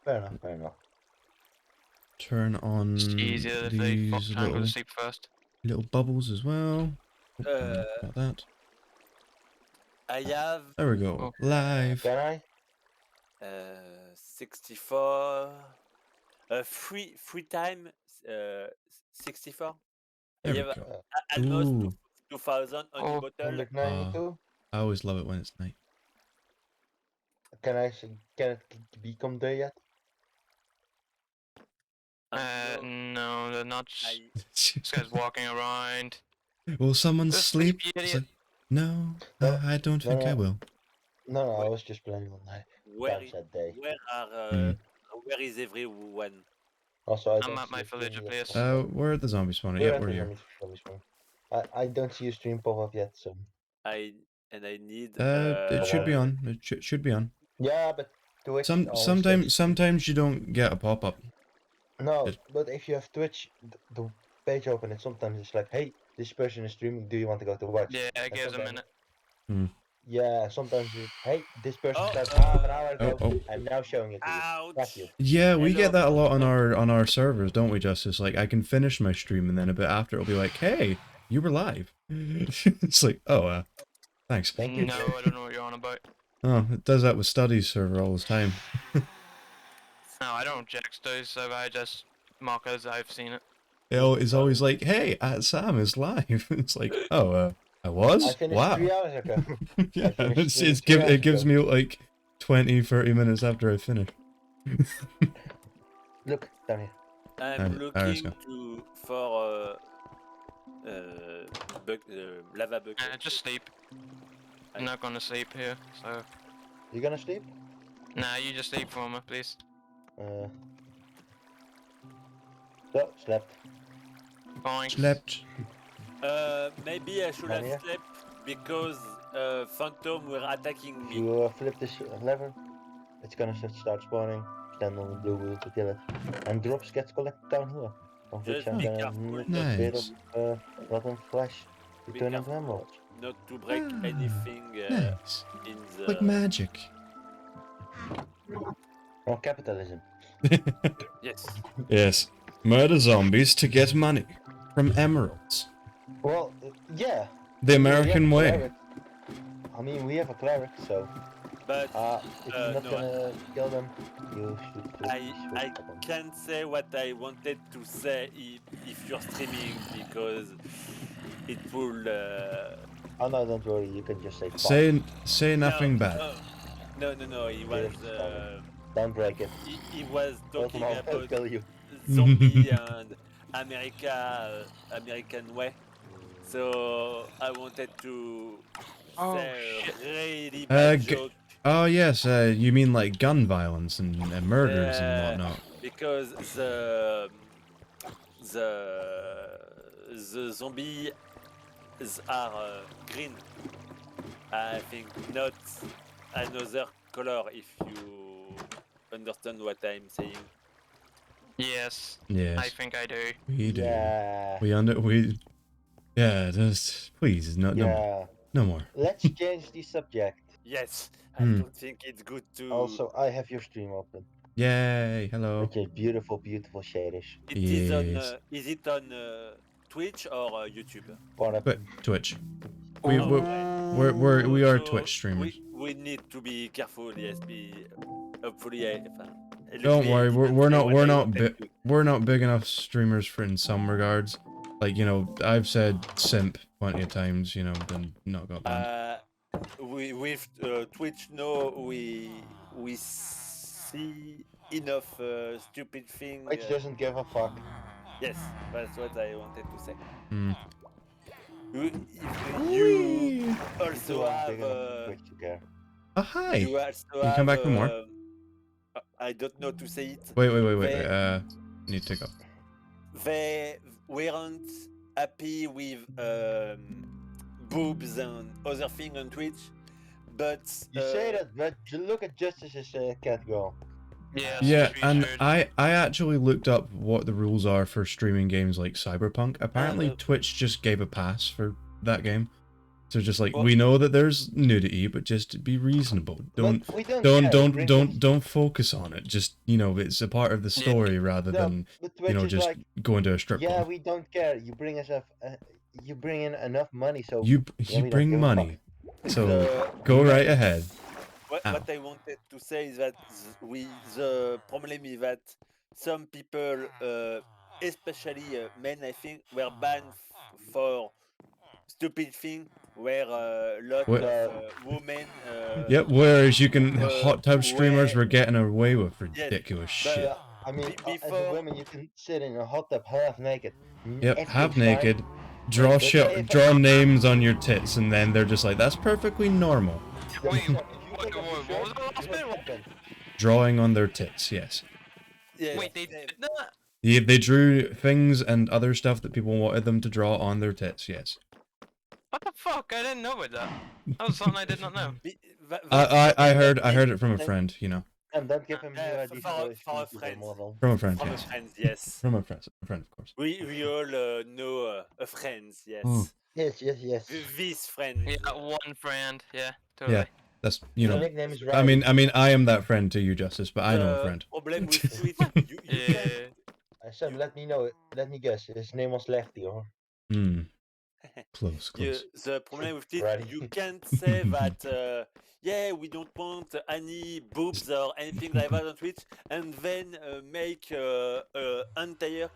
Fair enough, fair enough. Turn on It's easier if they these try and go to little sleep first. bubbles as well. Got that. I have There we go. Oh. Live. Can I? 64 free time 64. There I we have go. almost Ooh. 2000 on the Oh, bottle. 192. I always love it when it's night. Can it become day yet? no, they're not. I, This guy's walking around. Will someone Just sleep? sleep, you It's idiot. like, no, No, I don't think I will. No, I Wait. was just playing all night. where Damn sad day. where is everyone? Also, I I'm don't at see my a stream villager yet. place. Where are the zombies spawning? We're Yeah, at we're the here. zombies spawn. I don't see a stream pop up yet, so. I need It should be on. It should be on. Yeah, but Twitch always says- Sometimes you don't get a pop up. No, but if you have Twitch, the page open, and sometimes it's like, hey, this person is streaming. Do you want to go to watch? Yeah, it And gives a sometimes- minute. Yeah, sometimes it's, hey, this person Oh, started half an hour ago. Oh. I'm now showing it to you. ouch. That's you. Yeah, we Hello. get that a lot on our servers, don't we, Justice? Like, I can finish my stream and then a bit after it'll be like, hey, you were live. It's like, oh, thanks. Thank you. No, I don't know what you're on about. Oh, it does that with studies server all the time. No, I don't check those, so I just mark as I've seen it. It's always like, hey, Sam is live. It's like, oh, I was? I finished Wow. 3 hours ago. Yeah, finished it gives me like 20, 30 minutes after I finish. Look, down here. I'm Iris, looking for lava bucket. Just sleep. I'm not gonna sleep here, so... You gonna sleep? Nah, you just sleep for me, please. So, slept. Fine. Slept. Maybe I should have Mania? slept because Phantom were attacking me. You flip this lever, it's gonna start spawning. Stand on the blue wheel to kill it. And drops gets collected down here. Of which Just I'm be gonna careful. mix Nice. a bit of rotten flesh to Be turn into careful. emeralds. Not to break Ah, anything Nice. in the. Like magic. Oh, capitalism. Yes. Yes. Murder zombies to get money from emeralds. Well, yeah. The American we have a way. cleric. I mean, we have a cleric, so But if you're not no, gonna kill them, you should just I switch them. can't say what I wanted to say if you're streaming because it will. Oh no, don't worry, you can just say fuck. Say nothing bad. No. He was. Don't break it. He was talking I'll about kill you. zombie and American way. So I wanted to Oh, say shit. a really bad joke Oh yes, you mean like gun violence and murders and whatnot. because the zombies are green. I think not another color if you understand what I'm saying. Yes, Yes, I think I do. we do. Yeah. Yeah, just please, no more. Yeah. No more. Let's change the subject. Yes, I Hmm. don't think it's good to. Also, I have your stream open. Yay! Hello. With your beautiful, beautiful shaders. It is on. Yes. Is it on Twitch or YouTube? Twitch. Oh, We are so Twitch streamers. We need to be careful. Yes, hopefully. Don't worry, we're not big. we're not big enough streamers for in some regards. Like, you know, I've said simp plenty of times, you know, then not got banned. With Twitch, no, we see enough stupid thing. Which doesn't give a fuck. Yes, that's what I wanted to say. Hmm. You also So I'm have. big enough Twitch to care. Oh, hi. You also You have. come back for more? I don't know to say it. Wait. They- Need to go. They weren't happy with boobs and other thing on Twitch, but You say that, but look at Justice's cat girl. Yes, Yeah, we and should. I actually looked up what the rules are for streaming games like Cyberpunk. Apparently, no. Twitch just gave a pass for that game. So just like Well- we know that there's nudity, but just be reasonable. Don't But we don't don't care, don't bring don't us- don't focus on it. Just it's a part of the Yeah. story rather No, than but Twitch is just like, going to a strip yeah, club. we don't care. You bring us you bring in enough money, so You we don't bring give a fuck. money, so The- go right ahead. What, Ow. what I wanted to say is that the problem is that some people, especially men, I think, were banned for stupid thing where a lot What- of women. Yep. Whereas you can uh, hot tub streamers where- were getting away with Yes, ridiculous but, shit. I mean, as a before- woman, you can sit in a hot tub half naked. Yep. Everything's Half fine. naked. Draw But shit. if I- Draw names on your tits, and then they're just like, that's perfectly normal. The- Wait, if you what- take off your what was shirt, the last you bit? have been. Drawing on their tits. Yes. yes, Wait, they did that? Yeah, they drew things and other stuff that people wanted them to draw on their tits. Yes. What the fuck? I didn't know about that. That was something I did not know. I heard it from a friend. And don't give him new for- ideas for- for his for a future friend. model. From a friend. from a Yes. friend, yes. From a friend. Of course. We all know a friends, yes. Oh. Yes, yes, yes. This friend. Yeah, one friend. Yeah, totally. Yeah. That's The know. nickname is I mean, I am that friend to you, Justice, but I know a friend. Problem with Twitch, you Yeah. can't Sam, let me know. Let me guess. His name was Lefty, or Hmm. Close. the problem with it, Ready. you can't say that, yeah, we don't want any boobs or anything like that on Twitch, and then make an entire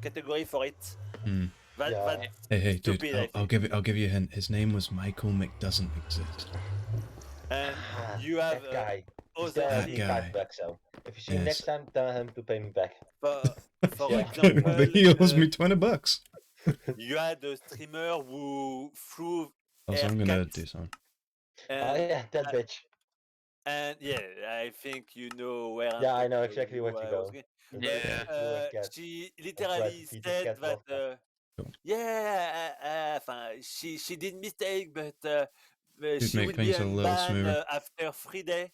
category for it. Hmm. That, Yeah. that, Hey, dude. Stupid, I I'll give you a hint. His name was Michael McDoesn't exist. and Ah, you have that guy. He other still has That me things. guy. $5, so if you see him Yes. next time, tell him to pay me back. For Yeah. example, he owes me $20. you had a streamer who flew Also, I'm gonna haircut, do something. Oh and, yeah, that bitch. and yeah, I think you know where. Yeah, I I'm know going, exactly what you I go. was going. The Yeah. bitch that flew a cat. She tried literally to feed his said cat that, vodka. yeah, she did mistake, but Should she make will be things a little unbanned smoother. after 3 days.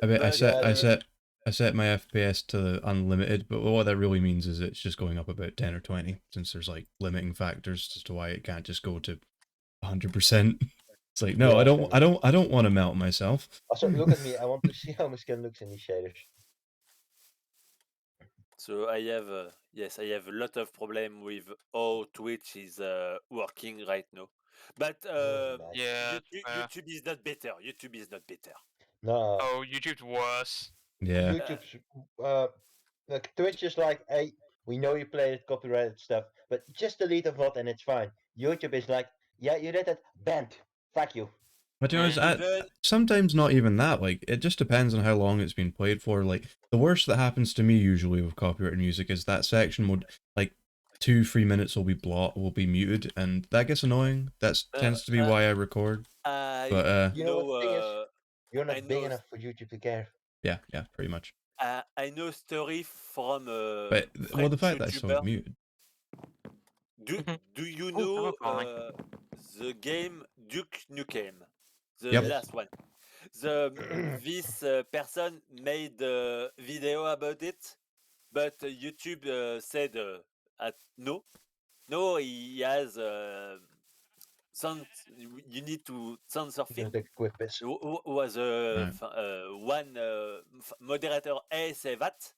I bet I But, set I uh, set I set my FPS to unlimited, but what that really means is it's just going up about 10 or 20, since there's like limiting factors as to why it can't just go to 100%. It's like, no, Yeah, I don't want to melt myself. Also, look at me. I want to see how my skin looks in these shaders. So I have yes, I have a lot of problem with how Twitch is working right now. But Nice. Yeah. YouTube is not better. YouTube is not better. No. Oh, YouTube's worse. Yeah. YouTube's like Twitch is like, hey, we know you played copyrighted stuff, but just delete the VOD and it's fine. YouTube is like, yeah, you did it, banned. Fuck you. But you know, Even sometimes not even that. Like, it just depends on how long it's been played for. Like, the worst that happens to me usually with copyrighted music is that section would, like, 2-3 minutes will be muted, and that gets annoying. That tends to be why I record. But You know what the thing is? You're I not big know- enough for YouTube to care. yeah, pretty much. I know story from But well, the French fact that it's YouTuber. so muted. Do you Oh, know hello, Colin. the game Duke Nukem? The Yep. last one. This person made a video about it, but YouTube said no, he has you need to censor You things. can take a quick piss. Was Right. one moderator said that.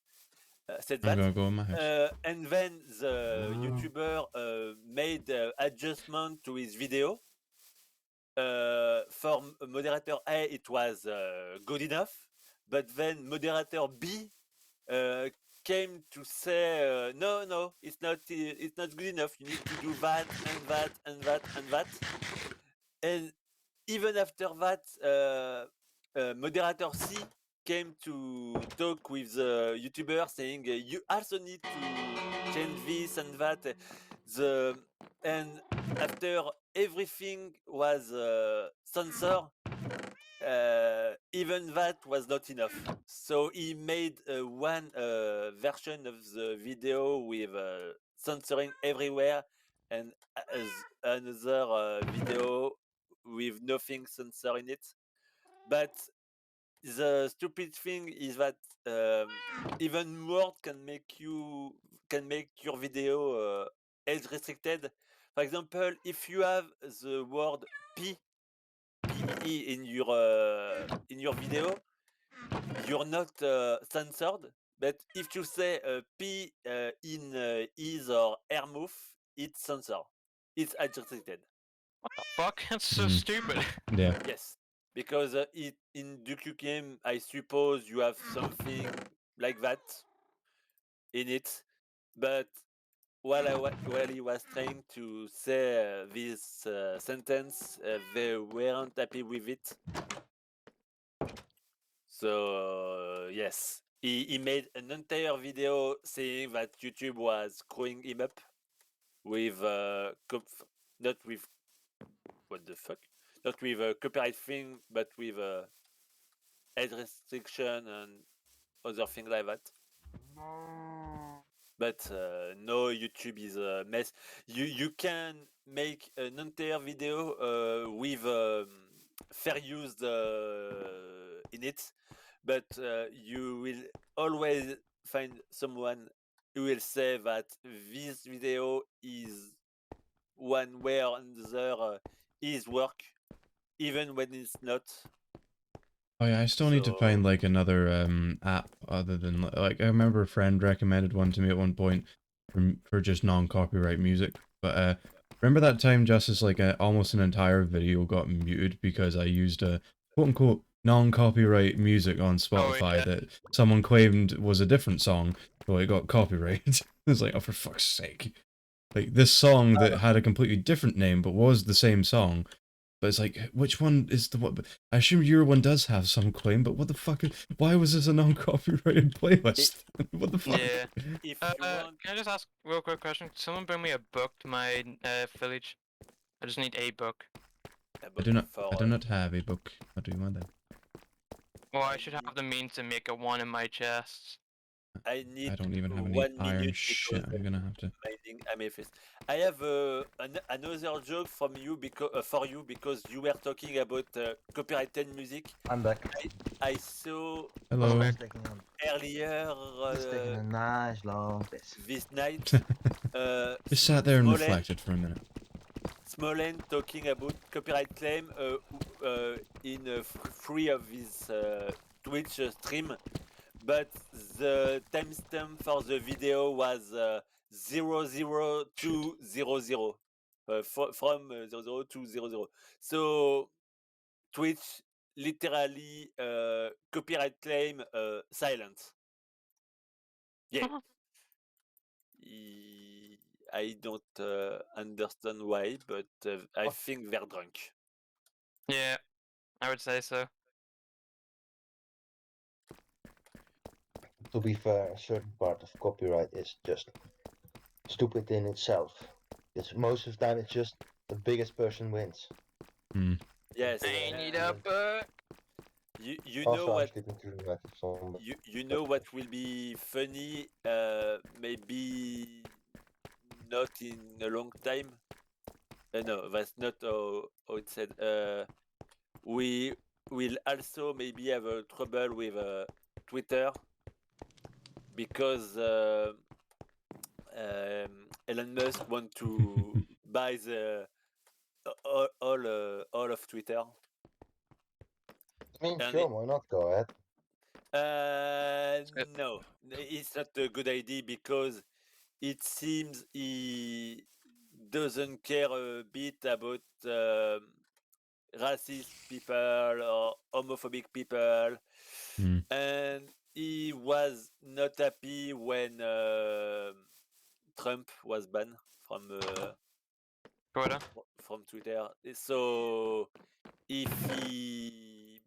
I'm gonna go in my house. And then the YouTuber made adjustment to his video. For moderator A, it was good enough, but then moderator B came to say, no, it's not good enough. You need to do that and that and that and that. And even after that, moderator C came to talk with the YouTuber saying you also need to change this and that. And after everything was censored, even that was not enough. So he made one version of the video with censoring everywhere, and another video with nothing censored in it. But the stupid thing is that even word can make your video age restricted, For example, if you have the word PE in your video, you're not censored. But if you say P in his or her mouth, it's censored. It's adjusted. What the fuck? That's so Mm. stupid. Yeah. Yes, because in Duke game, I suppose you have something like that in it. But while he was trying to say this sentence, they weren't happy with it. So yes, he made an entire video saying that YouTube was screwing him up with not with what the fuck, not with a copyright thing, but with age restriction and other things like that. But no, YouTube is a mess. You can make an entire video with fair use in it, but you will always find someone who will say that this video is one way or another his work, even when it's not. Oh yeah, I still need to So- find like another app other than like I remember a friend recommended one to me at one point for just non-copyright music. But remember that time Justice like almost an entire video got muted because I used a quote unquote non-copyright music on Spotify yeah. that someone claimed was a different song, so it got copyrighted. It's like, oh for fuck's sake. Like this song that had a completely different name but was the same song. But it's like, which one is the one? I assume your one does have some claim, but what the fuck? Why was this a non-copyrighted playlist? What the fuck? Yeah. if you want, Can I just ask a real quick question? Can someone bring me a book to my village? I just need a book. I do not have a book. What do you want then? Well, I should have the means to make a one in my chest. I need I don't even have any 1 iron minute shit. because I'm gonna have to. mining amethyst. I have another joke from you for you because you were talking about copyrighted music. I'm back. I saw Hello. Just taking a, earlier just taking a nice long piss. this night. Just sat there and Smolensk- reflected for a minute. Smolensk talking about copyright claim in three of his Twitch stream, but the timestamp for the video was 00200 from 00200. So Twitch literally copyright claim silent. Yeah. I don't understand why, but I think they're drunk. Yeah, I would say so. To be fair, a certain part of copyright is just stupid in itself. It's most of the time it's just the biggest person wins. Yes. I need a book. You Also, know I'm what? sleeping through the night with some. You know what will be funny? Maybe not in a long time. No, that's not how it said. We will also maybe have trouble with Twitter because Elon Musk want to buy the all of Twitter. I mean, And sure, why not? Go ahead. No, it's not a good idea because it seems he doesn't care a bit about racist people or homophobic people, and he was not happy when Trump was banned from Twitter. from Twitter. So if he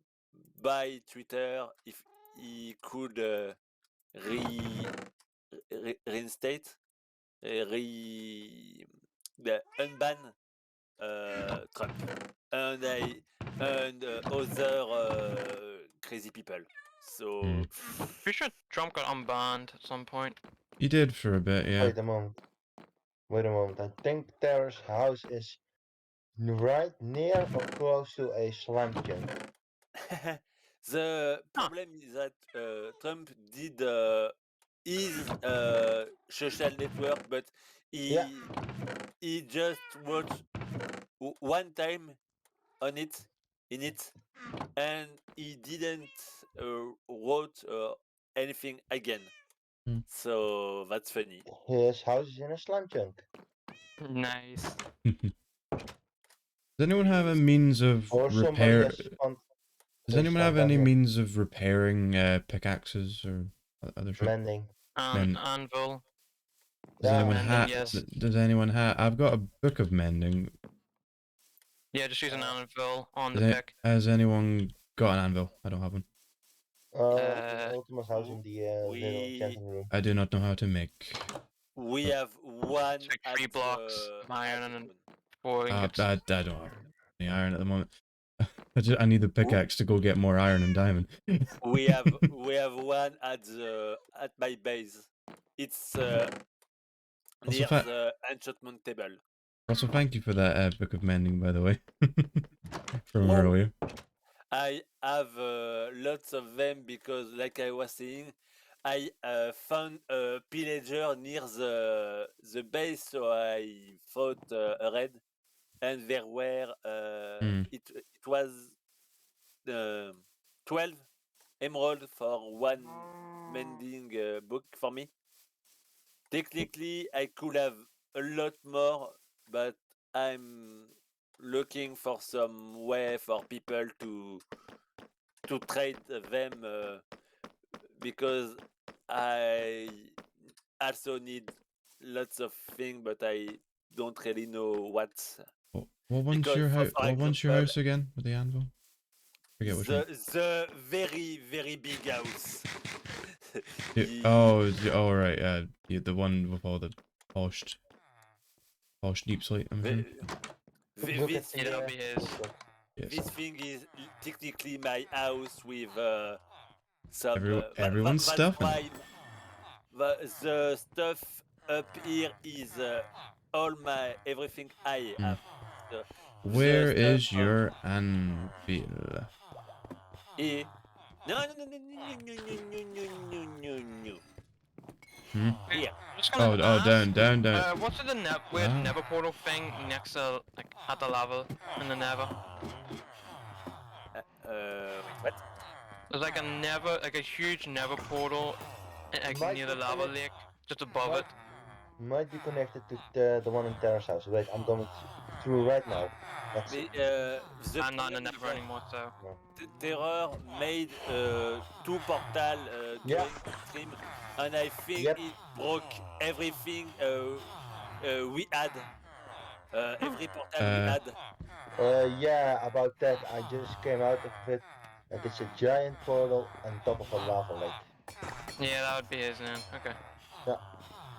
buy Twitter, if he could reinstate, unban Trump and other crazy people. So Pretty sure Trump got unbanned at some point. He did for a bit, yeah. Wait a moment. Wait a moment. I think Tara's house is right near or close to a slime junk. the problem is that Trump did his social network, but Yeah. he just watched one time on it in it, and he didn't wrote anything again. Hmm. So that's funny. His house is in a slime chunk. Nice. Does anyone have a means of Or somebody repair? has spawned Does a anyone have slime any down means of repairing pickaxes or other here. shit? Mending. Men- Anvil. Does Yeah, anyone mending, have? yes. Does anyone have? I've got a book of mending. Yeah, just use an anvil on Has, the any- pick. has anyone got an anvil? I don't have one. In Ultima's house in the little we enchanting room. I do not know how to make. we have one It's like at 3 blocks of iron at and the 4 ingots. I don't have any iron at the moment. I need the pickaxe to go get more iron and diamond. we have one at my base. It's Also, near the enchantment table. Also, thank you for that book of mending, by the way, from Oh. earlier. I have lots of them because, like I was saying, I found a pillager near the base, so I fought a raid, and there were it was 12 emerald for one mending book for me. Technically, I could have a lot more, but I'm looking for some way for people to trade them because I also need lots of things, but I don't really know what. What one's Because your for house? What one's your example, house again with the anvil? Forget which one. The very big house. Oh, right. Yeah, the one with all the polished deep slate. I'm assuming. Look This, at the, That'll be his. Yes. this thing is technically my house with some. Everyone's stuff in it. Why the stuff up here is all my everything I have. The Where stuff is your anvil? here. No. Hmm? Here. I'm just gonna ask, Down. what's the weird Ah. Nether portal thing next to, like, at the lava in the Nether? Wait, what? There's like a huge Nether portal, like Might near the be lava connect- lake, just above it. Might be connected to the one in Terra's house. Wait, I'm going through right now. Let's see. The I'm not in the problem is Nether that anymore, so. Terror made 2 portal Yeah. during the stream, and I think Yep. it broke everything we had. Every portal we had. Yeah, about that. I just came out of it, and it's a giant portal on top of a lava lake. Yeah, that would be his then. Okay.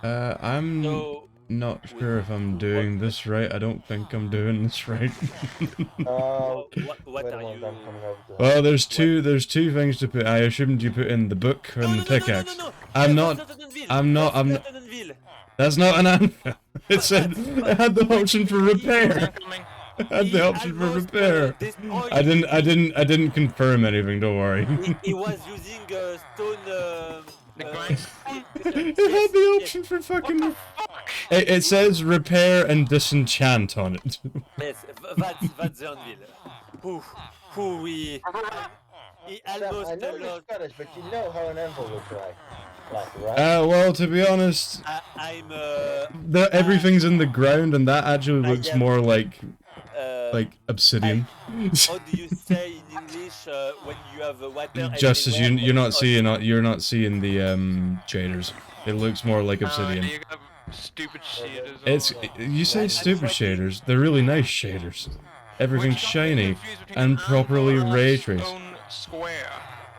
I'm So not sure if I'm doing this right. I don't think I'm doing this right. Oh, what wait a are moment, you? I'm coming over to Well, there's two things to put. I assumed you put in the book and the pickaxe. No. I'm That's not. an anvil. I'm not. That's I'm not not. an anvil. That's not an anvil. It said it had the option for repair. Incoming. It had the He option for almost, repair. destroyed I didn't confirm anything. Don't worry. He was using stone. The grind. It had the option for fucking. It says repair and disenchant on it. Yes, that's the anvil. Who we. He Sam, almost I know you're lost. Scottish, but you know how an anvil looks like, right? Well, to be honest, I'm. everything's in the ground, and that actually I looks am- more like obsidian. How do you say in English when you have water? Just as everywhere? you're not seeing the shaders. It looks more like obsidian. You got stupid shaders. It's you say stupid shaders. They're really nice shaders. Everything's shiny and properly ray traced. Square.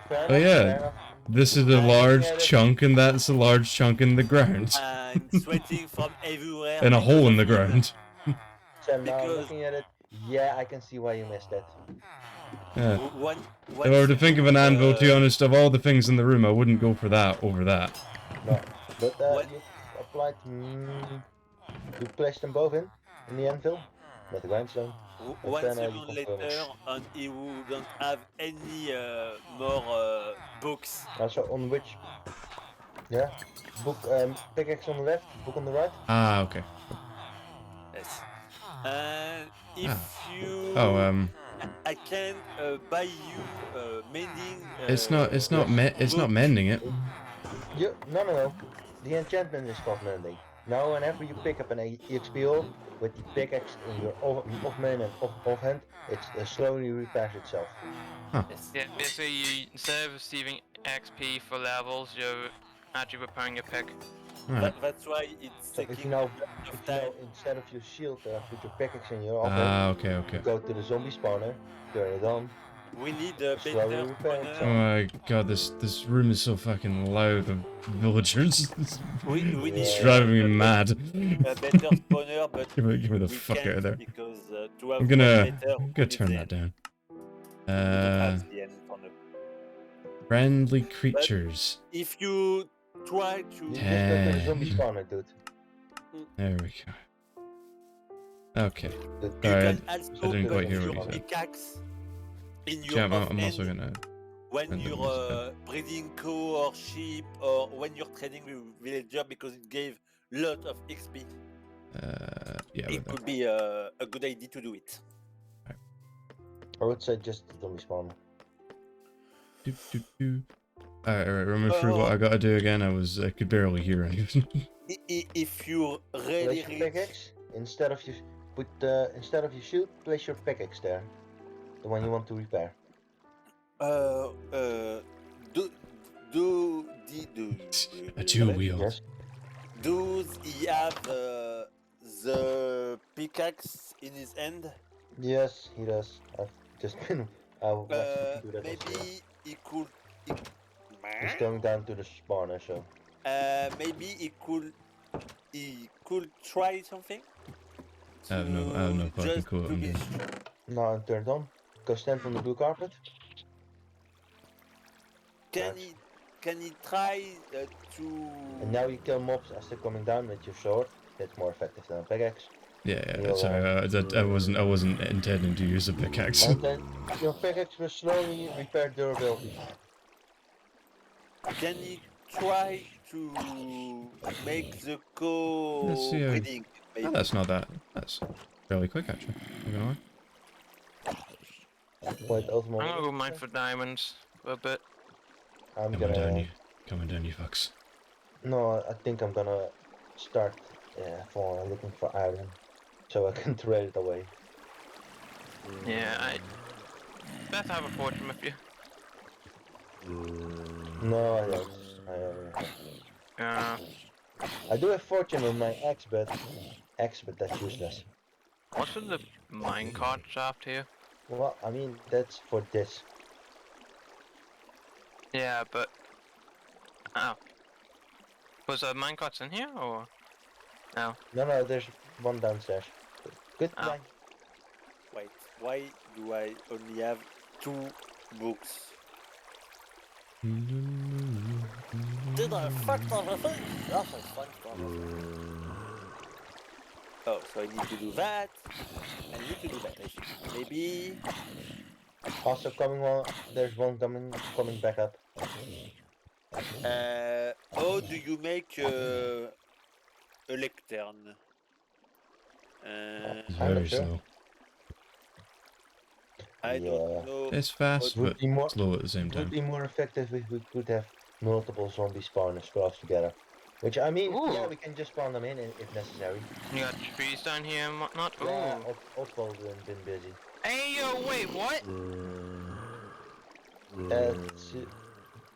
Fair Oh enough, yeah. fair enough. This is a large chunk, and that's a large chunk in the ground, I'm sweating from everywhere. in a because hole in of the him. ground. Sam, now Because- looking at it, yeah, I can see why you missed it. Yeah. One, If I were to think of an anvil, to be honest, of all the things in the room, I wouldn't go for that over that. No, but What? you applied. You placed them both in the anvil with the grindstone. But One then, second you confirm later, it. and he wouldn't have any more books. Also, on which Yeah. Book pickaxe on the left, book on the right. Ah, okay. Yes. And if you, Oh, I can buy you mending. it's not Yes. it's not book. mending it. No. The enchantment is called mending. Now, whenever you pick up an EXP orb with the pickaxe in your off main and off hand, it slowly repairs itself. Yes. Yeah, basically, instead of receiving XP for levels, you're actually repairing your pick. Alright. That's why it's So if taking you a now, lot of time. instead of your shield, put your pickaxe in your off hand, Ah, okay. you go to the zombie spawner, turn it on, We need a slowly better repair Oh itself. spawner. my god, this room is so fucking loud of villagers. We It's need driving me a mad. better spawner, but Give me the we fuck can't out of there. because to have I'm one gonna better, I'm we gonna need turn the that end. down. We don't have the end for now. Friendly creatures. If you try to You just go to the zombie Ten. spawner, dude. There we go. Okay. Dude, You Sorry, can I also didn't put quite hear your what you said. pickaxe in your Champ, off I'm also hand gonna. when turn the you're music down. breeding cow or sheep or when you're trading with villager because it gave lot of XP. Yeah. It could be a good idea to do it. I would say just the zombie spawner. Alright, run me through what I gotta do again. I could barely hear anything. If you really Place your reach, pickaxe instead of your instead of your shield. Place your pickaxe there, the one you want to repair. do A dual wheel. Yes. does he have the pickaxe in his hand? Yes, he does. I've just been. I watched him do that. Maybe he could. He's going down to the spawner, so. Maybe he could try something. I have no fucking Just clue what to I'm be doing. sure. Now I'm turned on. Go stand on the blue carpet. Can he try to? And now you kill mobs as they're coming down with your sword. That's more effective than a pickaxe. Yeah. You'll, Sorry, I wasn't intending to use a pickaxe. And then your pickaxe will slowly repair durability. Can he try to make the Let's see how- co-breeding? Oh, that's not that. That's fairly quick actually. Not gonna lie. Point ultimate. I'm gonna go mine for diamonds for a bit. I'm Coming gonna. down, you fucks. No, I think I'm gonna start for looking for iron, so I can trade it away. Yeah, I better have a fortune with you. No, I don't. I do have fortune on my axe, but that's useless. What's with the minecart shaft here? Well, I mean that's for this. Yeah, but oh, was a minecarts in here or no? No, there's one downstairs. Goodbye. Wait, why do I only have 2 books? Did I fuck on a thing? Yes, I fucked on a thing. Oh, so I need to do that. I need to do that, I think. Maybe. Also coming one. There's one coming back up. How do you make a lectern? It's I'm not very sure. slow. I Yeah. don't know. It's fast, Would but be more slow at the same would time. be more effective if we could have multiple zombie spawners close together. Which I mean, yeah, Ooh. we can just spawn them in if necessary. You got trees down here and whatnot. Yeah, Ooh. Oswald's been busy. Hey yo, wait, what?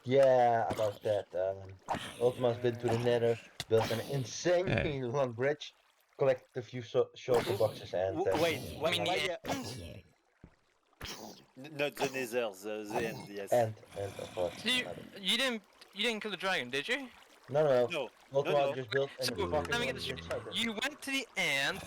Yeah, about that. Ultima's been to the Nether, built an insanely long bridge, collected a few shulker boxes, and Wait, why? mean, why not the Nether, the end, yes. and of course. So you didn't kill the dragon, did you? No. No, Ultima no. just built an So fucking let me get this bridge straight. inside it. You went to the end,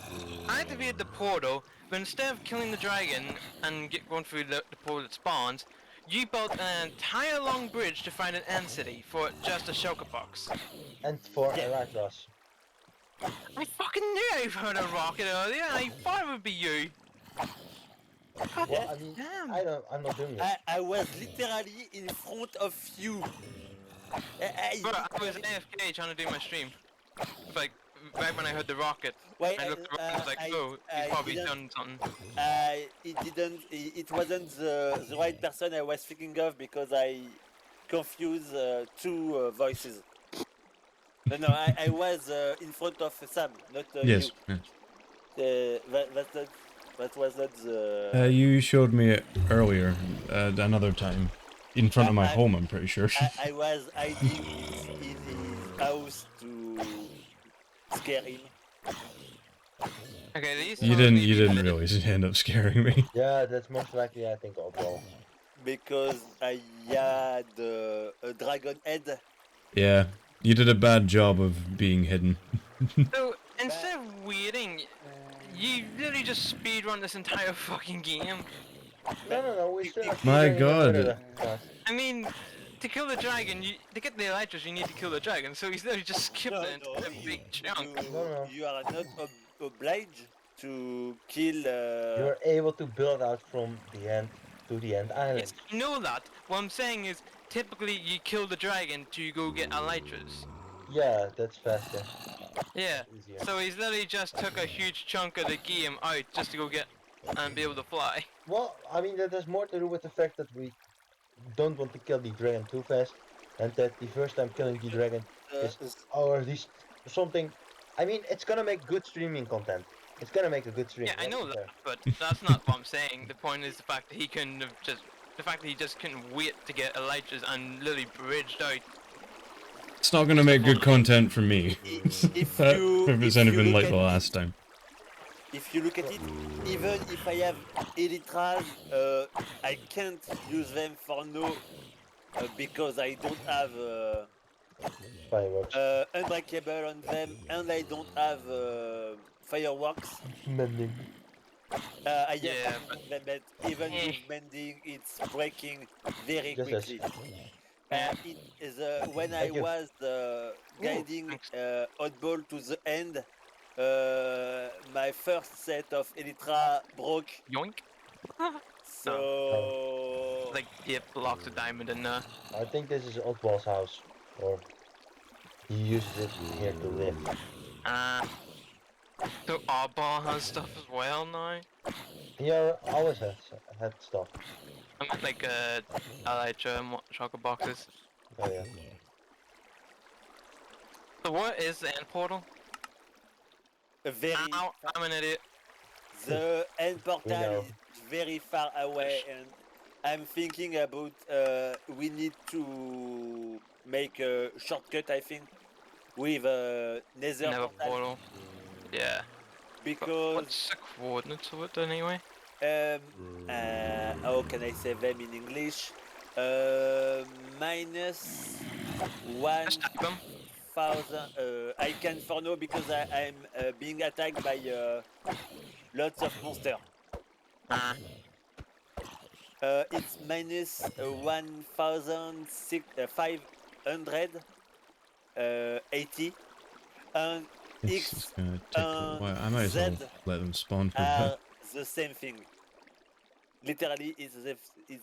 activated the portal, but instead of killing the dragon and going through the portal that spawns, you built an entire long bridge to find an end city for just a shulker box. And for a light loss. I fucking knew I heard a rocket earlier, and I thought it would be you. God Well, I mean, damn. I'm not doing this. I was literally in front of you. Bro, I was AFK trying to do my stream. Like, right when I heard the rocket. Wait, I looked around and was like, oh, he's probably done something. it wasn't the right person I was thinking of because I confused two voices. No, I was in front of Sam, not Yes. you. yes. That was not the. You showed me it earlier, another time, in front of my home. I'm pretty sure. I was hiding in his house to scare him. Okay, these You didn't really end up scaring me. Yeah, that's most likely, I think, Oddball. Because I had a dragon head. Yeah, you did a bad job of being hidden. So, instead of waiting, you literally just speedrun this entire fucking game. No, we still have My to God. I mean, to kill the dragon, to get the elytras, you need to kill the dragon, so he's literally just skipped the entire big chunk. You are not obliged to kill. You're able to build out from the end to the end island. Yes, I know that. What I'm saying is, typically you kill the dragon to go get elytras. Yeah, that's faster. Yeah, Easier. so he's literally just took a huge chunk of the game out just to go get and be able to fly. Well, I mean, that has more to do with the fact that we don't want to kill the dragon too fast, and that the first time killing the dragon is, or at least something. I mean, it's gonna make good streaming content. It's gonna make a good stream. Yeah, I let's know be that, fair. but that's not what I'm saying. The point is the fact that he couldn't have just, the fact that he just couldn't wait to get elytras and literally bridged out. It's not gonna make good content for me. If if it's anything like the last time. If you look at it, even if I have elytras, I can't use them for no because I don't have Fireworks. unbreakable on them and I don't have fireworks. Mending. I Yeah, have them, but even with mending, it's breaking very Just as- quickly. It is when I Thank you. was guiding thanks. Oddball to the end. My first set of elytra broke, Yoink. so Like 8 blocks of diamond in there. I think this is Oddball's house, or he uses it here to live. So Oddball has stuff as well now. He always has had stuff. I meant like elytra and chocolate boxes. Oh yeah. So what is the end portal? a very Ow, I'm an idiot. the end portal know. is very far away, and I'm thinking about we need to make a shortcut, I think, with a nether Never portal portal. Yeah. But because what's the coordinates of it anyway? how can I say them in English? Minus Just type them. 1,000. I can for now because I'm being attacked by lots of monsters. It's minus 1,580 and It's X gonna take a while. I might as well Z let them spawn for a are bit. the same thing. Literally, it's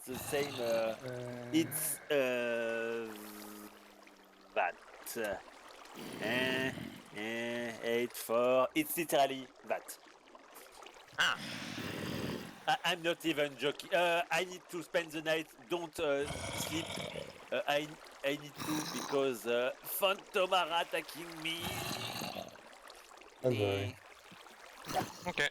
the same. It's that. 8 4. It's literally that. Ah. I'm not even joking. I need to spend the night. Don't sleep. I need to because phantom are attacking me. Don't worry. Okay.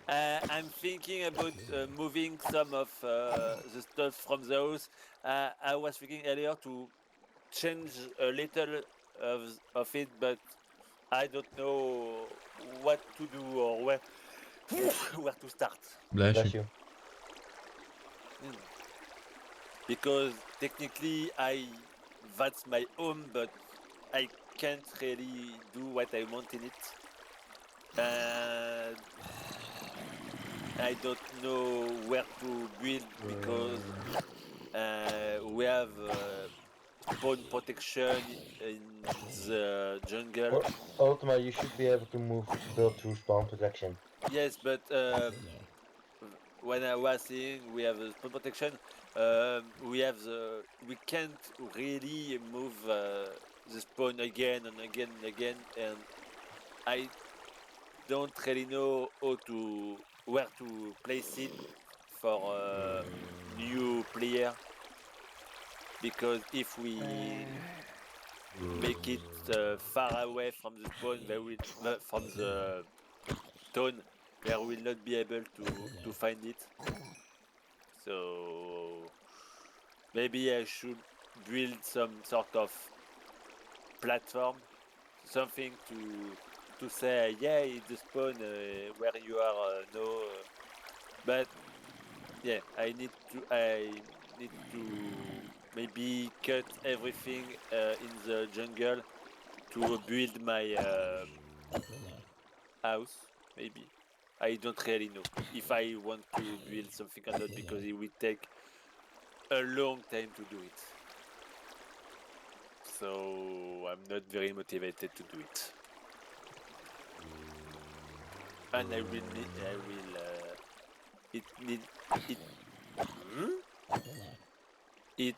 I'm thinking about moving some of the stuff from the house. I was thinking earlier to change a little of it, but I don't know what to do or where where to start. Bless Bless you. you. Because technically that's my home, but I can't really do what I want in it. And I don't know where to build because we have spawn protection in the jungle. Ultima, you should be able to build through spawn protection. Yes, but when I was saying we have a spawn protection, we can't really move the spawn again and again and again, and I don't really know where to place it for new player, because if we make it far away from the spawn, from the stone, they will not be able to find it. So maybe I should build some sort of platform, something to say, yeah, it's the spawn where you are now. But yeah, I need to maybe cut everything in the jungle to build my house. Maybe I don't really know if I want to build something or not, because it will take a long time to do it. So I'm not very motivated to do it. And I will it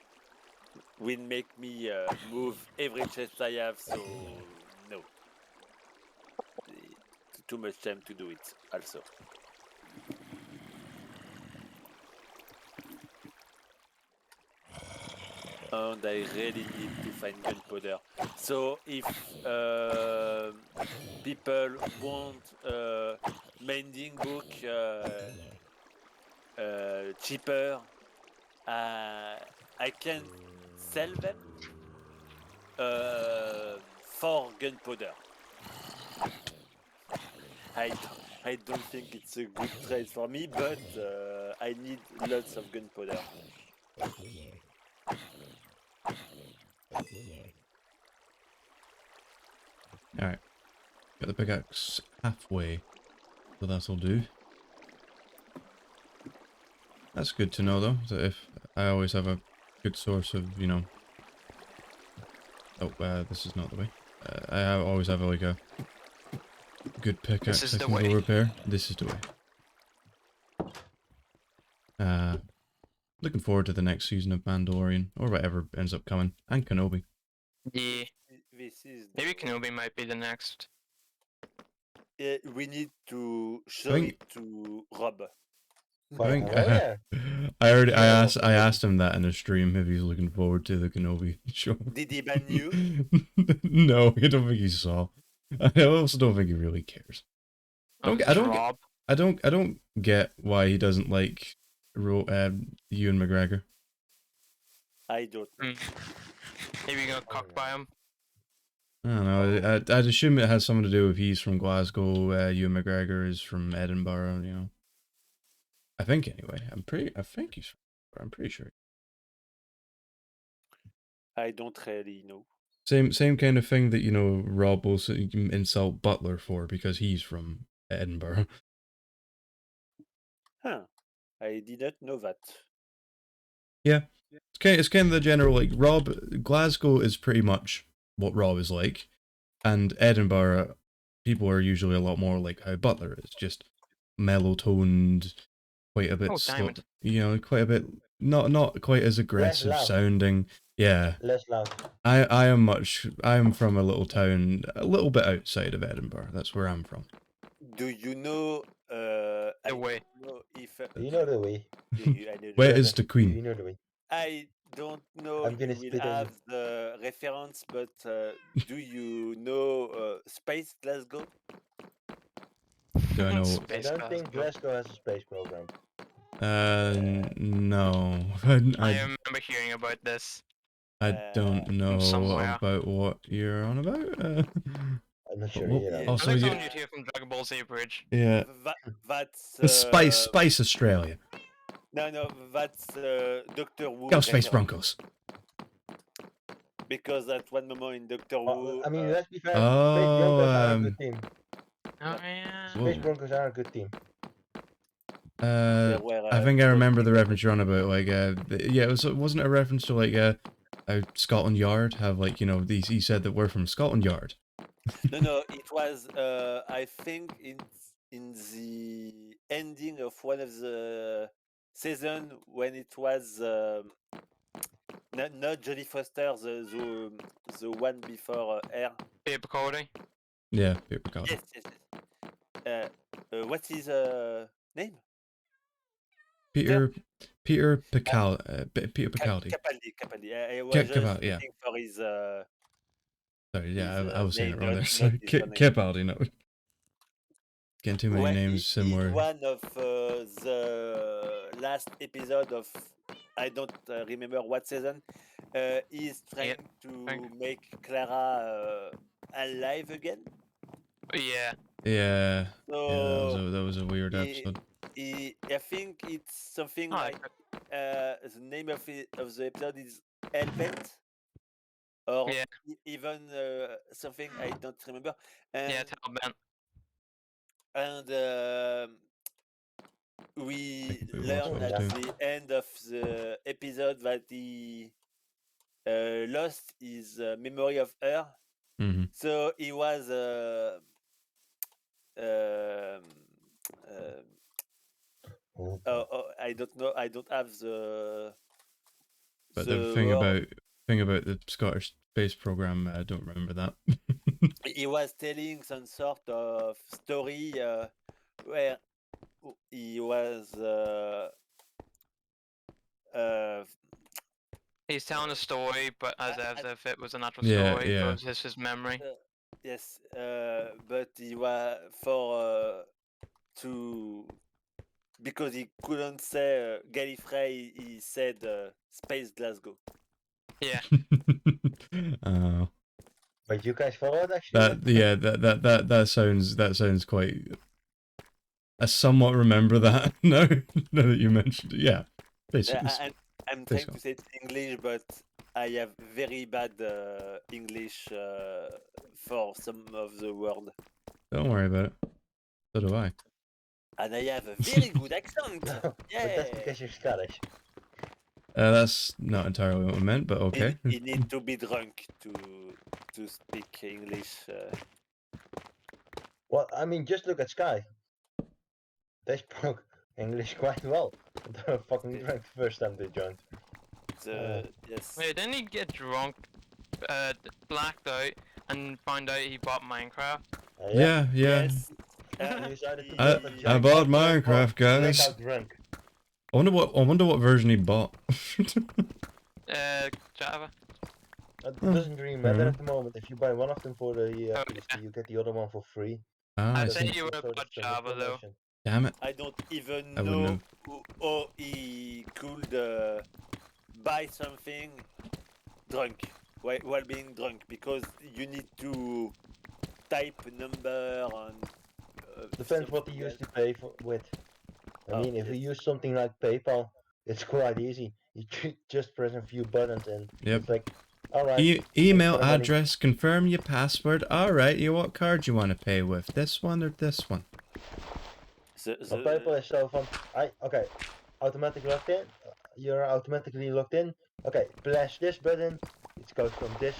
will make me move every chest I have, so no. Too much time to do it also. And I really need to find gunpowder. So if people want mending book cheaper, I can sell them for gunpowder. I don't think it's a good trade for me, but I need lots of gunpowder. Alright. Got the pickaxe halfway. So that'll do. That's good to know though, that if I always have a good source of, you know... Oh, this is not the way. Always have like a good pickaxe This is I the can go way. repair. This is the way. Looking forward to the next season of Mandalorian, or whatever ends up coming, and Kenobi. Yeah, This is maybe Kenobi might be the next. we need to show think- it to Rob. I think Oh, yeah. I Yeah, asked him that in a stream if he's looking forward to the Kenobi show. Did he ban you? No, I don't think he saw. I also don't think he really cares. Rob. I don't get why he doesn't like Ewan McGregor. I don't know. Maybe you got cocked by him. I don't know. I'd assume it has something to do with he's from Glasgow. Ewan McGregor is from Edinburgh. You know. I think anyway. I think he's. I'm pretty sure. I don't really know. Same kind of thing that, you know, Rob will insult Butler for because he's from Edinburgh. Huh. I did not know that. Yeah. It's kind of the general, like, Glasgow is pretty much what Rob is like, and Edinburgh, people are usually a lot more like how Butler is, just mellow-toned, quite a bit Diamond. you know, quite a bit, not quite as aggressive loud. sounding. Yeah. Less loud. I am from a little town, a little bit outside of Edinburgh. That's where I'm from. Do you know? The way. Know if You know the way. I know Where the- is the You Queen? know the way. I don't know I'm if gonna you will spit on you. have the reference, but do you know Space Glasgow? Do I know? I Space don't think Glasgow. Glasgow has a space program. No. I I remember hearing about this. don't know somewhere. about what you're on about. I'm not sure. Well, You know. yeah. also, I think you, someone you'd hear from Dragon Ball Z Bridge. yeah, That's the Spice Australia, No, that's Doctor Who. go Space reference. Broncos. Because at one moment in Doctor Who, I mean, let's be fair. Oh, Space Broncos are a good team. Oh yeah. Space Whoa. Broncos are a good team. there were, I think I remember the political- reference you're on about. Like, yeah, wasn't it a reference to like how Scotland Yard have, like, you know, these. He said that we're from Scotland Yard. No, it was. I think in the ending of one of the season when it was not Jodie Foster, the one before her. Paper Cody. Yeah, paper card. Yes, yes, yes. What's his name? Peter Peter Picaldi. Capaldi. I was Cap- just Capaldi, yeah. waiting for his. Sorry, yeah, his, I was saying name, it wrong there. not Sorry, his surname. Capaldi, no. Getting too many When names in similar. one of the last episode of I don't remember what season, he's trying to think. make Clara alive again. Yeah. Yeah, So that was a weird he- episode. I think it's something Oh, like the name of the episode is Hellbent, or Yeah. even something I don't remember. And Yeah, it's Hellbent. and we think we watched learn what at he's the end of the episode that he lost his memory of her. Hmm. So he was I don't know. I don't have the. But the word. thing about the Scottish space program, I don't remember that. He was telling some sort of story where he was He's telling a story, but as if it was a natural Yeah, story, yeah. but it's just his memory. yes, but he was for to because he couldn't say Gallifrey. He said Space Glasgow. Yeah. But you guys follow it actually? that sounds quite. I somewhat remember that now that you mentioned it. Yeah, basically. I'm trying to say it in English, but I have very bad English for some of the word. Don't worry about it. So do I. And I have a very good accent. But Yeah. that's because you're Scottish. That's not entirely what I meant, but okay. You need to be drunk to speak English. Well, I mean, just look at Sky. They spoke English quite well. They were fucking Yeah. drunk the first time they joined. Yes. Wait, didn't he get drunk, blacked out, and find out he bought Minecraft? Yeah. Yes. He decided to I, build a I giant bought Minecraft Minecraft, guys. blackout drunk. I wonder what version he bought. Java. It Hmm. doesn't really matter Mhm. at the moment. If you buy one of them for the Oh, PSP, you get the other one for free. Ah, I I'd So say see. it's you would sort have of bought sort of Java though. promotion. Damn it. I don't even I wouldn't know have. how he could buy something drunk while being drunk, because you need to type a number and Depends what you something use to pay for with. I Oh, mean, if you yes. use something like PayPal, it's quite easy. You just press a few buttons and Yep. it's like, alright. Email my money. address, confirm your password. Alright, what card you want to pay with? This one or this one? But PayPal is so fun. Okay, automatic logged in. You're automatically logged in. Okay, press this button. It goes from this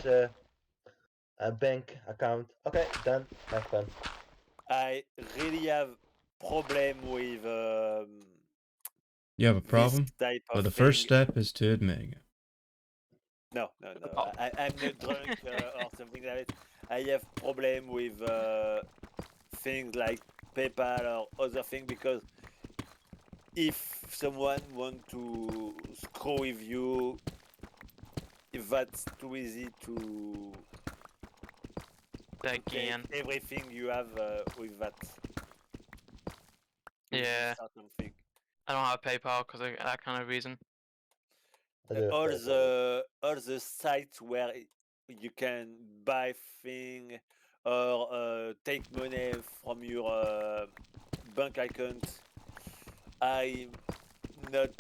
bank account. Okay, done. Have fun. I really have problem with You have a this problem? type of Well, the first thing. step is to admitting it. No. Oh. I'm not drunk or something like that. I have problem with things like PayPal or other thing, because if someone want to screw with you, if that's too easy to take Again. everything you have with that. Yeah. Something. I don't have PayPal because of that kind of reason. I do have all PayPal. the sites where you can buy thing or take money from your bank account, I'm not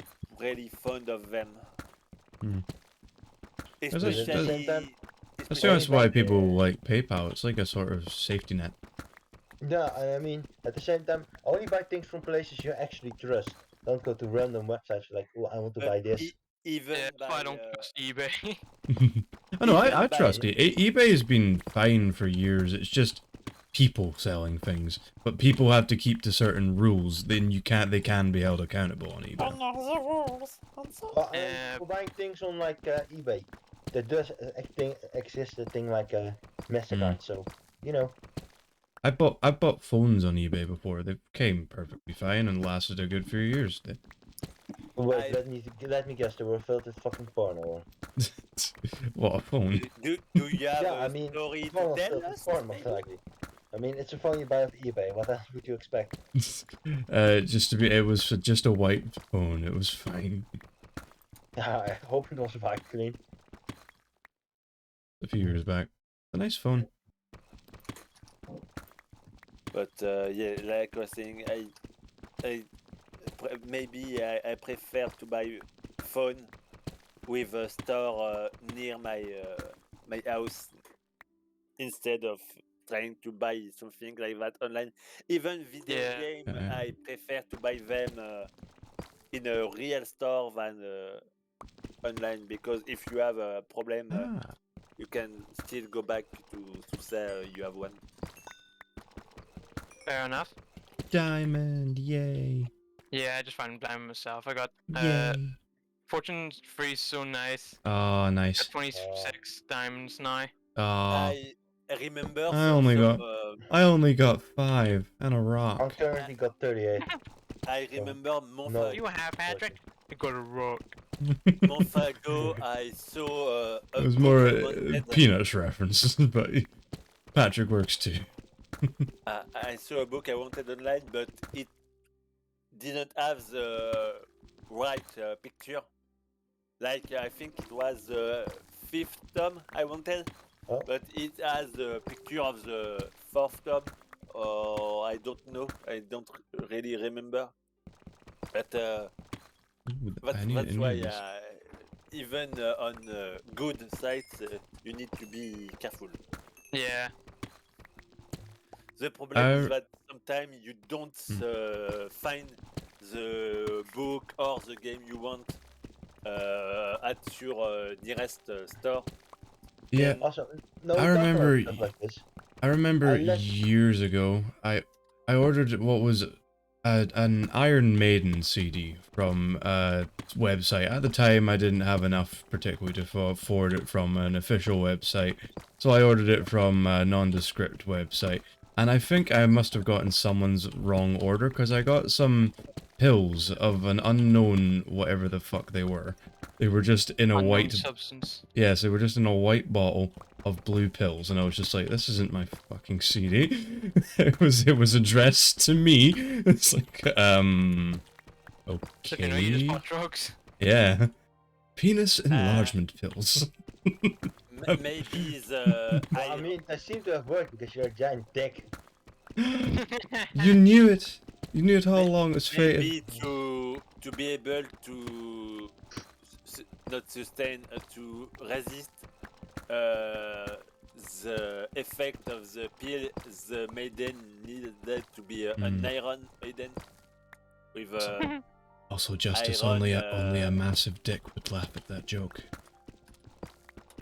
really fond of them. Hmm. At the same time, That's the honest why Especially- people like PayPal. It's like a sort of safety net. Yeah, I mean, at the same time, only buy things from places you actually trust. Don't go to random websites like, oh, I want to buy this. Even Yeah, that's why I by, don't trust eBay. I know, I Even trust it. eBay has been fine for years. It's just people selling things, but people have to keep to certain rules. Then they can be held accountable on eBay. Well, for buying things on like eBay, there does exist a thing like a Mastercard. So you know. I bought phones on eBay before. They came perfectly fine and lasted a good few years. Wait, let me guess. They were filled with fucking porn or. What a phone! Do you have Yeah, a I mean, story phone to was tell filled with us? porn, most likely. I mean, it's a phone you buy off eBay. What else would you expect? It was just a white phone. It was fine. I hope it was wiped clean. A few years back, a nice phone. But yeah, like I was saying, maybe I prefer to buy phone with a store near my my house instead of trying to buy something like that online. Even video Yeah. game, Yeah. I prefer to buy them in a real store than online, because if you have a problem, you can still go back to say you have one. Fair enough. Diamond, yay! Yeah, I just found diamond myself. I got Yay! Fortune 3 is so nice. Oh, Got nice. 26 diamonds now. Oh, I remember I only got 5 and a I'm rock. currently got 38. I remember No. You have Patrick? You got a rock. month ago I saw a It was book more wanted- Peanuts reference, but Patrick works too. I saw a book I wanted online, but it didn't have the right picture. Like I think it was the 5th tom I wanted, Oh. but it has the picture of the 4th tom, or I don't know. I don't really remember. But Ooh, the that's Banyan why Indians. even on good sites you need to be careful. Yeah. The problem is I- that sometimes you don't find the book or the game you want at your nearest store. Yeah, Also, no, I talk about remember stuff like this. I remember Unless- years ago, I ordered what was an Iron Maiden CD from a website. At the time, I didn't have enough particularly to afford it from an official website, so I ordered it from a nondescript website. And I think I must have gotten someone's wrong order, because I got some pills of an unknown whatever the fuck they were. They were just in a Unknown white... substance. Yes, they were just in a white bottle of blue pills, and I was just like, this isn't my fucking CD. it was addressed to me. It's like, So you know you just okay. bought drugs. Yeah. Penis enlargement pills. Maybe the Well, I mean, they seem to have worked because you're a giant dick. You knew it. You knew it all along. It was fated. maybe to be able to not sustain to resist the effect of the pill, the maiden needed to be an iron maiden with Also, Justice, Iron, only a massive dick would laugh at that joke.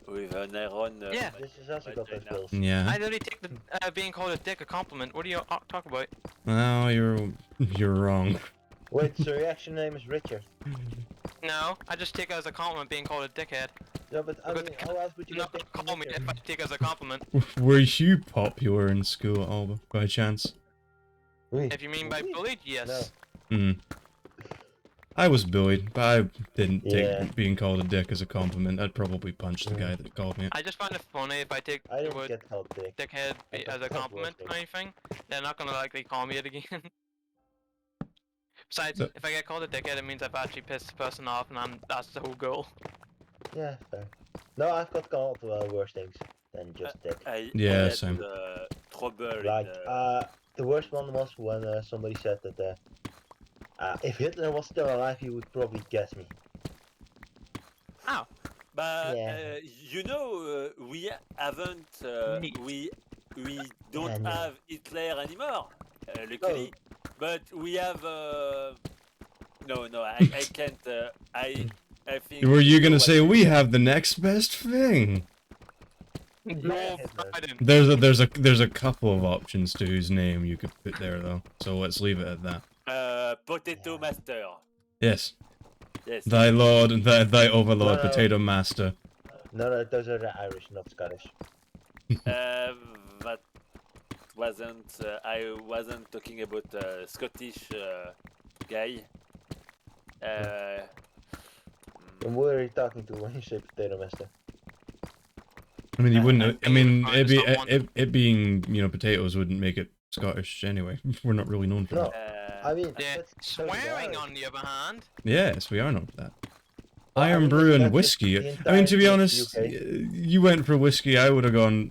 with an iron. Yeah. This has also got those pills. Yeah. I literally take the being called a dick a compliment. What do you talk about? No, you're wrong. Wait, so your actual name is Richard? No, I just take it as a compliment being called a dickhead. Yeah, but I Because mean, how else would you Not get dick? call me if I take it as a compliment. Were you popular in school at all, by chance? If you mean by bullied, yes. Hmm. I was bullied, but I didn't Yeah. take being called a dick as a compliment. I'd probably punch the guy that called me it. I just find it funny if I take I the didn't word get called dick. dickhead I as got a called compliment worse or anything. They're not gonna likely call me it again. Besides, So- if I get called a dickhead, it means I've actually pissed the person off, and that's the whole goal. Yeah, fair. No, I've got called worse things than just dick. Yeah, I had, same. trouble Like, in, the worst one was when somebody said that if Hitler was still alive, he would probably guess me. Ow. but Yeah. you know, we haven't Neat. we don't Yeah, no. have Hitler anymore, luckily. But we have no, I can't. I think. Were you gonna what- say we have the next best thing? Joe Hitler. Biden. There's a couple of options to whose name you could put there though. So let's leave it at that. Potato Master. Yes. Yes. Thy lord and thy overlord, No, no. potato master. No, those are the Irish, not Scottish. That wasn't. I wasn't talking about Scottish guy. And who are you talking to when you say potato master? I mean, you I wouldn't. I think mean, we'd find someone. it being potatoes wouldn't make it Scottish anyway. We're not really known for No, that. I mean, Yeah. that's totally Swearing, Irish. on the other hand. Yes, we are known for that. Well, I Iron mean, brew it's and not just whiskey. the I mean, to be entirety of honest, the you went for whiskey. I would have gone.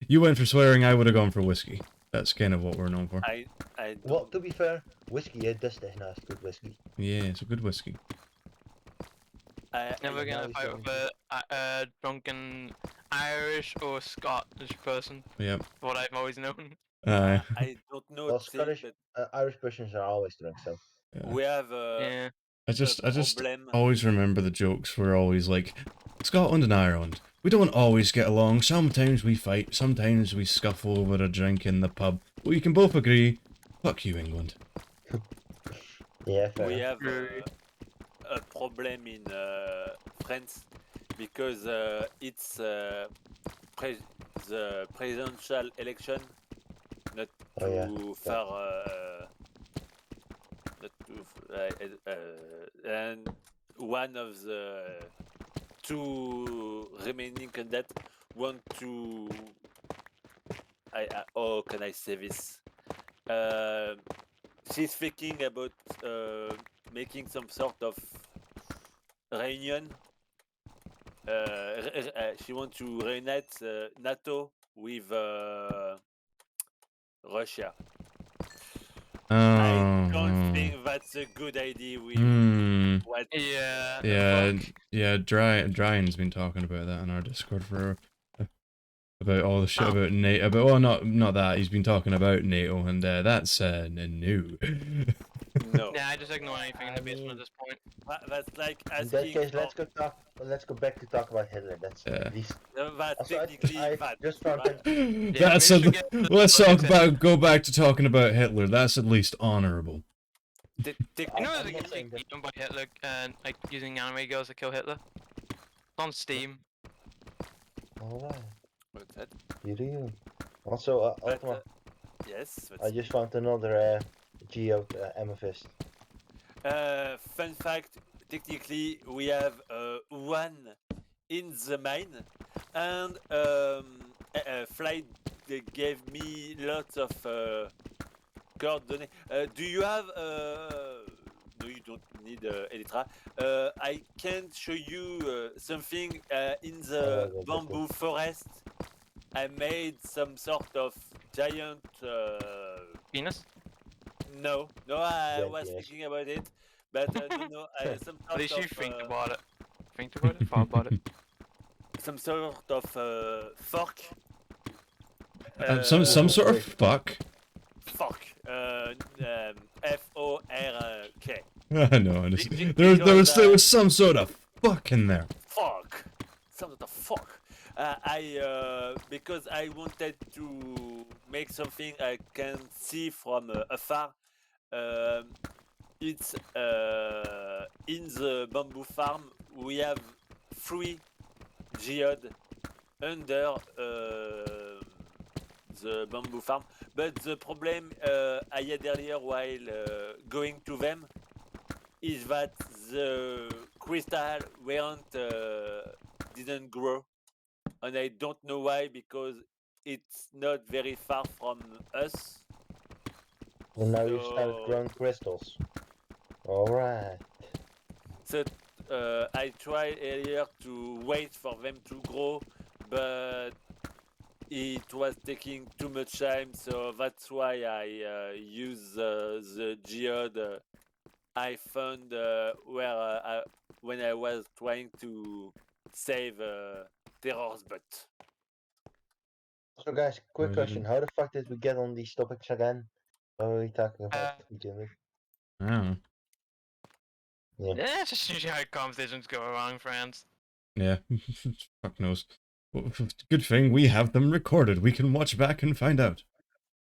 You went for swearing. I would have gone for whiskey. That's kind of what we're known for. I don't. Well, to be fair, whiskey, it does taste nice, good whiskey. Yeah, it's a good whiskey. Never gonna nice fight one. with a drunken Irish or Scottish person. Yep. What I've always known. I don't know. Well, thing, Scottish, but Irish persons are always drunk, so. Yeah. we have Yeah. I just problem. always remember the jokes were always like, Scotland and Ireland. We don't always get along. Sometimes we fight. Sometimes we scuffle over a drink in the pub. But we can both agree, fuck you, England. Yeah, fair. We enough. have a problem in France because it's the presidential election, not Oh, yeah. too far, not too, and one of the two remaining candidates want to. How can I say this? She's thinking about making some sort of reunion. She wants to reunite NATO with Russia. I don't think that's a good idea. With what? Yeah. Yeah, Dryan's been talking about that on our Discord for about all the shit about NATO. But well, not that. He's been talking about NATO, and that's new. No. Yeah, I just ignore anything in the basement at this point. That's like In that asking. case, for, let's go back to talk about Hitler. That's Yeah. at least. that's Also, technically I bad. just found right? that That's we should get to the let's talk politics about go back to talking about Hitler. That's at least honorable. You know I'm there's a not saying game that- by Hitler, like using anime girls to kill Hitler? It's on Steam. Alright, What's that? you do. Also, But, Ultima, yes. I just found another Geo Amethyst. Fun fact, technically we have one in the mine, and Flight they gave me lots of coordinates. Do you have? No, you don't need Elytra. I can show you something in the yeah, bamboo forest. I made some sort of giant. Penis? No, I Giant was penis. thinking about it, but no, some At least sort you of think about it. Think about it? Thought about it? some sort of fork. Some sort of wait. fuck. Fork. F-O-R-K. I know. Because, There was some sort of fuck in there. Fork. Some sort of fork. Because I wanted to make something I can see from afar. It's in the bamboo farm. We have 3 geode under the bamboo farm. But the problem I had earlier while going to them is that the crystal didn't grow, and I don't know why, because it's not very far from us. And now you started So- growing crystals. Alright. So I tried earlier to wait for them to grow, but it was taking too much time, so that's why I use the geode I found when I was trying to save Terror's butt. So guys, quick Why question. didn't- How the fuck did we get on these topics again? What were we talking about? Beginning? I don't know. Yeah, it's just usually how conversations go wrong, friends. Yeah. Fuck knows. Good thing we have them recorded. We can watch back and find out.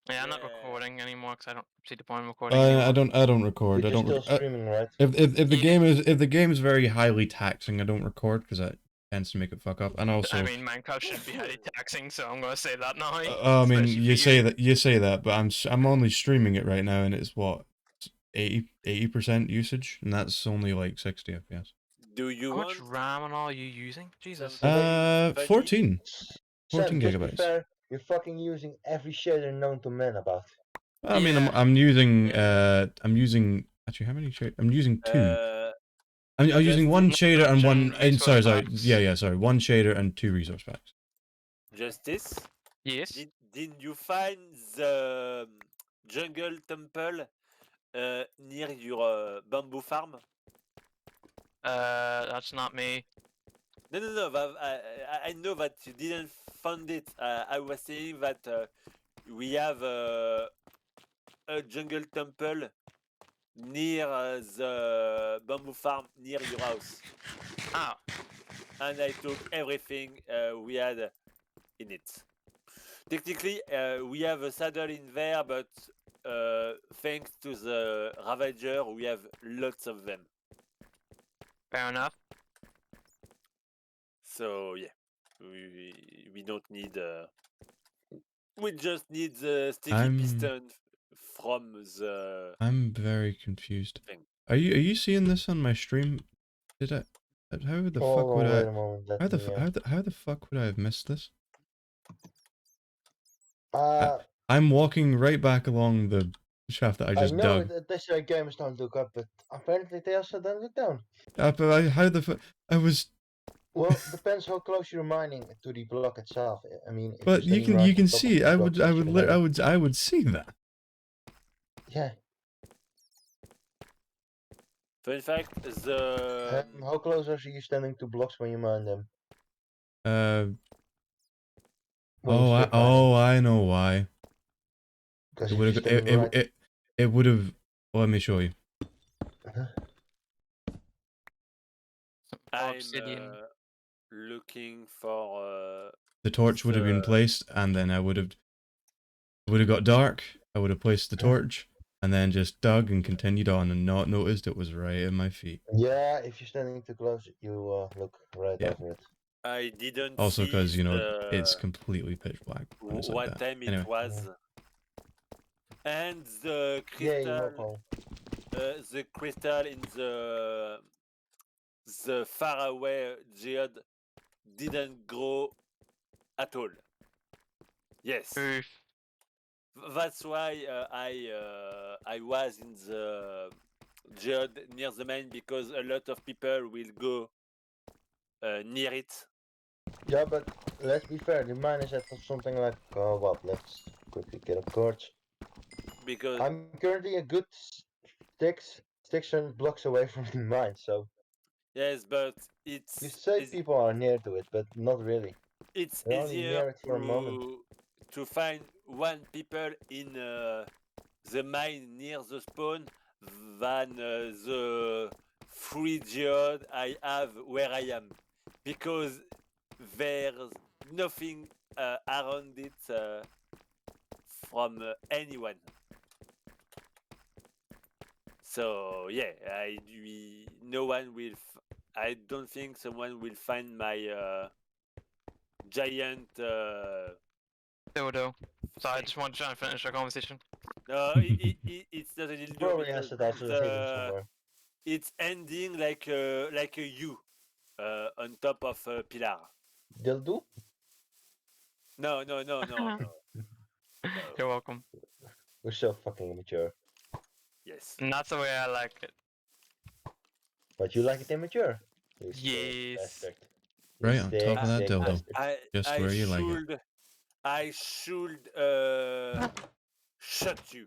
Yeah, I'm not Yeah. recording anymore because I don't see the point of recording anymore. I don't record. But I you're don't. still streaming, right? If the Yeah. game is very highly taxing, I don't record because that tends to make it fuck up. And also, I mean, Minecraft should be highly taxing, so I'm gonna say that now. I mean, especially you for say that, but I'm only streaming it right now, and it's what 80% usage, and that's only like 60 FPS. Do you How much want RAM and all are you using? Jesus. something funny? 14 Sam, just be gigabytes. fair, you're fucking using every shader known to man about. I mean, Yeah. I'm using Yeah. I'm using actually how many shaders? I'm using two. Uh, I'm using one Justin, shader and one. mention Sorry, resource sorry. packs. Yeah, sorry. One shader and two resource packs. Justice, Yes. didn't you find the jungle temple near your bamboo farm? That's not me. No. I know that you didn't find it. I was saying that we have a jungle temple near the bamboo farm near your house, Oh. and I took everything we had in it. Technically, we have a saddle in there, but thanks to the Ravager, we have lots of them. Fair enough. So yeah, we don't need. We just need the sticky piston from the. I'm very confused. thing. Are you seeing this on my stream? Did I? How the fuck Hold would on, wait I? a moment. Let How the me, how the fuck would I have missed this? uh, I'm walking right back along the shaft that I I just know dug. that they say gamers don't look up, but apparently they also don't look down. But how the fuck? I was. Well, depends how close you're mining to the block itself. I mean, if But you're you standing can right on top of see. the block, you should have I would see that. Yeah. Fun fact: the How close are you standing to blocks when you mine them? When you strip mining? I know why. Because It if would you're have. standing right, It would have. Well, let me show you. I'm Obsidian. looking for. The torch would have been placed, and then I would have. It would have got dark. I would have placed the torch, and then just dug and continued on, and not noticed it was right at my feet. Yeah, if you're standing too close, you look right Yeah. over it. I didn't Also, see because you know the- it's completely pitch black when it's like what that. time it Anyway. was, and the Yeah, crystal, you're home. the crystal in the faraway geode didn't grow at all. Yes, Oof. that's why I was in the geode near the mine, because a lot of people will go near it. Yeah, but let's be fair, the mine is at something like, what, let's quickly get a torch. Because I'm currently a good 600 blocks away from the mine, so yes, but it's you say people are near to it, but not really. it's They're only easier near it for a moment. to find one people in the mine near the spawn than the free geode I have where I am, because there's nothing around it from anyone. So yeah, no one will. I don't think someone will find my giant. Dildo. So I thing. just want to try and finish our conversation. No, it's not a dildo. Probably has because it also hidden somewhere. it's ending like a U on top of a pillar. Dildo? No. You're welcome. We're so fucking immature. Yes. And that's the way I like it. But you like it immature? You sick Yes. bastard. Right You on sick, top of that sick dildo. bastard. Just where you like it. I should shot you.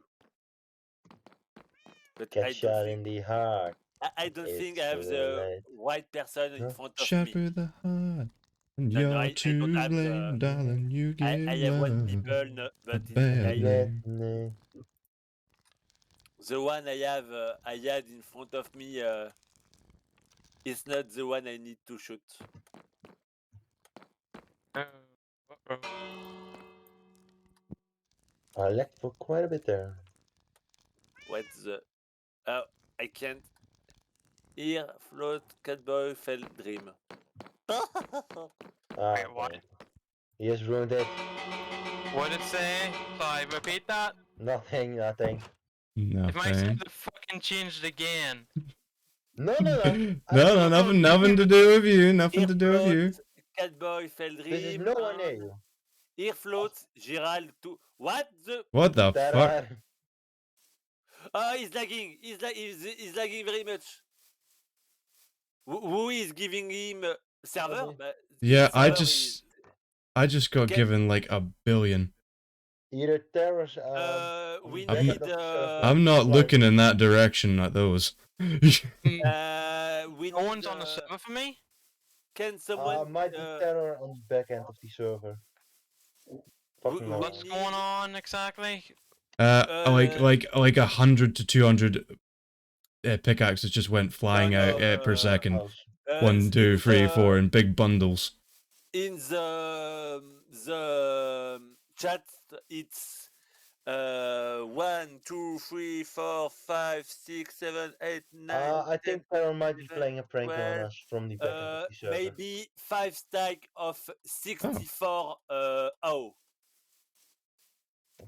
But Get I shot don't in think the heart. I don't think I It's have too the late. right person in Huh? front of me. Shepherd the heart, and No, you're I too don't have late, darling. You give I have one love people, no, a but bad I, name. the one I had in front of me is not the one I need to shoot. Bro. I lagged for quite a bit there. What's the? Oh, I can't. Here, float, catboy, fell, dream. Ah, Wait, what? okay. He has ruined it. What did it say? Sorry, repeat that. Nothing, nothing. If my Nothing. server fucking changed again. No, no, no. No, nothing to do with you. Nothing Here to do with you. float, catboy, fell, dream. This is nowhere near you. Here floats, Gerald, too. What the? What the That fuck? Ah, he's lagging. He's lagging very much. Who is giving him server? Okay. But Yeah, his server is- I just got Get- given like 1 billion. Either terrors. we I'm need. not- I'm not Like- looking in that direction at those. We No one's need, on the server for me? Can someone? might be terror on the back end of the server. Fucking who- hell. What's going on exactly? Like 100 to 200 pickaxes just went flying out per second. House. 1, 2, 3, 4 in in big bundles. the chat, it's 1, 2, 3, 4, 5, 6, 7, 8, 9. I think terror might be 11, playing a prank on 12, us from the back end of the server. maybe 5 stack of 64 oh.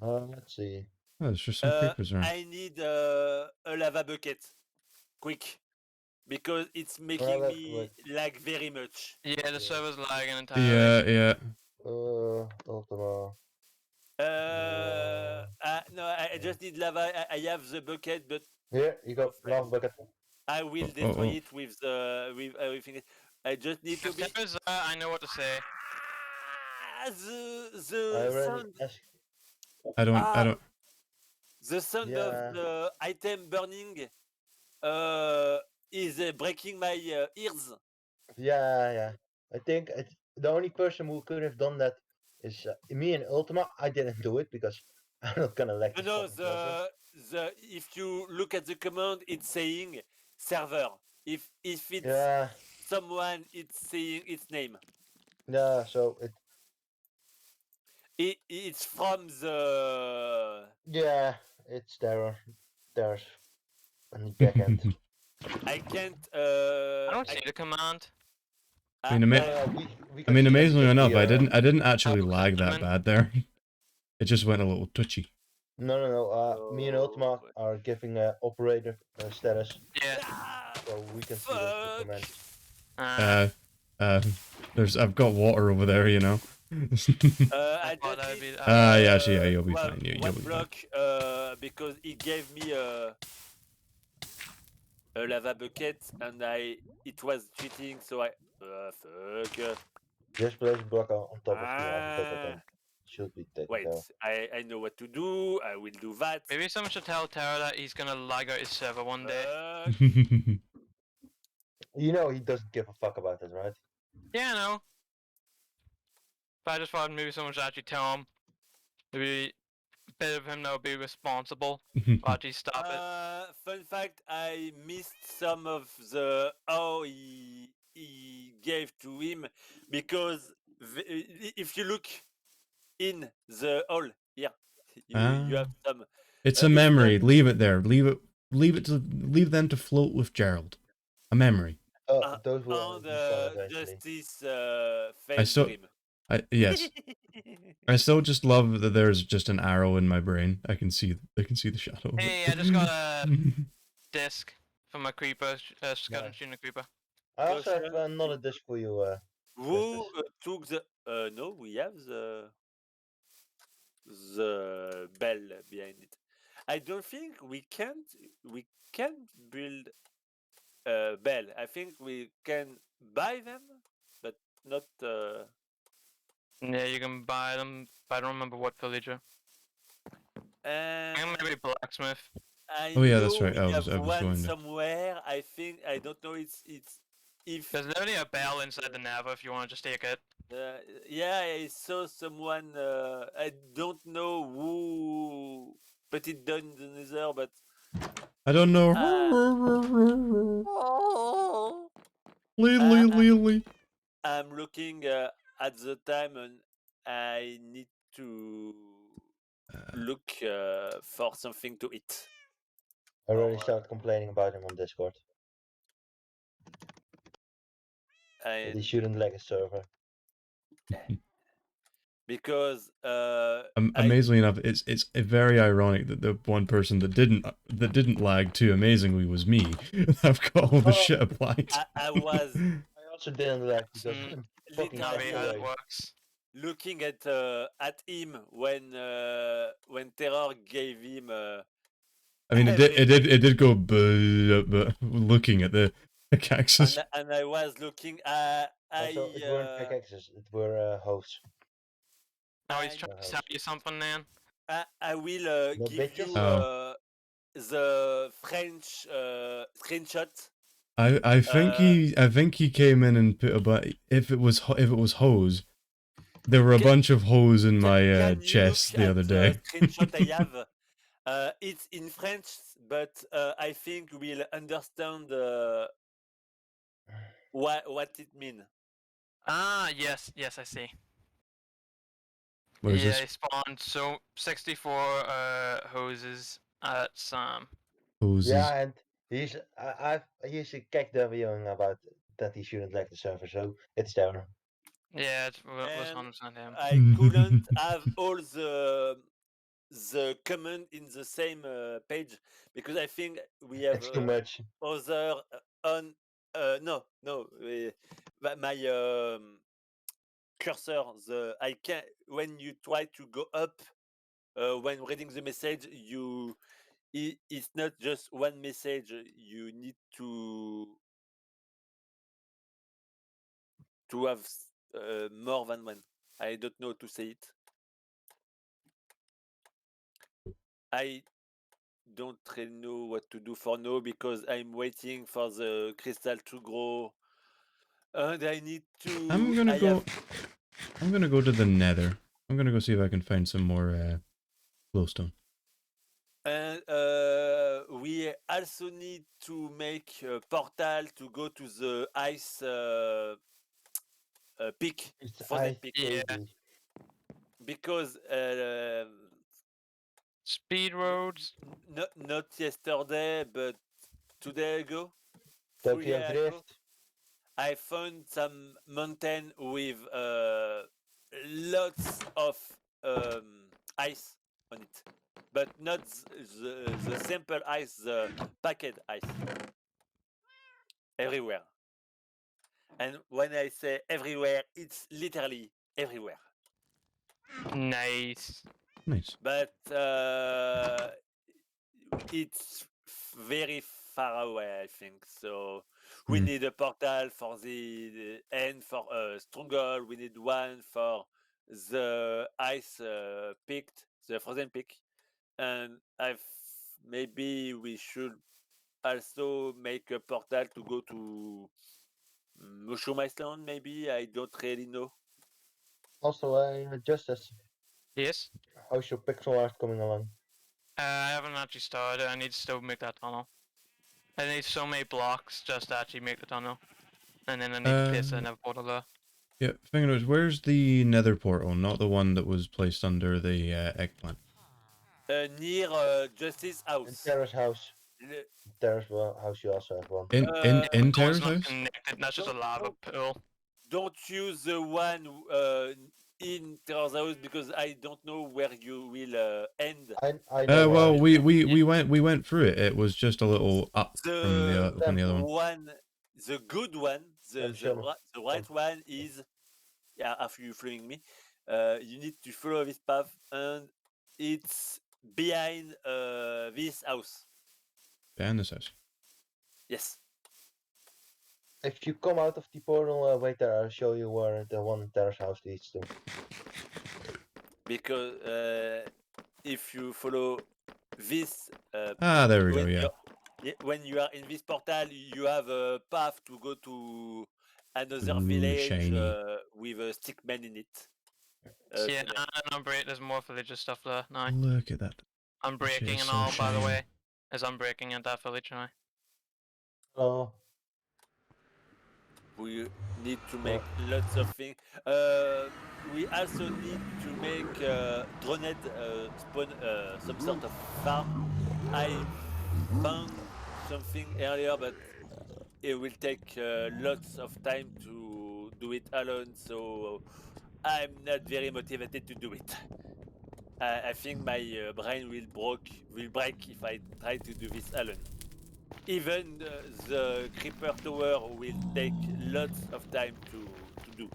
Let's see. Oh, there's just some creepers around. I need a lava bucket, quick, because it's making that's me lag very much. Yeah, the server's lagging entirely. Yeah. Ultima. No, I just need lava. I have the bucket, but Here, you go. Lava bucket. I will destroy it with everything. I just need to If be. server's I know what to say. I The already sound, asked. I don't. the sound Yeah. of the item burning, is breaking my ears. Yeah. I think the only person who could have done that is me and Ultima. I didn't do it because I'm not gonna lag. No, the fucking server. if you look at the command, it's saying server. If it's Yeah, someone, it's saying its name. yeah. So It's from the. it's there's on the back end. I can't. I don't see the command. I mean, We I mean, can see that amazingly because enough, we, I didn't actually Oh, lag that man. bad there. It just went a little twitchy. No. Me and Ultima Oh. are giving operator status, Yeah. so we can see the command. I've got water over there, you know. I thought just that would need, be- Yeah, actually, yeah, you'll be one- fine. You'll one be fine. block, because he gave me a lava bucket and it was cheating, so I fuck. Just place a block on top of the lava bucket Ah. and should be taken Wait, care of. I know what to do. I will do that. Maybe someone should tell Terra that he's gonna lag out his server one day. Fuck. You know he doesn't give a fuck about this, right? Yeah, I know. But I just thought maybe someone should actually tell him. Maybe a bit of him that would be responsible. Or actually stop it. Fun fact: I missed some of the how he gave to him because if you look in the hole here, you have some. It's a memory. Leave it there. Leave them to float with Gerald. A memory. Those will On be solid the eventually. justice failed still- dream. Yes. I still just love that there's just an arrow in my brain. I can see the shadow. of it. Hey, I just got a disc from my creeper, skeleton Nice. shooting a creeper. I also have Gotcha. another disc for you. Who took the? No, we have the bell behind it. I don't think we can't build bell. I think we can buy them, but not. Yeah, you can buy them, but I don't remember what villager. And maybe blacksmith. I Oh, yeah, that's know right, we I was have one going there. somewhere. I think I don't know. It's if There's literally a bell inside the Nether if you want to just take it. yeah, I saw someone. I don't know who put it down in the Nether, but I don't know. Lee. I'm looking at the time and I need to Uh, look for something to eat. I already Oh, started complaining about him on Discord. That he And shouldn't lag a server. because I amazingly enough, it's very ironic that the one person that didn't lag too amazingly was me. I've got all the Oh, shit applied. I was I also didn't lag because Mm, I'm fucking Not happy really how it away. works. looking at him when Terror gave him I mean, everything, it did go, but looking at the pickaxes. and I was looking. Also, it weren't pickaxes, it were hoes. Now he's I, trying to hoes. tell you something, man. I will No give bitches? you Oh. the French screenshot. I think he came in and put about if it was hose. There were a Can- bunch of hoes in my Can you chest look the at other the day. screenshot I have? It's in French, but I think we'll understand what it means. Ah, yes, I see. What is Yeah, this? he spawned so 64 hoses at some. Hoses. Yeah, and he's he's kekdeviering about that he shouldn't lag the server, so it's there. Yeah, it was And 100% him. I couldn't have all the comment in the same page because I think we have It's too much. other on my cursor I can when you try to go up when reading the message it's not just one message, you need to have more than one. I don't know to say it. I don't really know what to do for now because I'm waiting for the crystal to grow and I need to I'm gonna go to the Nether. I'm gonna go see if I can find some more glowstone. and we also need to make a portal to go to the ice peak, It's frozen ice peak, Yeah. baby. because Speed roads. not yesterday but 2 days ago, Tokyo 3 years ago, Drift. I found some mountain with lots of ice on it, but not the simple ice, the packet ice everywhere. And when I say everywhere, it's literally everywhere. Nice. Nice. But it's very far away, I think. So we Hmm. need a portal for the and for Stronghold. We need one for the ice peaked, the frozen peak, and I've maybe we should also make a portal to go to Mushroom Island. Maybe I don't really know. Also, Justice, Yes. how's your pixel art coming along? I haven't actually started. I need to still make that tunnel. I need so many blocks just to actually make the tunnel. And then I need to place another portal there. Yeah, Fingernotes, where's the Nether portal? Not the one that was placed under the eggplant. Near Justice In House. Terrace house. Le- Terrace house, you also have one. In No, Terrace it's not house? connected. That's just a Don't- lava don't- pool. Don't use the one in Terrace House because I don't know where you will end. I know. Well, where we went through it. It was just a little up from the The other one. the good one, Yeah, sure. the right one is, yeah. After you following me, you need to follow this path, and it's behind this house. Behind this house. Yes. If you come out of the portal, wait there, I'll show you where the one Terrace house leads to. Because if you follow this, There we go. when Yeah. when you are in this portal, you have a path to go to another Ooh, village shiny. with a stickman in it. Yeah, cement. and I'm breaking. There's more villages stuff there now. Look at that. I'm That shit breaking is and so all, by the shiny. way. As I'm breaking at that village now. Oh, we need to make lots of things. We also need to make droned spawn some sort of farm. I found something earlier, but it will take lots of time to do it alone, so I'm not very motivated to do it. I think my brain will break if I try to do this alone. Even the creeper tower will take lots of time to do.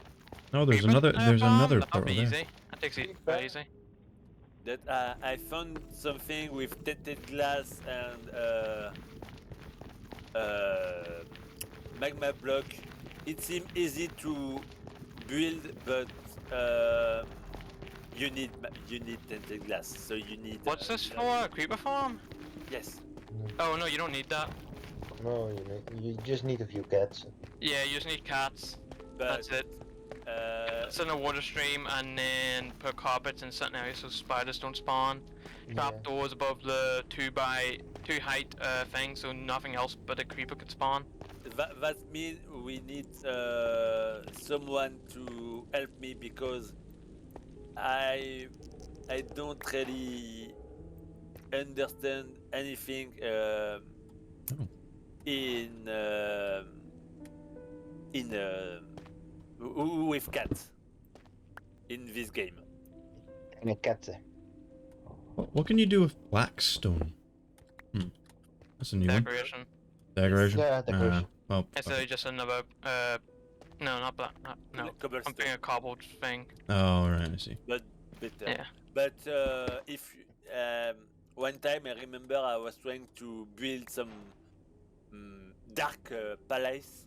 Oh, there's Creeper another farm, that'll portal be there. easy. That takes it very easy. That I found something with tinted glass and magma block. It seemed easy to build, but you need tinted glass, so you need. What's this for? A creeper farm? Yes. Oh no, you don't need that. No, you just need a few cats. Yeah, you just need cats. But That's it. It's in a water stream, and then put carpets in certain areas so spiders don't spawn. Trap doors above the 2 by 2 height thing, so nothing else but a creeper could spawn. that means we need someone to help me, because I don't really understand anything in with cats in this game. And a cat. What can you do with blackstone? That's a new one. Decoration. Decoration. Yeah, decoration. Well, It's just another no, not black. No, I'm Cobblestone. thinking a cobbled thing. oh right, I see. But Yeah. But if one time I remember I was trying to build some dark palace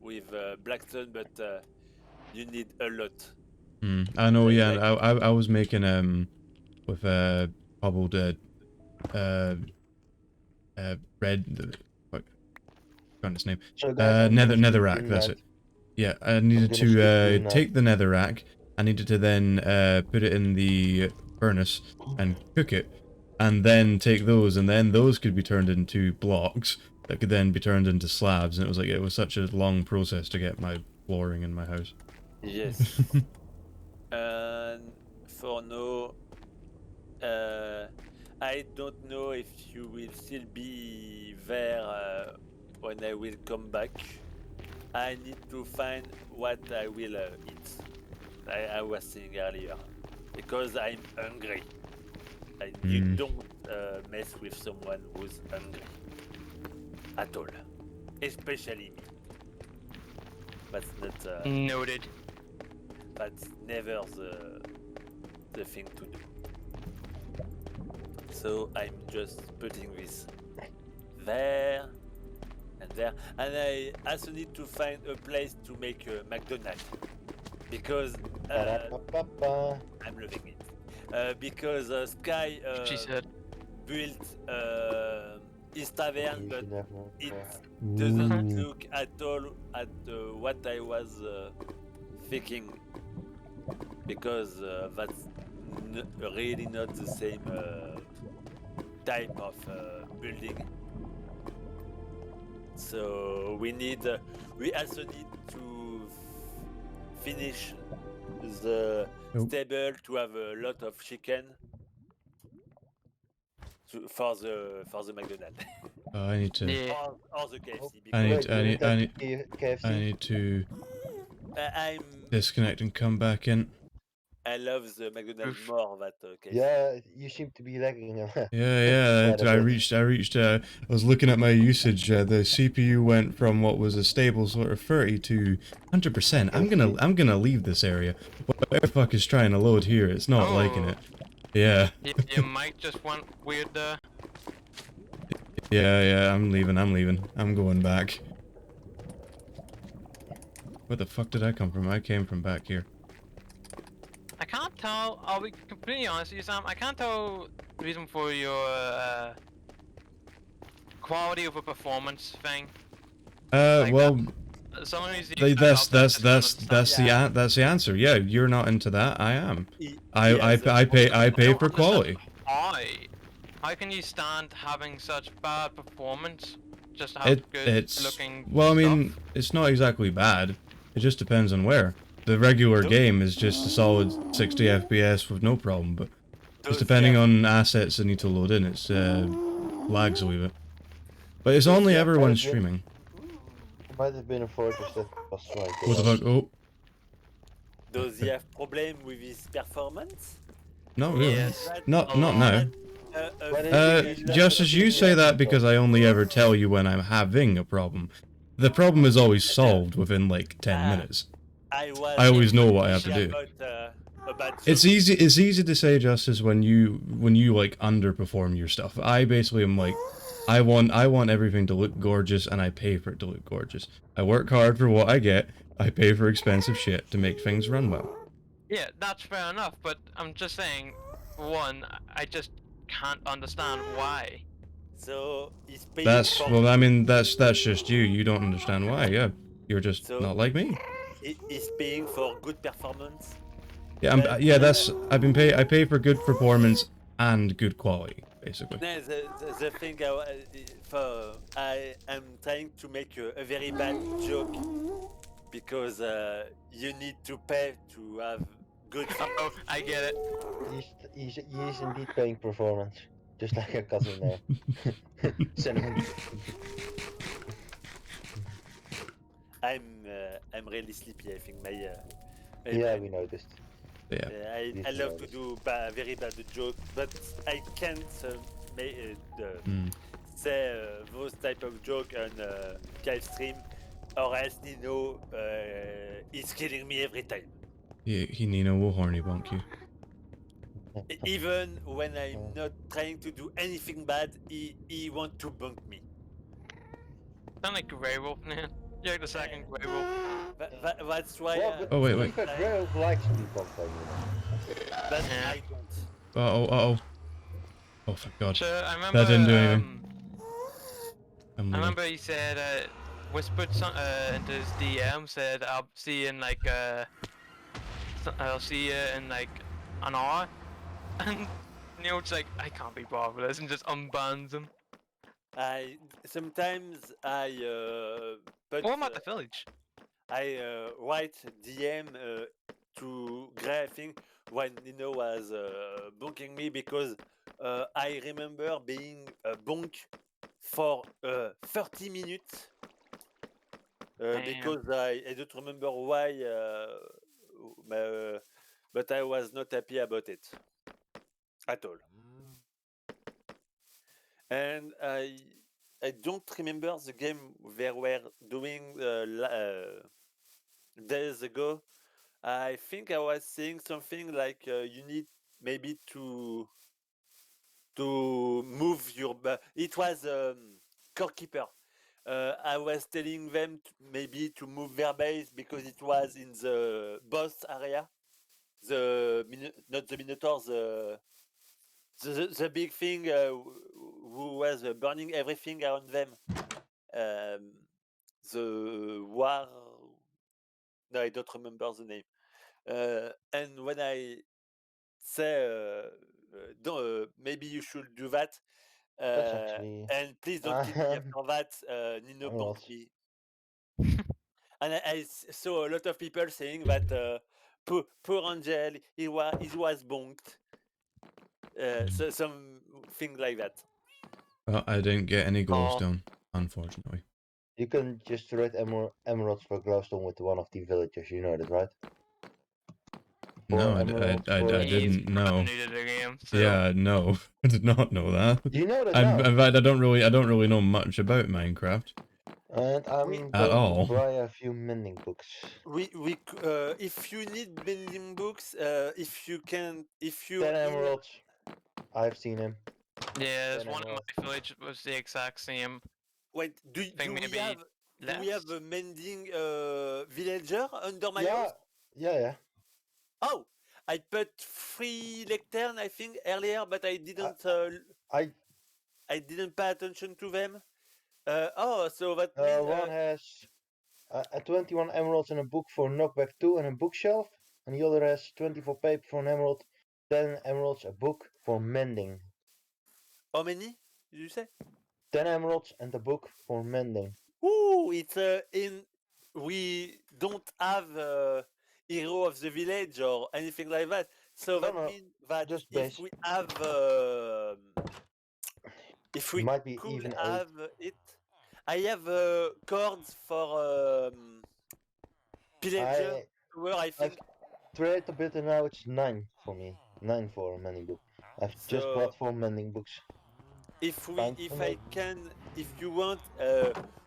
with blackstone, but you need a lot. I know. Like- Yeah, like- I was making with cobbled red. What? Forgotten its name. So guys, I'm gonna skip Netherrack. green That's light. it. Yeah, I needed gonna skip green to light. take the netherrack. I needed to then put it in the furnace and cook it, and then take those, and then those could be turned into blocks that could then be turned into slabs. And it was such a long process to get my flooring in my house. Yes. And for now, I don't know if you will still be there when I will come back. I need to find what I will eat. I was saying earlier, because I'm hungry. You don't mess with someone who's hungry at all, especially me. That's not. Noted. That's never the thing to do. So I'm just putting this there and there, and I also need to find a place to make a McDonald's, because Ba-da-ba-ba-ba. I'm loving it. Because Sky She said. built his tavern, but Easy enough, man. it Yeah. doesn't look at all at what I was thinking, because that's really not the same type of building. So we also need to finish the Nope. stable to have a lot of chicken for the McDonald's. I need to. Yeah. or the KFC, I need- because I need- I need- KFC. I need to I'm disconnect and come back in. I love the McDonald's Oof. more than KFC. Yeah, you seem to be lagging. Yeah, Quite a I bit. reached. I was looking at my usage. The CPU went from what was a stable sort of 30 to 100%. I'm gonna leave this area. What the fuck is trying to load here? It's not liking Oh. it. Yeah, Your mic just went weird there. yeah. I'm leaving. I'm going back. Where the fuck did I come from? I came from back here. I can't tell. I'll be completely honest with you, Sam. I can't tell the reason for your quality of a performance thing. Like Well, Some of these that's the answer. Yeah, you're not into that. I am. I pay for quality. Why? How can you stand having such bad performance just have good It's looking well, I mean, stuff? it's not exactly bad. It just depends on where. The regular Those, game is just a solid 60 FPS with no problem, but just those depending F, on assets that need to load in, it's lags a wee bit. But it's those only F, ever Might when have been, streaming. might have been a fortress that was like What the fuck? Oh, does he have problem with his performance? not Or really. Yes. is that, Not A not lot. now. a But thing he Just left as it you in say the that end, because though. I only ever tell you when I'm having a problem. The problem is always No, solved within like 10 uh, minutes. I was I always not know what I have to talking do. about It's jokes. easy to say, Justice, when you like underperform your stuff. I basically am like, I want everything to look gorgeous and I pay for it to look gorgeous. I work hard for what I get. I pay for expensive shit to make things run well. Yeah, that's fair enough, but I'm just saying, one, I just can't understand why. So he's paying That's for well, I mean, that's just you. You don't understand why. Yeah, you're just so not like me. he's paying for good performance. Yeah, But yeah. That's I pay for good performance and good quality, basically. no, the thing I am trying to make a very bad joke because you need to pay to have good things. Oh, I get it. He's indeed paying performance, just like a cousin there. Cinnamon. I'm really sleepy. I think my Yeah, mind. we noticed. Yeah. I Did love to notice. do very bad joke, but I can't Mm. say those type of joke on live stream, or else Nino is killing me every time. He Nino will horny bunk you. Even when I'm not trying to do anything bad, he want to bunk me. Sound like Grey Wolf, man. You're like the second Grey Wolf. That's why. Well, but Oh, wait, to be wait. fair, Grey likes to be bumped by you. But Yeah. I don't. Uh-oh. Oh, thank God. So I remember. That didn't do anything. I'm I leaving. remember he said, whispered into his DM, said, "I'll see you in like I'll see you in like an hour," and Neil's like, "I can't be bothered with this," and just unbans him. I sometimes I put Oh, I'm at the village. I write DM to Gray, I think, when Nino was bunking me because I remember being bunk for 30 minutes Damn. because I don't remember why, but I was not happy about it at all. And I don't remember the game they were doing days ago. I think I was saying something like you need maybe to move your. It was core keeper. I was telling them maybe to move their base because it was in the boss area, not the Minotaur, the big thing who was burning everything around them. The war. No, I don't remember the name. And when I say, maybe you should do that, That's actually. and please don't kill me after that, Nino Emerald. bonked me. And I saw a lot of people saying that poor Angel, he was bonked. So something like that. I didn't get any Oh. glowstone, unfortunately. You can just trade emeralds for glowstone with one of the villagers. You know that, right? No, I emeralds for- didn't know. New to the game, so. Yeah, no, I did not know that. You know that In now. fact, I don't really know much about Minecraft. And I'm We- going At all. to buy a few mending books. If you need building books, if you 10 in- emeralds. I've seen him. Yeah, there's Then one in emerald. my village that was the exact same. Wait, do Think we maybe have less? a mending villager under my Yeah, house? yeah. Oh, I put 3 lectern I think earlier, but I didn't. I didn't pay attention to them. So that one means has 21 emeralds and a book for knockback 2 and a bookshelf, and the other has 24 paper for an emerald, 10 emeralds, a book for mending. how many? Did you say? 10 emeralds and a book for mending. Ooh, it's in. We don't have hero of the village or anything like that. So that No, means that just if base. we have, if we Might be could even 8. have it, I have cords for pillager I where I think. tried a bit and now it's 9 for me. 9 for a mending book. I've just So bought 4 mending books. if Time to if I make. can, if you want,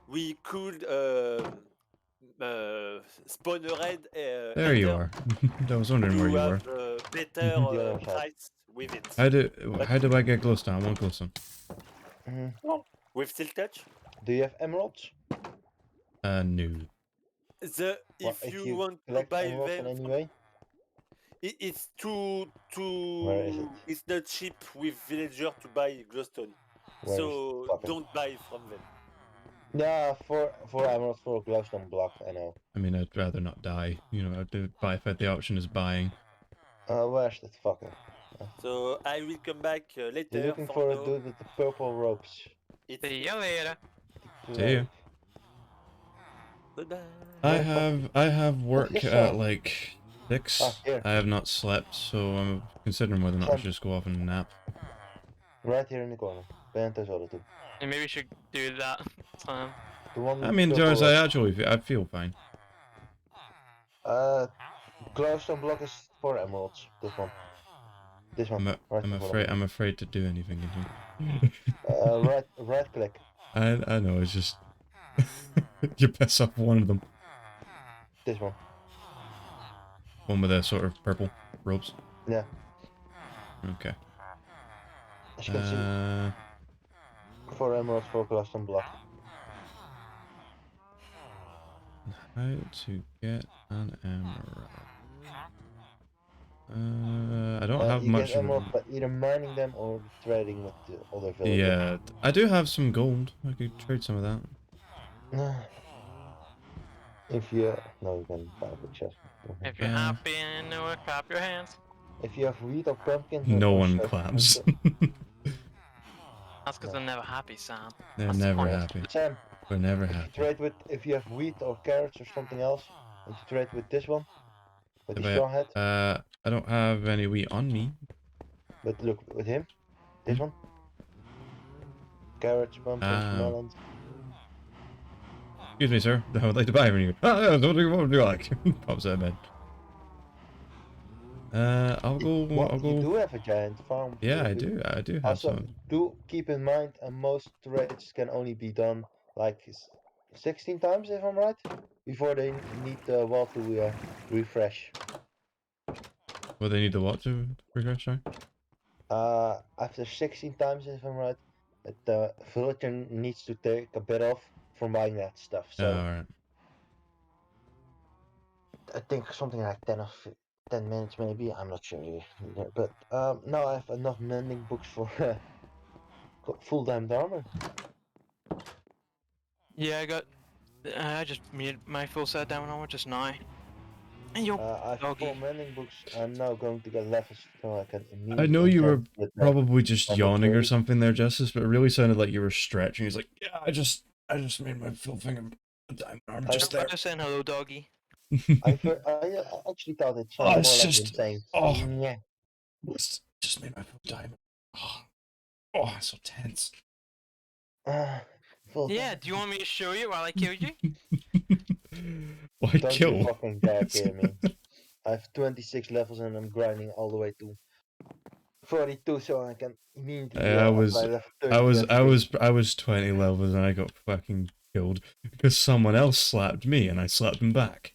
we could spawn a red There you ender are. I was wondering where to you were. have better The other side. price with it. But How do I get glowstone? I want glowstone. Mhm. with silk touch, Do you have emeralds? No. the Well, if if you you want to collect buy emeralds in them any from, way, it's too where is it? it's not cheap with villager to buy glowstone. Where is it? So Fuck it. don't buy from them. Yeah, 4 emeralds for a glowstone block, I know. I mean, I'd rather not die. You know, I'd buy if I had the option is buying. Where's that fucker? So I will come back You're later. looking For for a now, dude with the purple ropes. it's See me. you later. See ya. Goodbye. I have work this at song? like 6. Here. I have not slept, so I'm considering whether or not I Sam. should just go off and nap. Right here in the corner. Behind those other 2. And maybe we should do that. The one I with mean, purple George, I ropes. actually I feel fine. Glowstone block is 4 emeralds. This one. This one. Right in front of I'm afraid to do anything in you. Right click. I know, it's just you piss off one of them. This one. One with the sort of purple ropes. Yeah. Okay. As you can see, 4 emeralds for glowstone block. How to get an emerald? I don't have You much. get emeralds by either mining them or trading with the other villagers. Yeah, I do have some gold. I could trade some of that. If you no, you can buy the chest. If you're happy and know it, clap your hands. If you have wheat or pumpkin, No or one so- claps. That's because they're never happy, Sam. They're That's the never point. happy. Sam, We're never if you happy. trade with, if you have wheat or carrots or something else, and you trade with this one, with the straw hat. I don't have any wheat on me. But look, with him, this one. Carrots, pumpkins, melons. Excuse me, sir. I would like to buy from you. What would you like? Pops out of bed. I'll go. You do have a giant farm. Yeah, I do. I do have Also, some. do keep in mind, most trades can only be done like 16 times, if I'm right, before they need the wall to refresh. Well, they need the what to refresh, sorry? After 16 times, if I'm right, the villager needs to take a bit off from buying that stuff. So Alright. I think something like 10 minutes maybe. I'm not sure really. But now I have enough mending books for full diamond armor. Yeah, I just made my full set down armor just now. And yo, I have 4 doggy. mending books. I'm now going to get levels so I can I immediately. know you were enchant with that. probably just level yawning or 30. something there, Justice, but it really sounded like you were stretching. He's like, yeah, I just made my full finger diamond armor just there. Just saying hello, doggy. I actually thought it sounded more it's like just- him saying, oh. yeah. Just made my full diamond. Oh, so tense. Full Yeah, do you want me to show you while I kill you? Why Don't kill? you fucking dare kill me. I have 26 levels and I'm grinding all the way to 42, so I can immediately. I was 20 levels and I got fucking killed because someone else slapped me and I slapped him back.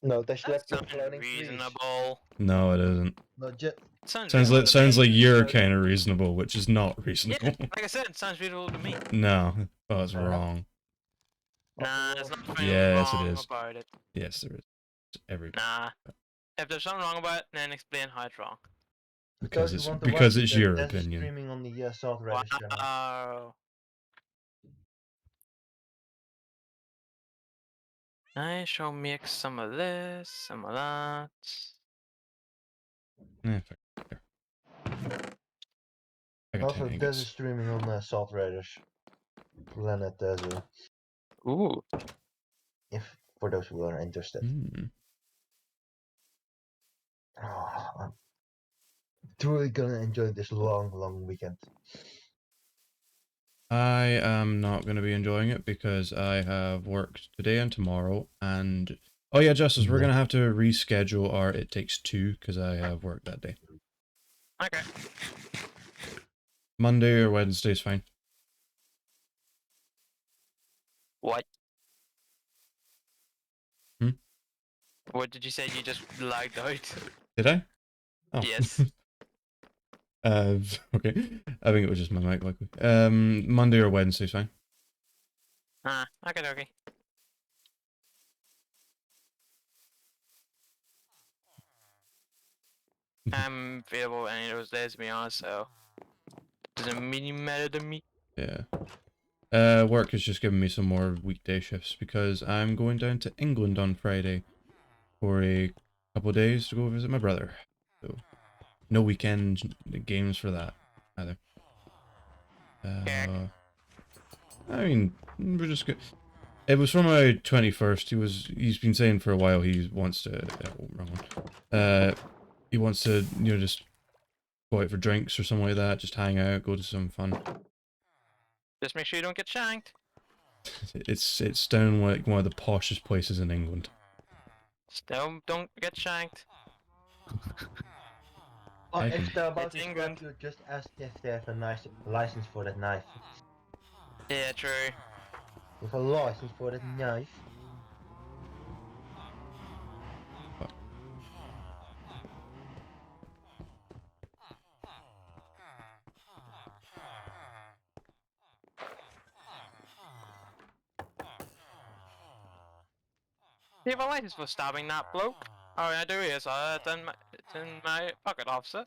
No, they That slapped you sounds floating trees. reasonable. No, it isn't. No, just Sounds like you're kind of reasonable, which is not reasonable. Yeah, like I said, it sounds reasonable to me. No, that's wrong. Nah, there's nothing Yes, it wrong is. about it. Yes, there is. Nah. If there's something wrong about it, then explain how it's wrong. Because it's your opinion. Streaming on the Salt Riders channel. Wow. I shall make some of this, some of that. Eh, I got 10 Also, there's a ingots. streaming on Salt Raiders Planet Zoo. Ooh. If for those who are interested. Hmm. Oh, I'm truly gonna enjoy this long weekend. I am not going to be enjoying it because I have worked today and tomorrow, and oh yeah, Justice, we're Yeah. going to have to reschedule our It Takes Two because I have work that day. Okay. Monday or Wednesday is fine. What? Hmm? What did you say? You just lagged out? Did I? Oh. Yes. Okay. I think it was just my mic, likely. Monday or Wednesday is fine. Okay. I'm available any of those days, to be honest, so doesn't really matter to me. Yeah. Work has just given me some more weekday shifts because I'm going down to England on Friday for a couple of days to go visit my brother. So, no weekend games for that either. I mean, we're just good. It was for my 21st. He's been saying for a while he wants to, oh, wrong one. He wants to, just go out for drinks or something like that, just hang out, go to some fun. Just make sure you don't get shanked. It's down like one of the poshest places in England. Still don't get shanked. Oh, I if can- they're about It's to England. slap you, just ask if they have a nice license for that knife. Yeah, true. With a license for that knife. Do you have a license for stabbing that bloke? Oh, I do, yes. It's in my pocket, officer.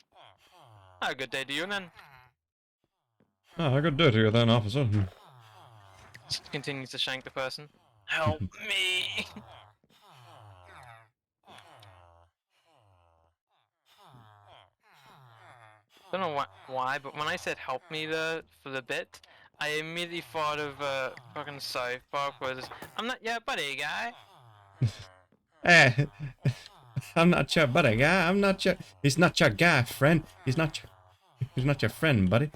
Have a good day to you, then. Oh, I got dirtier then, officer. Just continues to shank the person. Help me! Don't know why, but when I said help me for the bit, I immediately thought of fucking South Park where it's, I'm not your buddy guy. Eh, I'm not your buddy guy. He's not your guy, friend. He's not your friend, buddy.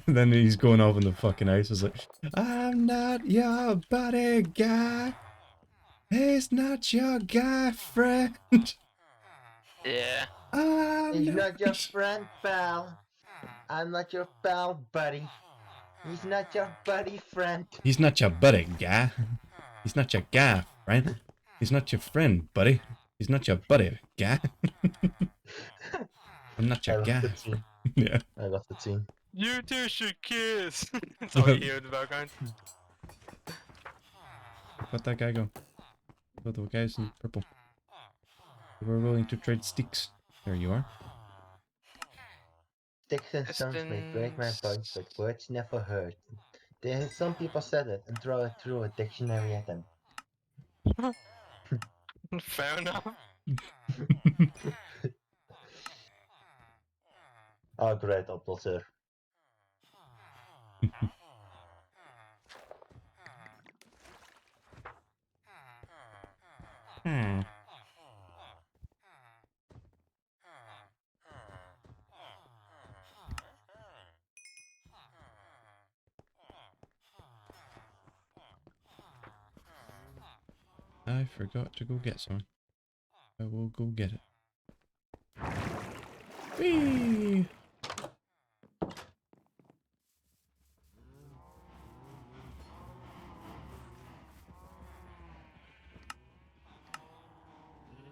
Then he's going off in the fucking ice. It's like, I'm not your buddy guy. He's not your guy, friend. Yeah. He's not your friend, pal. I'm not your pal, buddy. He's not your buddy, friend. He's not your buddy guy. He's not your guy, friend. He's not your friend, buddy. He's not your buddy guy. I'm not your guy. Yeah. I love the scene. You two should kiss. That's all you hear in the background. Let that guy go. Let the guys in purple. We're willing to trade sticks. There you are. Sticks and stones may break my bones, but words never hurt. Some people said it and throw it through a dictionary at them. Fair enough. Oh, great, Opel, I forgot to go get some. I will go get it. Whee!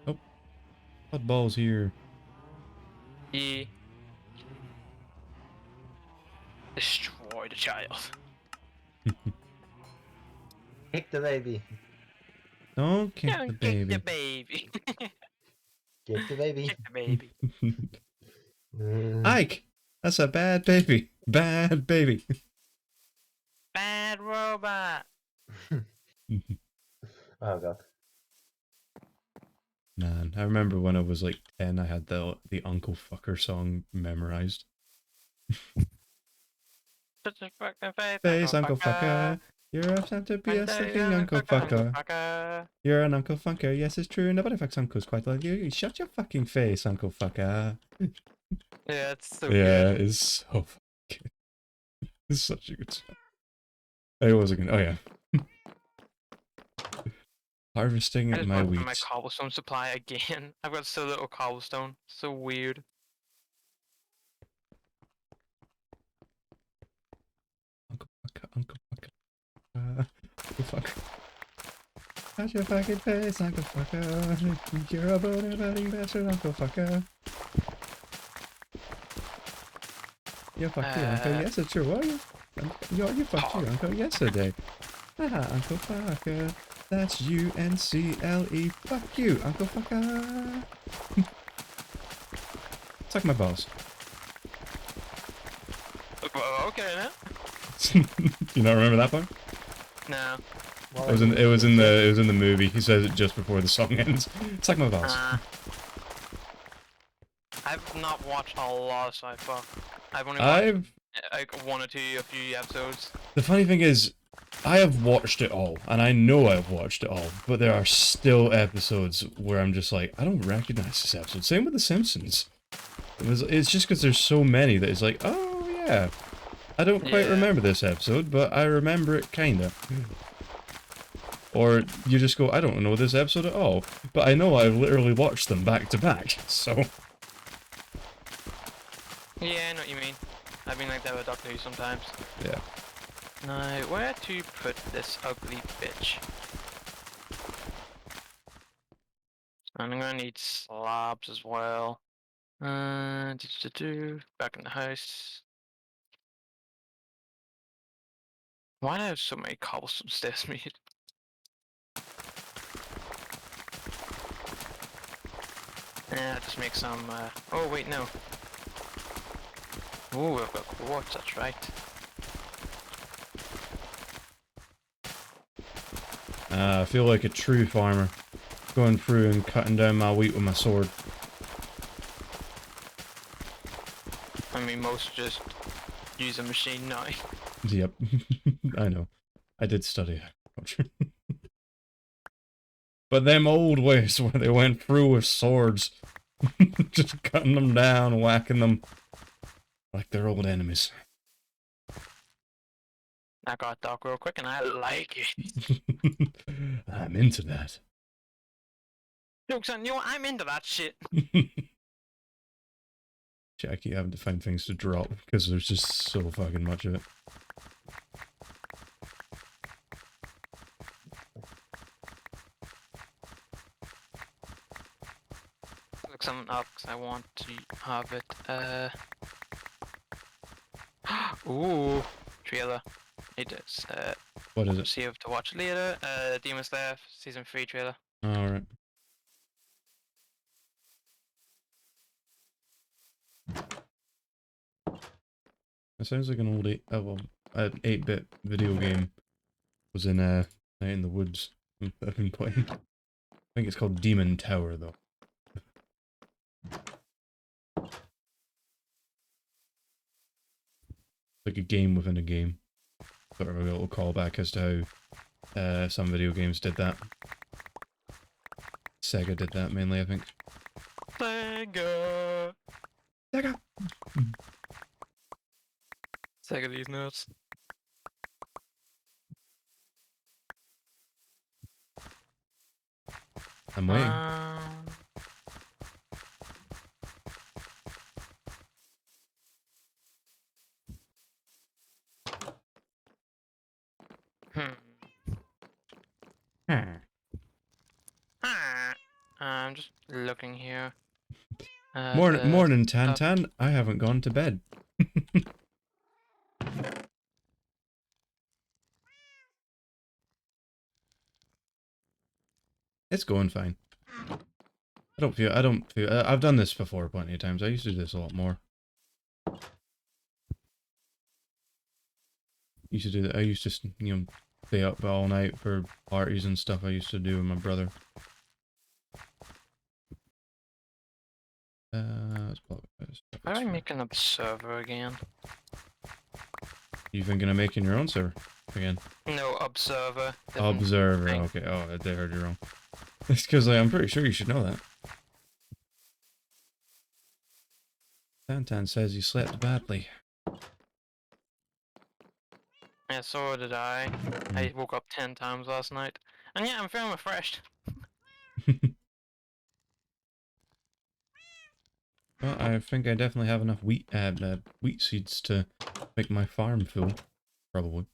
Oh, what ball's here? He destroy the child. Kick the baby. Don't kick Don't the kick baby. the baby. Kick the baby. Kick the baby. Ike! That's a bad baby. Bad baby. Bad robot. Oh god. Man, I remember when I was like 10, I had the Uncle Fucker song memorized. Shut your fucking face, Face, Uncle Fucker. You're a Santa be a slinking Uncle Fucker. Fucker. You're an Uncle Fucker. Yes, it's true. Nobody fucks uncles quite like you. Shut your fucking face, Uncle Fucker. Yeah, it's so Yeah, good. it's so fucking good. It's such a good song. It was a good. Oh yeah. Harvesting I just my went wheat. for my cobblestone supply again. I've got so little cobblestone. So weird. Uncle Fucker. Uncle Fucker. Uncle Fucker. Shut your fucking face, Uncle Fucker. You're a boating bastard, Uncle Fucker. You fucked your uncle yesterday. What? You fucked your uncle yesterday. Haha, Uncle Fucker. That's UNCLE. Fuck you, Uncle Fucker. Suck my balls. Okay, now. You not remember that part? No. Well, It was in the movie. He says it just before the song ends. Suck my balls. I've not watched a lot of sci-fi. I've only watched like a few episodes. The funny thing is, I have watched it all, and I know I've watched it all, but there are still episodes where I'm just like, I don't recognize this episode. Same with The Simpsons. It's just because there's so many that it's like, oh yeah, I don't quite remember this episode, but I remember it kinda. Or you just go, I don't know this episode at all, but I know I've literally watched them back to back, so... Yeah, I know what you mean. I've been like that with Doctor Who sometimes. Yeah. Now, where to put this ugly bitch? I'm gonna need slabs as well. Back in the house. Why do I have so many cobblestone stairs made? Yeah, just make some, oh wait, no. Ooh, I've got quartz, that's right. I feel like a true farmer, going through and cutting down my wheat with my sword. I mean, most just use a machine now. Yep, I know. I did study agriculture. But them old ways where they went through with swords, just cutting them down, whacking them like they're old enemies. I got dark real quick and I like it. I'm into that. Jokes on you, I'm into that shit. Jackie having to find things to drop because there's just so fucking much of it. Look something up because I want to have it. Ooh, trailer. It is. What is it? Save to watch later. Demon Slayer season 3 trailer. Alright. It sounds like an old 8-bit video game was in Night in the Woods that I've been playing. I think it's called Demon Tower though. Like a game within a game. Sort of a little callback as to how some video games did that. Sega did that mainly, I think. Sega! Sega! Sega these nuts. I'm waiting. I'm just looking here. Morning, Tantan. I haven't gone to bed. It's going fine. I've done this before plenty of times. I used to do this a lot more. I used to, you know, stay up all night for parties and stuff I used to do with my brother. Let's pull up this. How do I make an observer again? You thinking of making your own server again? No, Observer. different Observer. thing. Okay. Oh, I heard you wrong. It's because I'm pretty sure you should know that. Tantan says you slept badly. Yeah, so did I. I woke up 10 times last night. And yeah, I'm feeling refreshed. Well, I think I definitely have enough wheat seeds to make my farm full. Probably.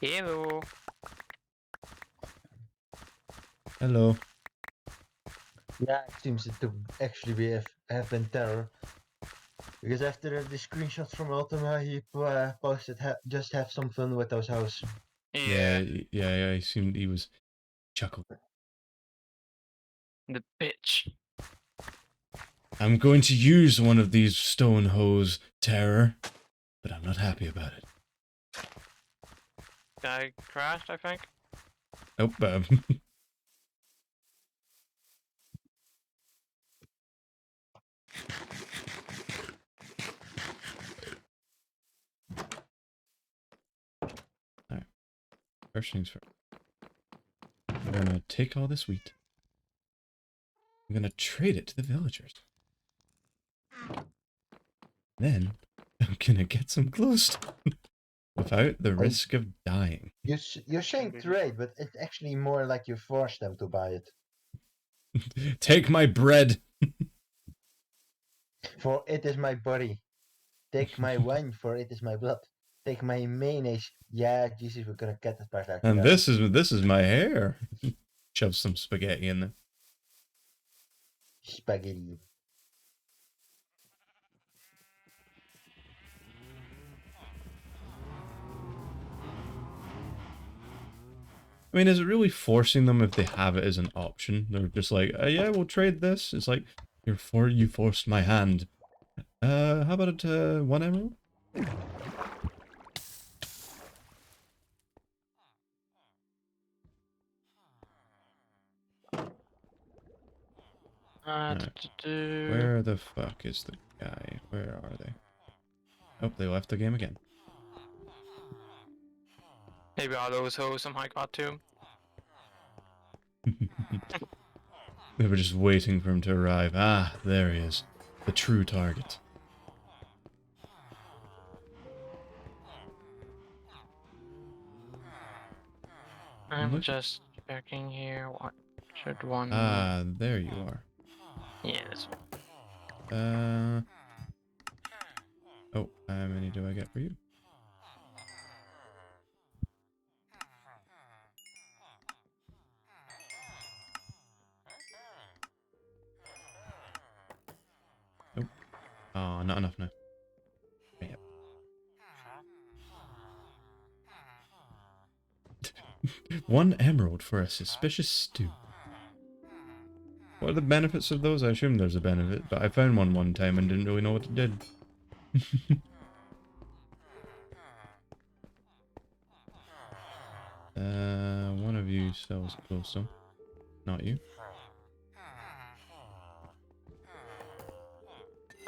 Hello. Hello. Yeah, it seems to actually have been terror. Because after the screenshots from Ultima, he posted just have some fun with those hoes. Yeah, he was chuckled. The bitch. I'm going to use one of these stone hose, Terror, but I'm not happy about it. Guy crashed, I think. Oh, Alright. First things first. I'm gonna take all this wheat. I'm gonna trade it to the villagers. Then, I'm gonna get some glowstone. Without the risk of dying. You're saying trade, but it's actually more like you force them to buy it. Take my bread! For it is my body. Take my wine, for it is my blood. Take my mayonnaise. Yeah, Jesus, we're gonna get this part out. And this is my hair. Shove some spaghetti in there. Spaghetti. I mean, is it really forcing them if they have it as an option? They're just like, yeah, we'll trade this. It's like, you forced my hand. How about it, 1 emerald? Where the fuck is the guy? Where are they? Oh, they left the game again. Maybe all those hoes somehow got to him. They were just waiting for him to arrive. Ah, there he is. The true target. I'm just checking here. What should one? Ah, there you are. Yeah, this one. Oh, how many do I get for you? Nope. Oh, not enough now. Yep. 1 emerald for a suspicious stew. What are the benefits of those? I assume there's a benefit, but I found one time and didn't really know what it did. One of you sells glowstone. Not you.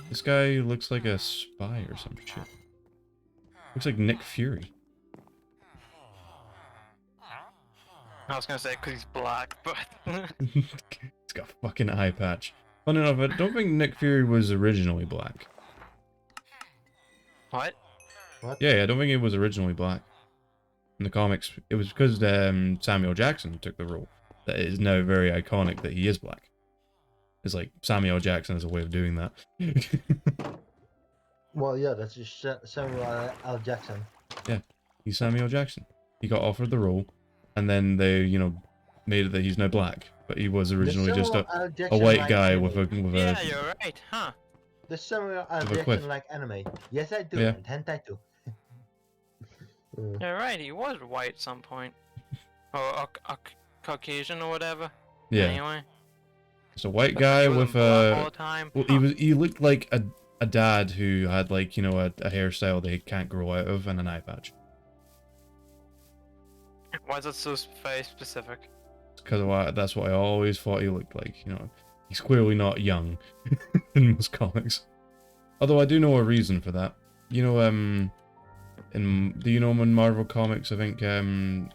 This guy looks like a spy or some shit. Looks like Nick Fury. I was gonna say because he's black, but It's got a fucking eye patch. Fun enough, I don't think Nick Fury was originally black. what? Yeah, I don't think he was originally black. In the comics, it was because Samuel Jackson took the role that it is now very iconic that he is black. It's like Samuel Jackson has a way of doing that. Well, yeah, that's just Samuel L. Jackson. Yeah, he's Samuel Jackson. He got offered the role, and then they, made it that he's now black. But he was originally just a white guy with a Yeah, you're right, huh? The Samuel L. With a quiff. Jackson like anime. Yes, I do, Yeah. and hentai too. You're right. He was white at some point, or a Caucasian or whatever. yeah. Anyway. It's a white But guy he wasn't with black all a. the time. Well, he looked like a dad who had like a hairstyle that he can't grow out of and an eye patch. Why is it so very specific? Because that's what I always thought he looked like. You know, he's clearly not young in most comics. Although I do know a reason for that. You know, do you know in Marvel Comics, I think, Baron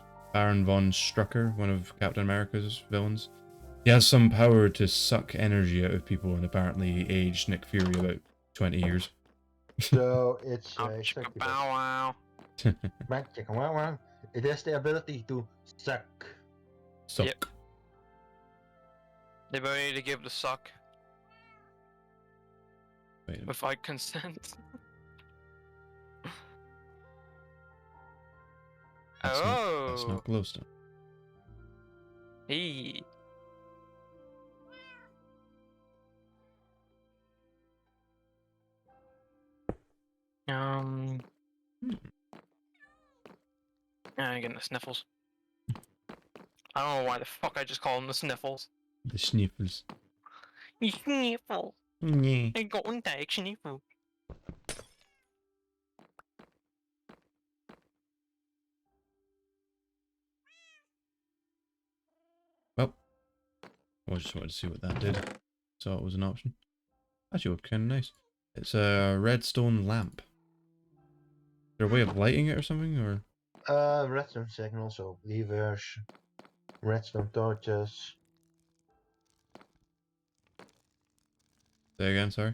von Strucker, one of Captain America's villains, he has some power to suck energy out of people and apparently aged Nick Fury about 20 years. So it's Oh, a chicka succubus. bow wow. Right, chicken, wow, wow. It has the ability to suck. Suck. Yep. The ability to give the suck Wait, without consent. that's Oh. not glowstone. Hey. Hmm. I'm getting the sniffles. I don't know why the fuck I just call them the sniffles. The sniffles. Sniffle. Yeah. I got one take sniffle. Well, I just wanted to see what that did. So it was an option. Actually, looked kind of nice. It's a redstone lamp. Is there a way of lighting it or something, or? Redstone signal, so levers, redstone torches. Say again, sorry.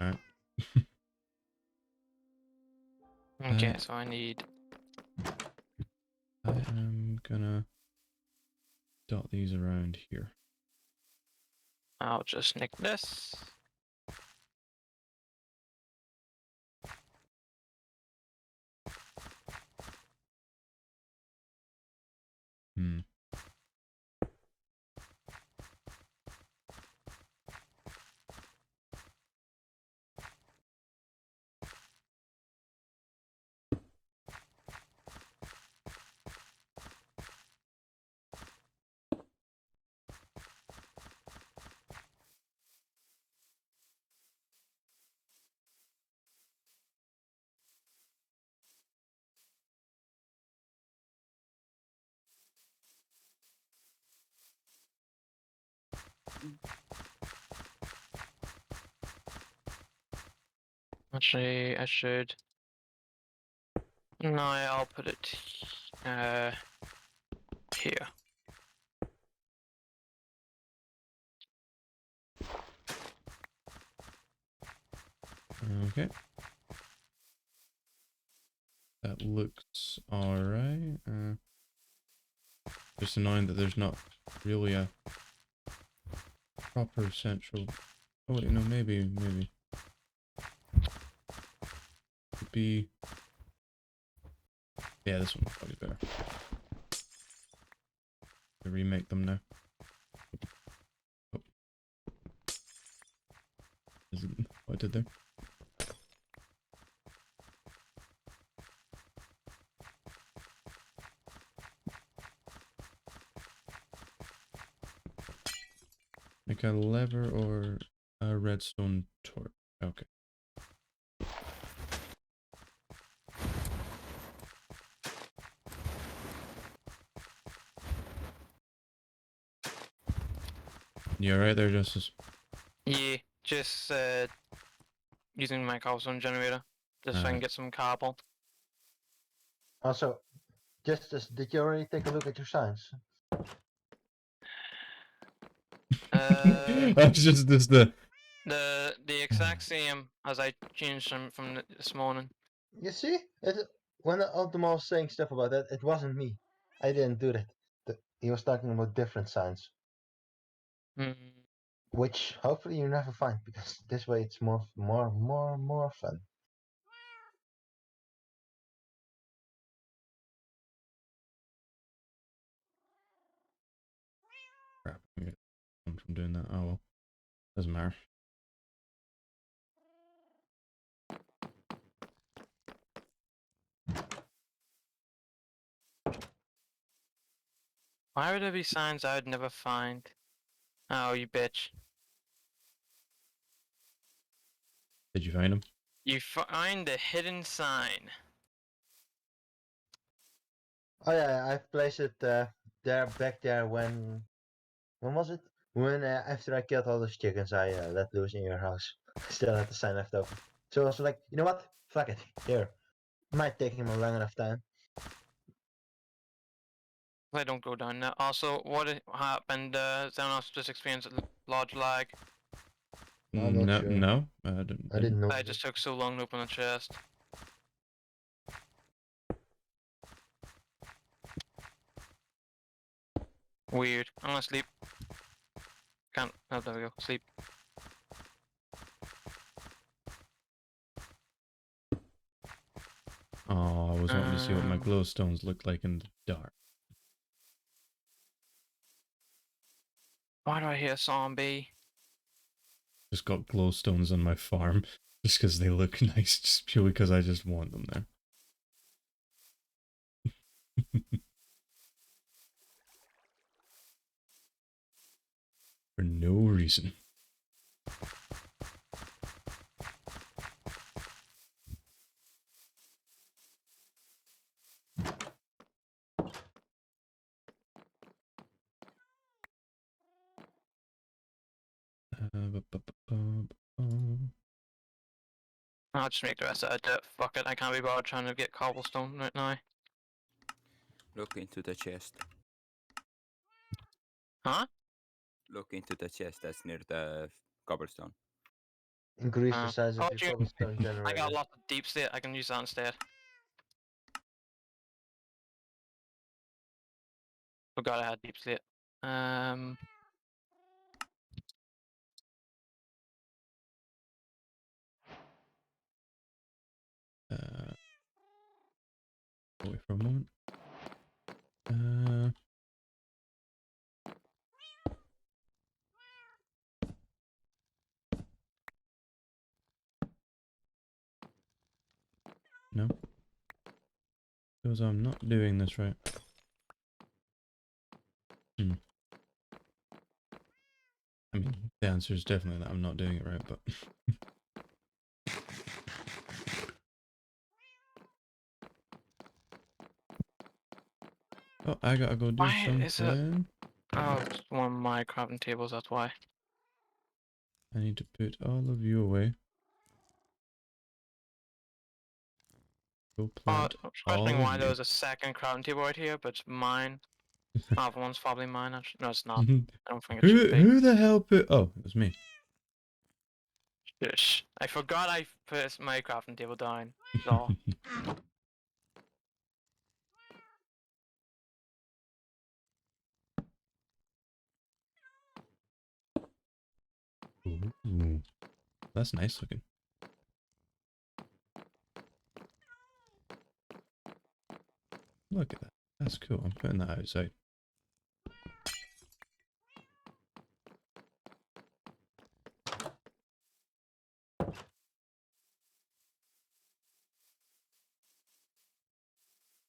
Alright. Okay, so I need. I am gonna dot these around here. I'll just nick this. Hmm. Actually, I should. No, I'll put it here. Okay. That looks alright. Just annoying that there's not really a proper central. Oh wait, no, maybe. Could be. Yeah, this one's probably better. To remake them now. Oh. Isn't what I did there? Make a lever or a redstone torch. Okay. You alright there, Justice? Yeah, just using my cobblestone generator just so I can Alright. get some cobble. Also, did you already take a look at your signs? That's just the The exact same as I changed them from this morning. You see, when Ultimo was saying stuff about that, it wasn't me. I didn't do that. He was talking about different signs, Mm. which hopefully you never find because this way it's more fun. crap. I'm gonna come from doing that. Oh well. Doesn't matter. Why would there be signs I would never find? Oh, you bitch. Did you find him? You find the hidden sign. Oh yeah, I've placed it back there when was it? When after I killed all those chickens I let loose in your house. I still had the sign left open. So I was like, you know what? Fuck it. Here. Might take him a long enough time. I don't go down there. Also, what happened? Xenos just experienced a large lag. I'm not No, sure. no, I didn't. I didn't know. I just took so long to open the chest. Weird. I'm gonna sleep. Can't. Oh, there we go. Sleep. Oh, I was wanting to see what my glowstones look like in the dark. Why do I hear zombie? Just got glowstones on my farm just because they look nice, just purely because I just want them there. For no reason. I'll just make the rest of it. Fuck it. I can't be bothered trying to get cobblestone right now. Look into the chest. Huh? Look into the chest that's near the cobblestone. Increase the size of Oh, your gee. cobblestone I generator. got lots of deep state. I can use that instead. Forgot I had deep state. Wait for a moment. No. Because I'm not doing this right. I mean, the answer is definitely that I'm not doing it right, but... Oh, I gotta go do Why is it- something. Oh, it's one of my crafting tables, that's why. I need to put all of you away. Go plant I was all questioning why of there you. was a second crafting table right here, but it's mine. Oh, the one's probably mine. Actually. No, it's not. I don't think it should be. Who the hell put... Oh, it was me. Shush. I forgot I put my crafting table down. So. Ooh, that's nice looking. Look at that. That's cool. I'm putting that outside.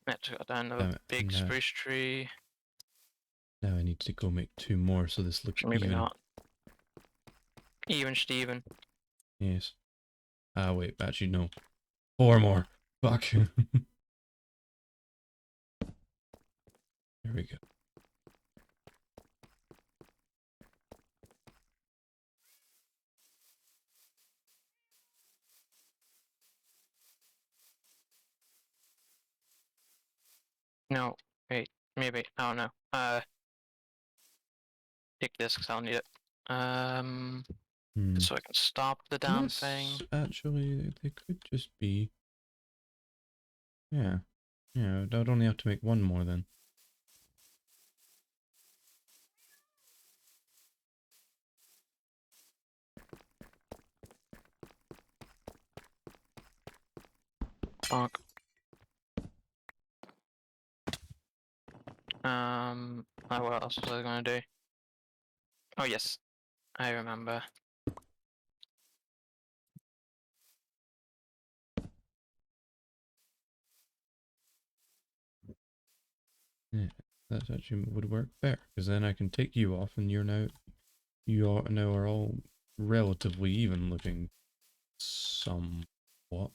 Let's go down to Damn the it, big no. spruce tree. Now I need to go make 2 more so this looks Maybe even. not. Even Steven. Yes. Ah, wait, actually, no. 4 more. Fuck. There we go. No. Wait. Maybe. I don't know. Take this because I'll need it. So I can stop the damn thing. Actually, they could just be... Yeah. Yeah, I'd only have to make 1 more then. Fuck. What else was I gonna do? Oh yes, I remember. Yeah, that actually would work better, because then I can take you off and you are now all relatively even looking. Somewhat.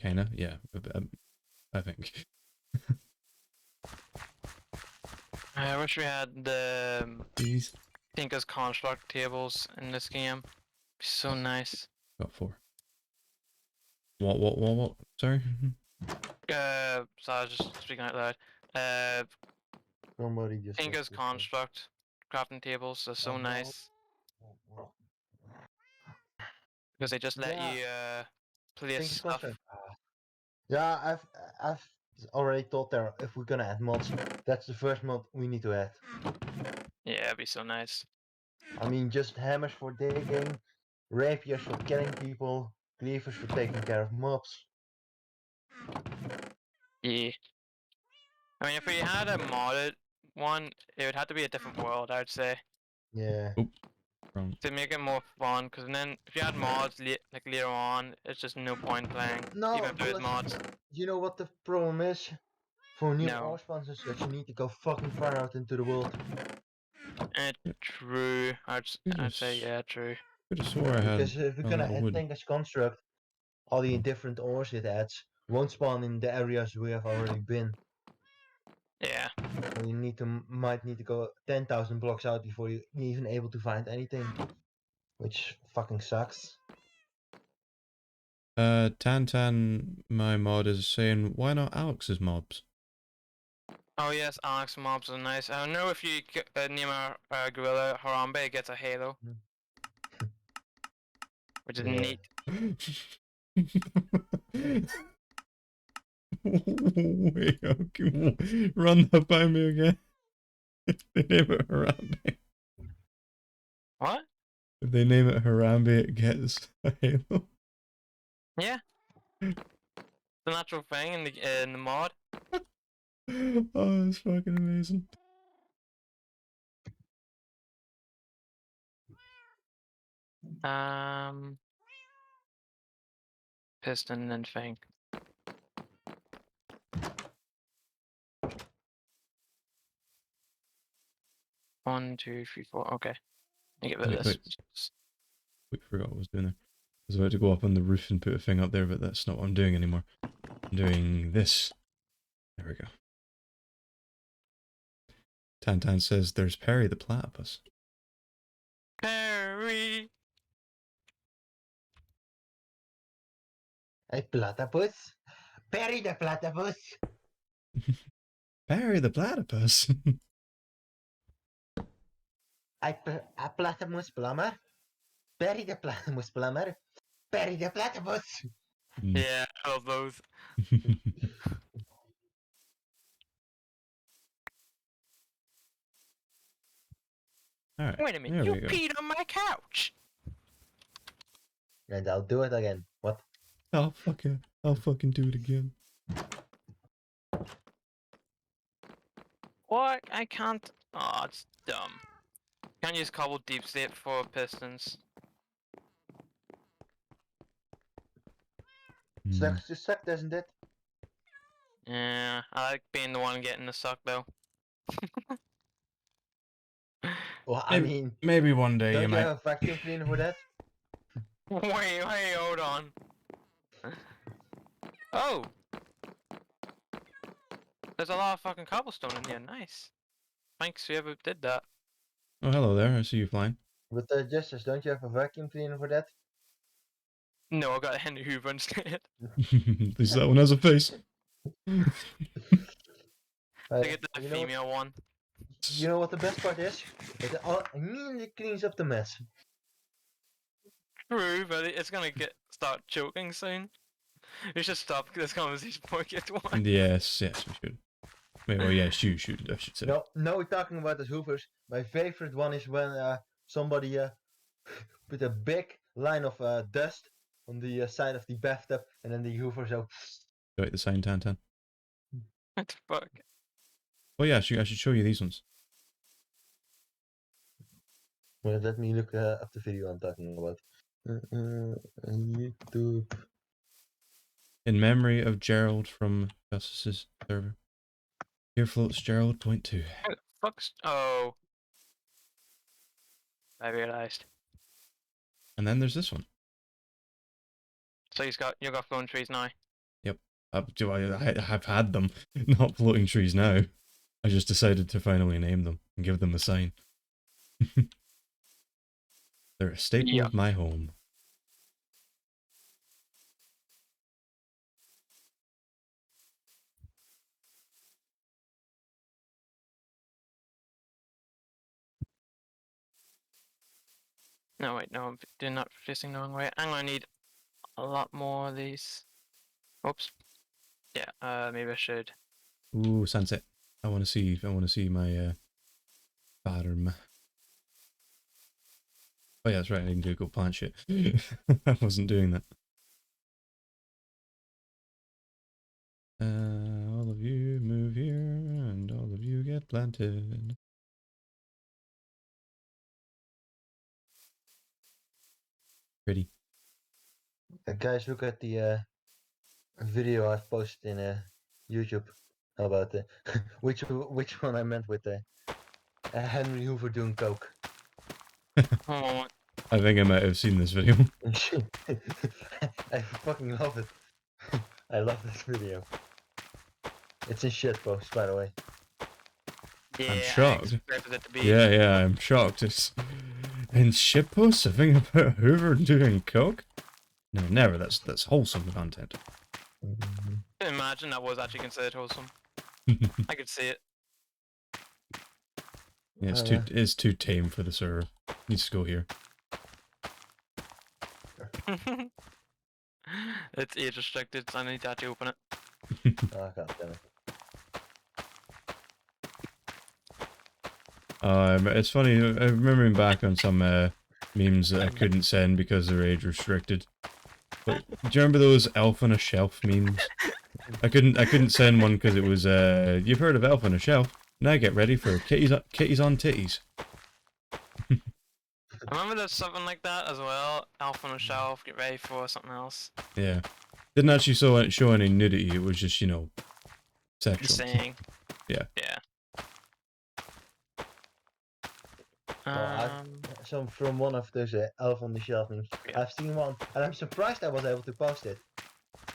Kinda, yeah. I think. I wish we had the Please. Tinker's construct tables in this game. Be so nice. Got 4. What? Sorry? So I was just speaking out loud. Somebody just. Tinker's construct crafting tables are so nice because they just let Yeah. you place Think it's stuff. construct. Yeah, I've already thought there. If we're gonna add mods, that's the first mod we need to add. Yeah, it'd be so nice. I mean, just hammers for digging, rapiers for killing people, cleavers for taking care of mobs. Yeah. I mean, if we had a modded one, it would have to be a different world, I'd say, Yeah. Wrong. to make it more fun. Because then, if you add mods like later on, it's just no point playing, No, even if there is plus, mods. you know what the problem is? For new No. ore spawns and such, you need to go fucking far out into the world. True. I'd say Yes. yeah, true. Could have swore I had Because if we're a gonna lot of add wood. Tinker's construct, all the different ores it adds won't spawn in the areas we have already been. Yeah. So you might need to go 10,000 blocks out before you're even able to find anything. Which fucking sucks. Tantan, my mod, is saying, why not Alex's mobs? Oh yes, Alex mobs are nice. I don't know if you name a gorilla Harambe, it gets a halo, which is Yeah. neat. Wait, okay, run that by me again. If they name it Harambe. What? If they name it Harambe, it gets a halo. Yeah. It's a natural thing in the mod. Oh, that's fucking amazing. Piston and thing. 1, 2, 3, 4. Okay. I get rid of Wait, this. wait, forgot what I was doing there. I was about to go up on the roof and put a thing up there, but that's not what I'm doing anymore. I'm doing this. There we go. Tantan says there's Perry the platypus. Perry. Hey, platypus. Perry the platypus. Perry the platypus. A platypus plumber. Perry the platypus plumber. Perry the platypus. Yeah, I love those. Alright. Wait a minute, there you we go. peed on my couch. And I'll do it again. What? I'll fucking do it again. What? I can't. Oh, it's dumb. Can't use cobbled deep state for pistons. Sucks to suck, doesn't it? Yeah, I like being the one getting the suck though. Well, I mean, Maybe one day you don't you might. have a vacuum cleaner for that? Wait, hold on. Oh! There's a lot of fucking cobblestone in here, nice. Thanks whoever did that. Oh, hello there. I see you flying. With the Justice, don't you have a vacuum cleaner for that? No, I got a Henry Hoover instead. At least that one has a face. I get the you know what- female one. You know what the best part is? It immediately cleans up the mess. True, but it's gonna start choking soon. We should stop this conversation before it gets one. Yes, we should. Wait, well, yes, you should, I should say. No, we're talking about the hoovers. My favorite one is when somebody put a big line of dust on the side of the bathtub, and then the hoover so. Wait, the sign, Tantan. What the fuck? Oh yeah, I should show you these ones. Well, let me look up the video I'm talking about. YouTube. In memory of Gerald from Justice's server. Here floats Gerald, point 2. Who the fuck's... Oh. I realized. And then there's this one. So you got floating trees now. I have had them, not floating trees now. I just decided to finally name them and give them a sign. They're a staple Yeah. of my home. No, wait, no, I'm doing not facing the wrong way. I'm gonna need a lot more of these. Oops. Yeah, maybe I should. Ooh, sunset. I want to see my farm. Oh yeah, that's right. I need to go plant shit. I wasn't doing that. All of you move here, and all of you get planted. Pretty. Guys, look at the video I've posted in YouTube about which one I meant with Henry Hoover doing coke. Oh, I think I might have seen this video. I fucking love it. I love this video. It's in shitpost, by the way. yeah, I shocked. expected it to be. Yeah, I'm shocked. It's in shitpost a thing about Hoover doing coke. No, never. That's wholesome content. Imagine that was actually considered wholesome. I could see it. Yeah, it's too tame for the server. Needs to go here. It's age restricted, so I need to actually open it. Oh, god damn it. It's funny. I'm remembering back on some memes that I couldn't send because they're age restricted. But do you remember those Elf on a Shelf memes? I couldn't send one because it was you've heard of Elf on a Shelf. Now get ready for kitties on titties. I remember there's something like that as well. Elf on a shelf, get ready for something else. Yeah, didn't actually show any nudity. It was just, you know, sexual. Saying. Yeah. Yeah. So from one of those Elf on the Shelf memes, Yeah. I've seen one, and I'm surprised I was able to post it.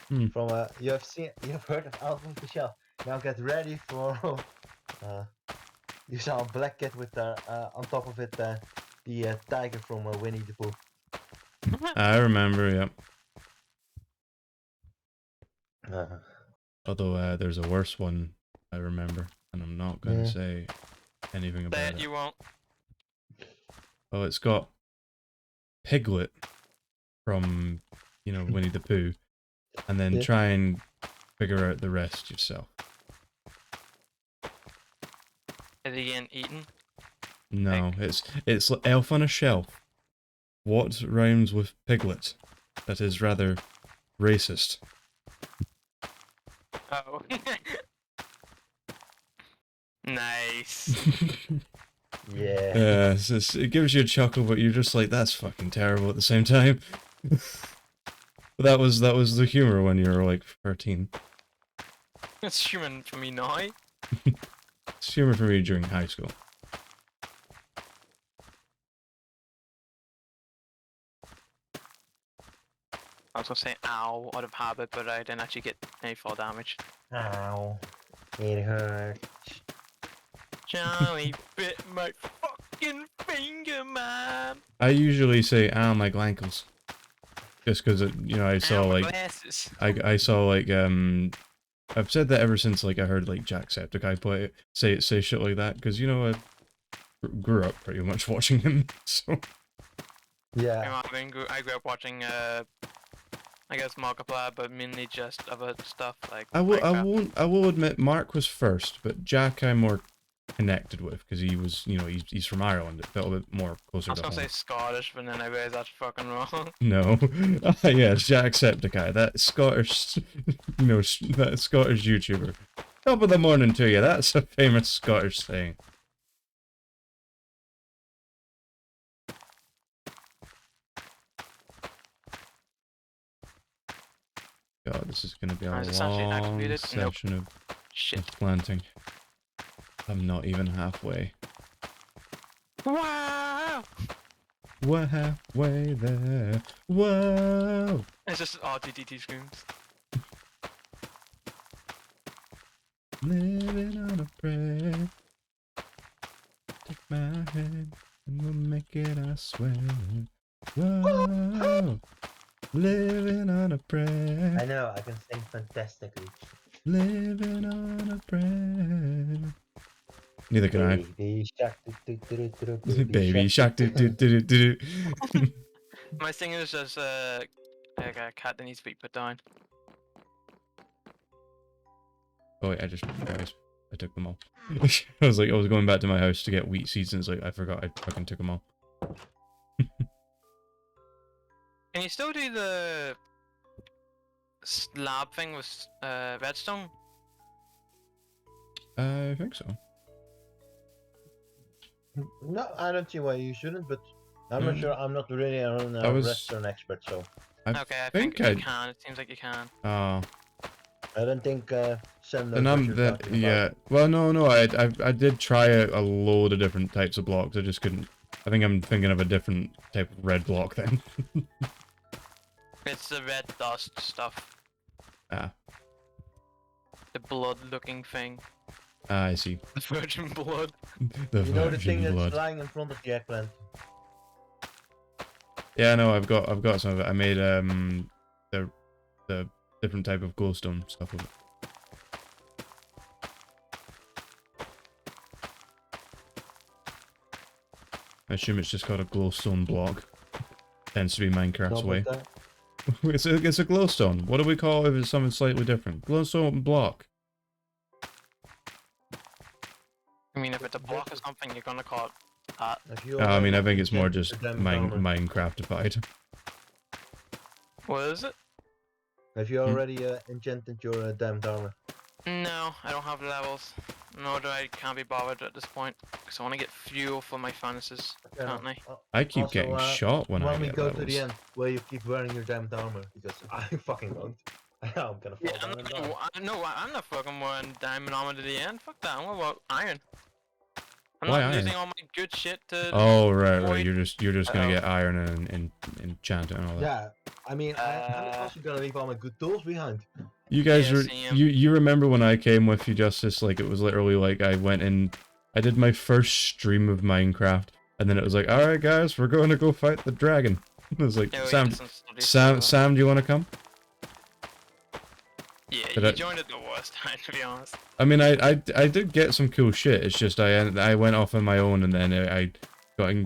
Hmm. From you've heard of Elf on the Shelf. Now get ready for you saw a black cat with on top of it the tiger from Winnie the Pooh. I remember. Yeah. Uh, Although there's a worse one I remember, and I'm not gonna Yeah. say anything about That it. you won't. Oh, it's got Piglet from, you know, Winnie the Pooh, and then Yeah. try and figure out the rest yourself. Is he getting eaten? No, it's Elf on a Shelf. What rhymes with Piglet? That is rather racist. Oh. Nice. yeah. It gives you a chuckle, but you're just like, that's fucking terrible at the same time. But that was the humor when you were like 13. It's human for me now. It's humor for me during high school. I was gonna say ow out of habit, but I didn't actually get any fall damage. Ow. It hurts. Charlie bit my fucking finger, man. I usually say, "Ah, my glankles," just because you know I saw Ow, my like glasses. I saw like I've said that ever since like I heard like Jacksepticeye play it, say shit like that because you know I grew up pretty much watching him. So Yeah. I grew up watching I guess Markiplier, but mainly just other stuff like I will admit Mark was first, but Jack I'm more connected with because he was, you know, he's from Ireland. It felt a bit more closer I was to gonna home. say Scottish, but then I realized that's fucking wrong. No, yeah, it's Jacksepticeye, that Scottish, you know, that Scottish YouTuber. Top of the morning to you. That's a famous Scottish saying. God, this is gonna be a Is this actually long activated? Nope. session of Shit. planting. I'm not even halfway. Wow! We're halfway there. Whoa. It's just RTTT screams. Living on a prayer. Take my hand and we'll make it, I swear. Whoa. Living on a prayer. I know, I can sing fantastically. Living on a prayer. Neither can I. Baby shark, do, Baby shark. Do, do, do, do, do. My singing is just like a cat that needs to be put down. Oh wait, guys, I took them all. I was going back to my house to get wheat seeds, and it's like I forgot I fucking took them all. Can you still do the slab thing with redstone? I think so. No, I don't see why you shouldn't, but I'm not sure. I'm not really a restaurant expert, so Okay, I think you can. It seems like you can. Oh. I don't think Sam knows And what I'm you're that. talking Yeah. about. Well, no. I did try a load of different types of blocks. I just couldn't. I think I'm thinking of a different type of red block then. It's the red dust stuff. Ah. The blood-looking thing. Ah, I see. The virgin blood. The You know the thing virgin blood. that's lying in front of the eggplant. Yeah, no, I've got some of it. I made the different type of glowstone stuff with it. I assume it's just called a glowstone block. Tends to be Minecraft's Not way. with that. It's a glowstone. What do we call it if it's something slightly different? Glowstone block. I mean, if it's a block or something, you're gonna call it that. If you I mean, I already think it's more enchanted just your diamond armor- Minecraftified. What is it? Have you already enchanted your diamond armor? No, I don't have levels. Nor do I can't be bothered at this point. Because I want to get fuel for my furnaces currently. I keep Also, getting shot when I we get go levels. to the end where you keep wearing your diamond armor, because I fucking won't. I'm gonna fall Yeah, down and die. I'm not fucking wearing diamond armor to the end. Fuck that. I'm gonna wear iron. I'm Why not iron? losing all my good shit to. Oh right. Void. You're just gonna Uh-oh. get iron and enchant it and all that. Yeah, I mean, I'm also gonna leave all my good tools behind. You guys Yeah, are same. you remember when I came with you, Justice? Like it was literally like I went in, I did my first stream of Minecraft, and then it was like, all right, guys, we're going to go fight the dragon. It was like, Yeah, we Sam, did some studies. Sam, do you want to come? Yeah, Did you I- joined at the worst time, to be honest. I mean, I did get some cool shit. It's just I went off on my own, and then I got Again.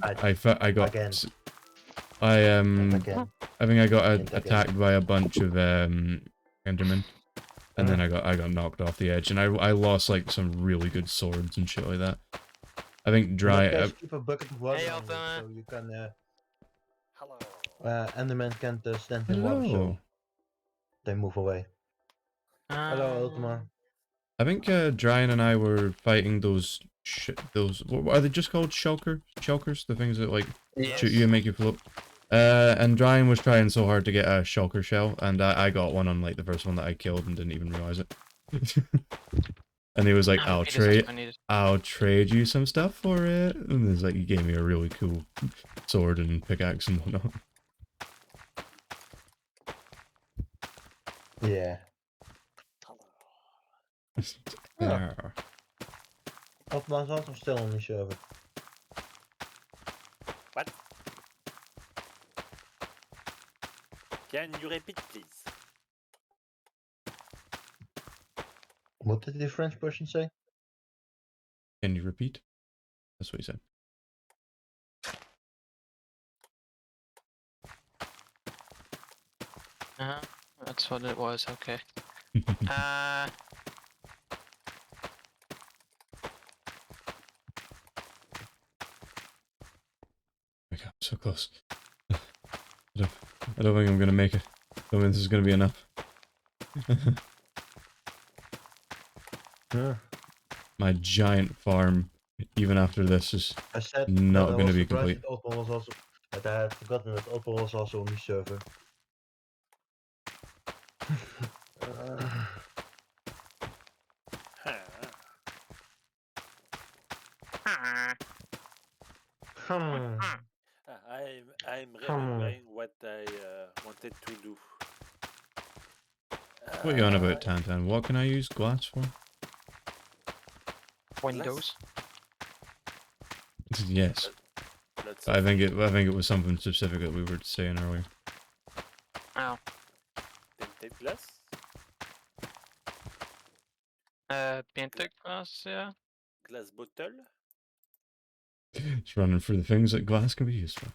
Again. I think I got Again. attacked by a bunch of Endermen, and then I got knocked off the edge, and I lost like some really good swords and shit like that. I think Just keep a bucket of water Hey, on you, Alpha. so you can. Hello. Enderman can't stand in water, so Hello. they move away. Hello, Ultima. I think Dryan and I were fighting those what are they just called? Shulkers? The things that like Yes. shoot you and make you float. And Dryan was trying so hard to get a shulker shell, and I got one on like the first one that I killed and didn't even realize it. And he was like, Ah, it is what I needed. I'll trade you some stuff for it. And it's like he gave me a really cool sword and pickaxe and whatnot. Yeah. Yeah. Ultima's also still on the server. What? Can you repeat, please? What did the French person say? Can you repeat? That's what he said. That's what it was, okay. Oh my god, I'm so close. I don't think I'm gonna make it. I don't think this is gonna be enough. Yeah. My giant farm, even after this, is I said not that I gonna was be surprised complete. that Ultima was also. That I had forgotten that Ultima was also on the server. uh, Hmm. I I'm remembering what I wanted to do. What are you on about, Tantan? What can I use glass for? Windows. Yes. Lots I of think it was something specific that we were saying earlier. Oh. tinted glass. Painted glass, yeah. Glass bottle. It's running through the things that glass can be used for.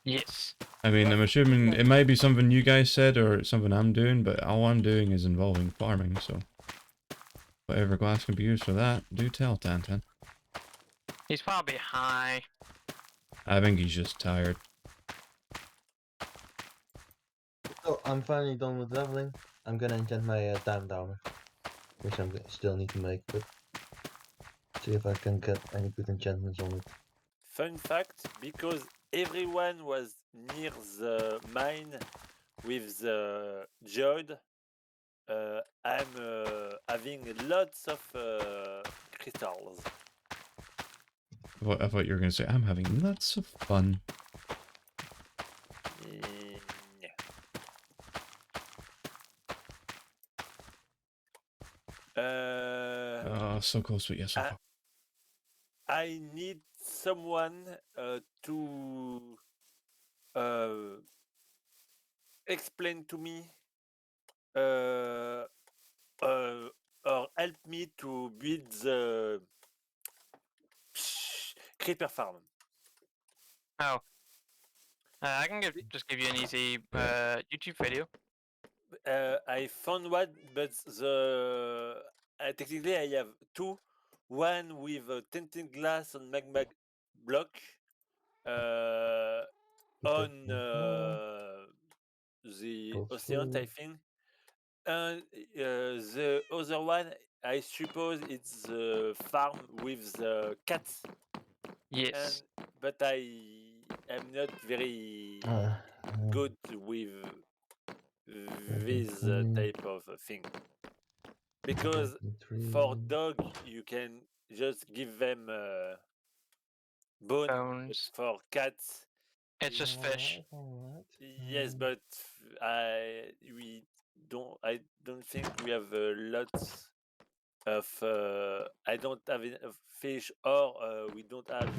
Yes. I mean, I'm Well, assuming yeah. it might be something you guys said or it's something I'm doing, but all I'm doing is involving farming, so whatever glass can be used for that, do tell, Tantan. He's probably high. I think he's just tired. So I'm finally done with leveling. I'm gonna enchant my time downer, which I'm still need to make, but see if I can get any good enchantments on it. Fun fact, because everyone was near the mine with the geode, I'm having lots of crystals. I thought you were going to say, I'm having lots of fun. Yeah. Oh, so close, but yes, so I- far. I need someone to explain to me or help me to build the creeper farm. Oh. I can just give you an easy YouTube video. I found one, but the technically I have two. One with a tinted glass and magma block on the Go ocean, I through. think. And the other one, I suppose it's the farm with the cats. Yes. But I am not very good with this type of thing. Because for dog, you can just give them bone. Bones. For cats, It's just fish. yes, but I don't think we have lots of. I don't have enough fish, or we don't have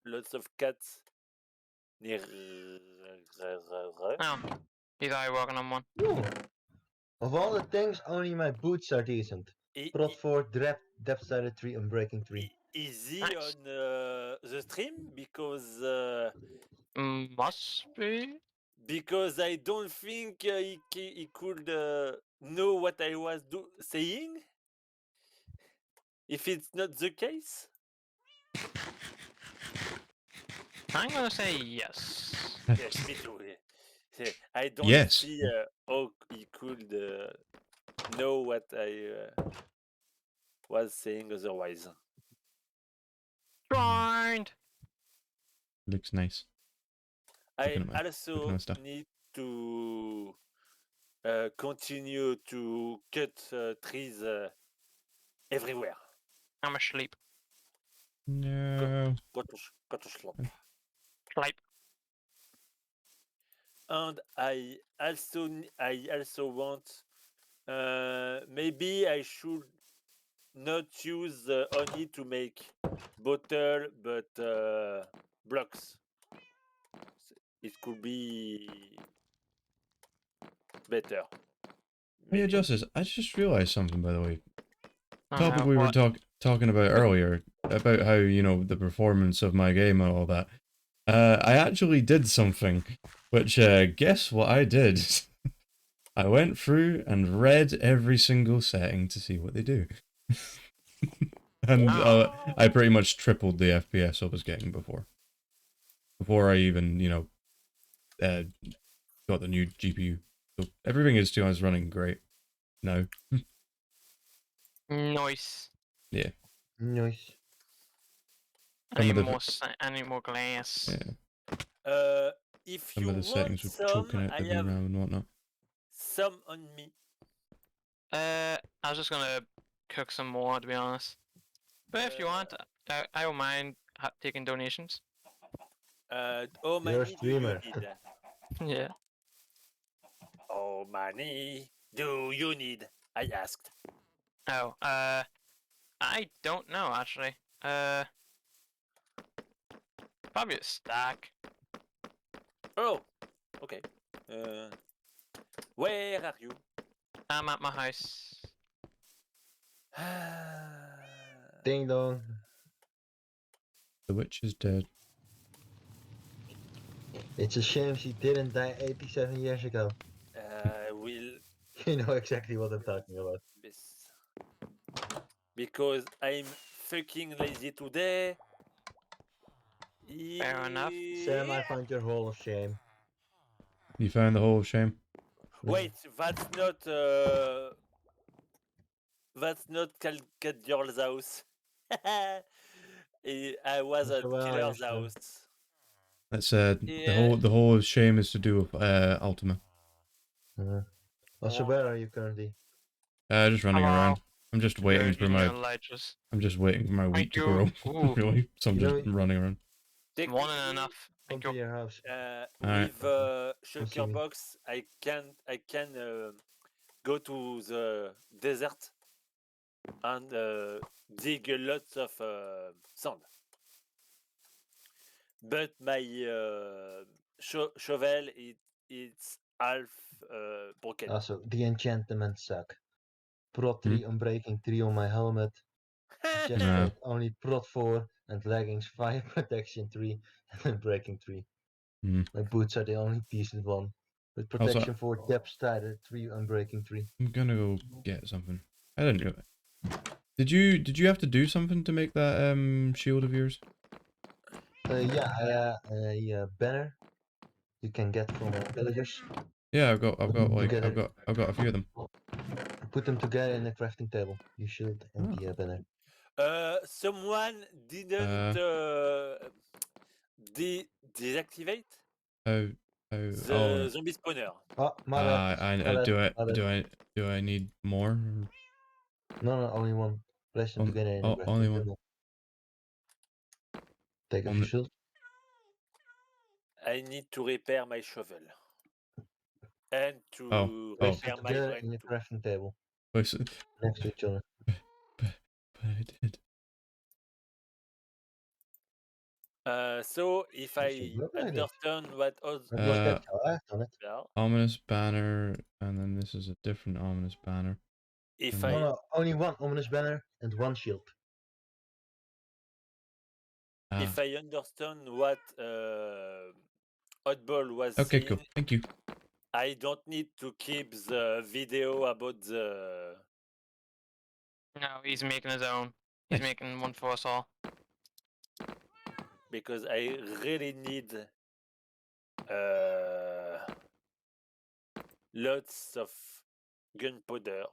lots of cats near. Oh. He's already working on one. Ooh. Of all the things, only my boots are decent. Prot 4, depth sided 3, unbreaking 3. Is he Nice. on the stream? Must be. Because I don't think he could know what I was saying. If it's not the case, I'm gonna say yes. yes, me too. I don't Yes. see how he could know what I was saying otherwise. Joined. Looks nice. I Looking at my also stuff. need to continue to cut trees everywhere. I'm asleep. No. Go to sleep. Sleep. And I also want maybe I should not use honey to make bottle, but blocks. It could be better. Hey, Justice, I just realized something, by the way. Oh, Topic no, we were what? talking about earlier, about how, you know, the performance of my game and all that. I actually did something, which, guess what I did? I went through and read every single setting to see what they do. And I pretty much tripled the FPS I was getting before. Before I even, you know, got the new GPU. So everything is running great now. Nice. Yeah. Nice. Some of the I need more glass. yeah. If Some you of the want settings were some, choking out I the have VRAM and whatnot. some on me. I was just gonna cook some more, to be honest. But if you want, I don't mind taking donations. How You're a many do you streamer. need? Yeah. How many do you need? I asked. Oh, I don't know actually. Probably a stack. Oh, okay. Where are you? I'm at my house. Ding dong. The witch is dead. It's a shame she didn't die 87 years ago. Will You know exactly what I'm talking about. this because I'm fucking lazy today. Fair enough. Sam, I found your hall of shame. You found the hole of shame? Wait, that's not Calcadur's house. I was at So where are you, Killer's Sam? house. That's Yeah. the whole of shame is to do with Ultima. Also, where are you currently? Just running Hello. around. I'm just waiting for my Elijah's. wheat Thank to you. grow. Ooh. Really, so I'm You just know- running around. One and enough. Come Thank to you. your house. Alright. With see me. Shulker Box, I can go to the desert and dig lots of sand. But my shovel it's half broken. Also, the enchantments suck. Prot 3 Unbreaking 3 on my helmet. Just Nah. only Prot 4 and leggings 5 protection 3 and Unbreaking 3. My boots are the only decent one. With Also- protection 4, depth strider 3 Unbreaking 3. I'm gonna go get something. I didn't do it. Did you have to do something to make that shield of yours? Yeah, a banner you can get from villagers. Yeah, I've got Together. I've got a few of them. Put them together in a crafting table. You shield and the banner. Someone didn't deactivate How the zombie spawner. Oh, my bad. do I need more? No, only one. Place them together in a crafting Only one. table. Take off On your the- shield. I need to repair my shovel and to Oh. Place repair them my together brain in a too. crafting table. But Next to each other. I did. So if I should look like it. understand what Because other that's how I have done it. Ominous banner, and then this is a different ominous banner. if No, I No, only one ominous banner and one shield. if I understand what Oddball was Okay, saying, cool. Thank you. I don't need to keep the video about the. No, he's making his own. He's Nice. making one for us all. Because I really need lots of gunpowder.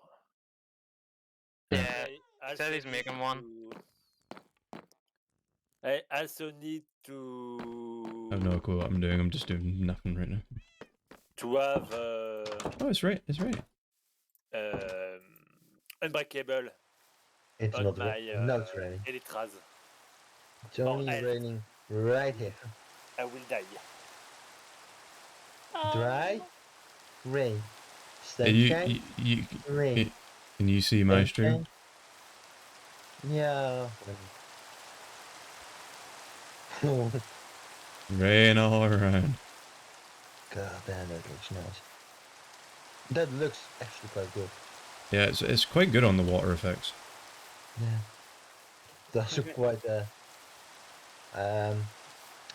Yeah. I said also he's need making one. I also need to. I have no clue what I'm doing. I'm just doing nothing right now. To have Oh, it's right. It's right. unbreakable It's on not my raining. No, it's raining. elytras. It's only health. raining right here. I will die. Dry, rain. Hey, Sunshine, you rain. can you see my stream? Yeah. Rain all around. God damn, that looks nice. That looks actually quite good. Yeah, it's quite good on the water effects. Yeah. It's also quite I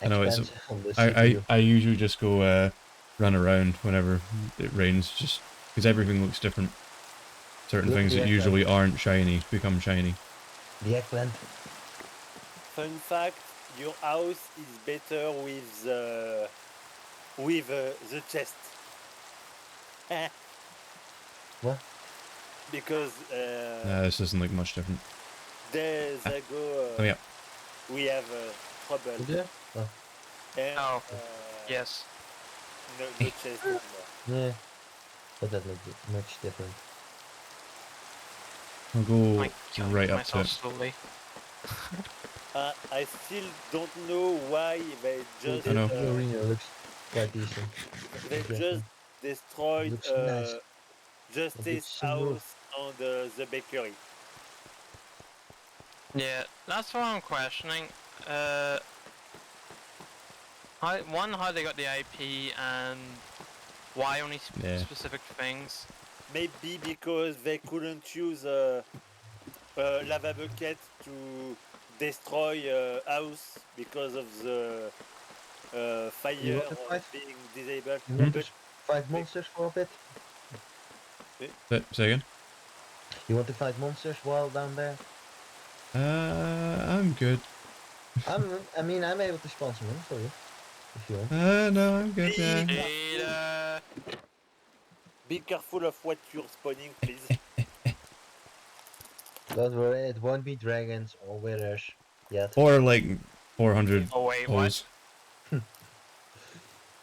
know it's. expensive on the CPU. I usually just go run around whenever it rains, just because everything looks different. Certain Look at things the that eggplant. usually aren't shiny become shiny. The eggplant. Fun fact: your house is better with the chest. What? Because This doesn't look much different. days ago Oh yeah. we have trouble. Is there? Oh, And, Oh, yes. No chest anymore. yeah. But that looks much different. I'll go I'm killing right up to myself it. slowly. I still don't know why they just I know. The arena looks quite decent. they Interesting. just destroyed Looks nice. Justice looks smooth. House and the bakery. Yeah, that's what I'm questioning. How they got the IP and why only Yeah. specific things. Maybe because they couldn't use lava bucket to destroy house because of the You fire want to fight? being disabled. You want to But fight monsters for a bit? Say again? You want to fight monsters while down there? I'm good. I mean, I'm able to spawn some for you if you want. No, I'm good. Yeah. Data. be careful of what you're spawning, please. Don't worry, it won't be dragons or withers yet. Or like 400 Oh wait, what? holes.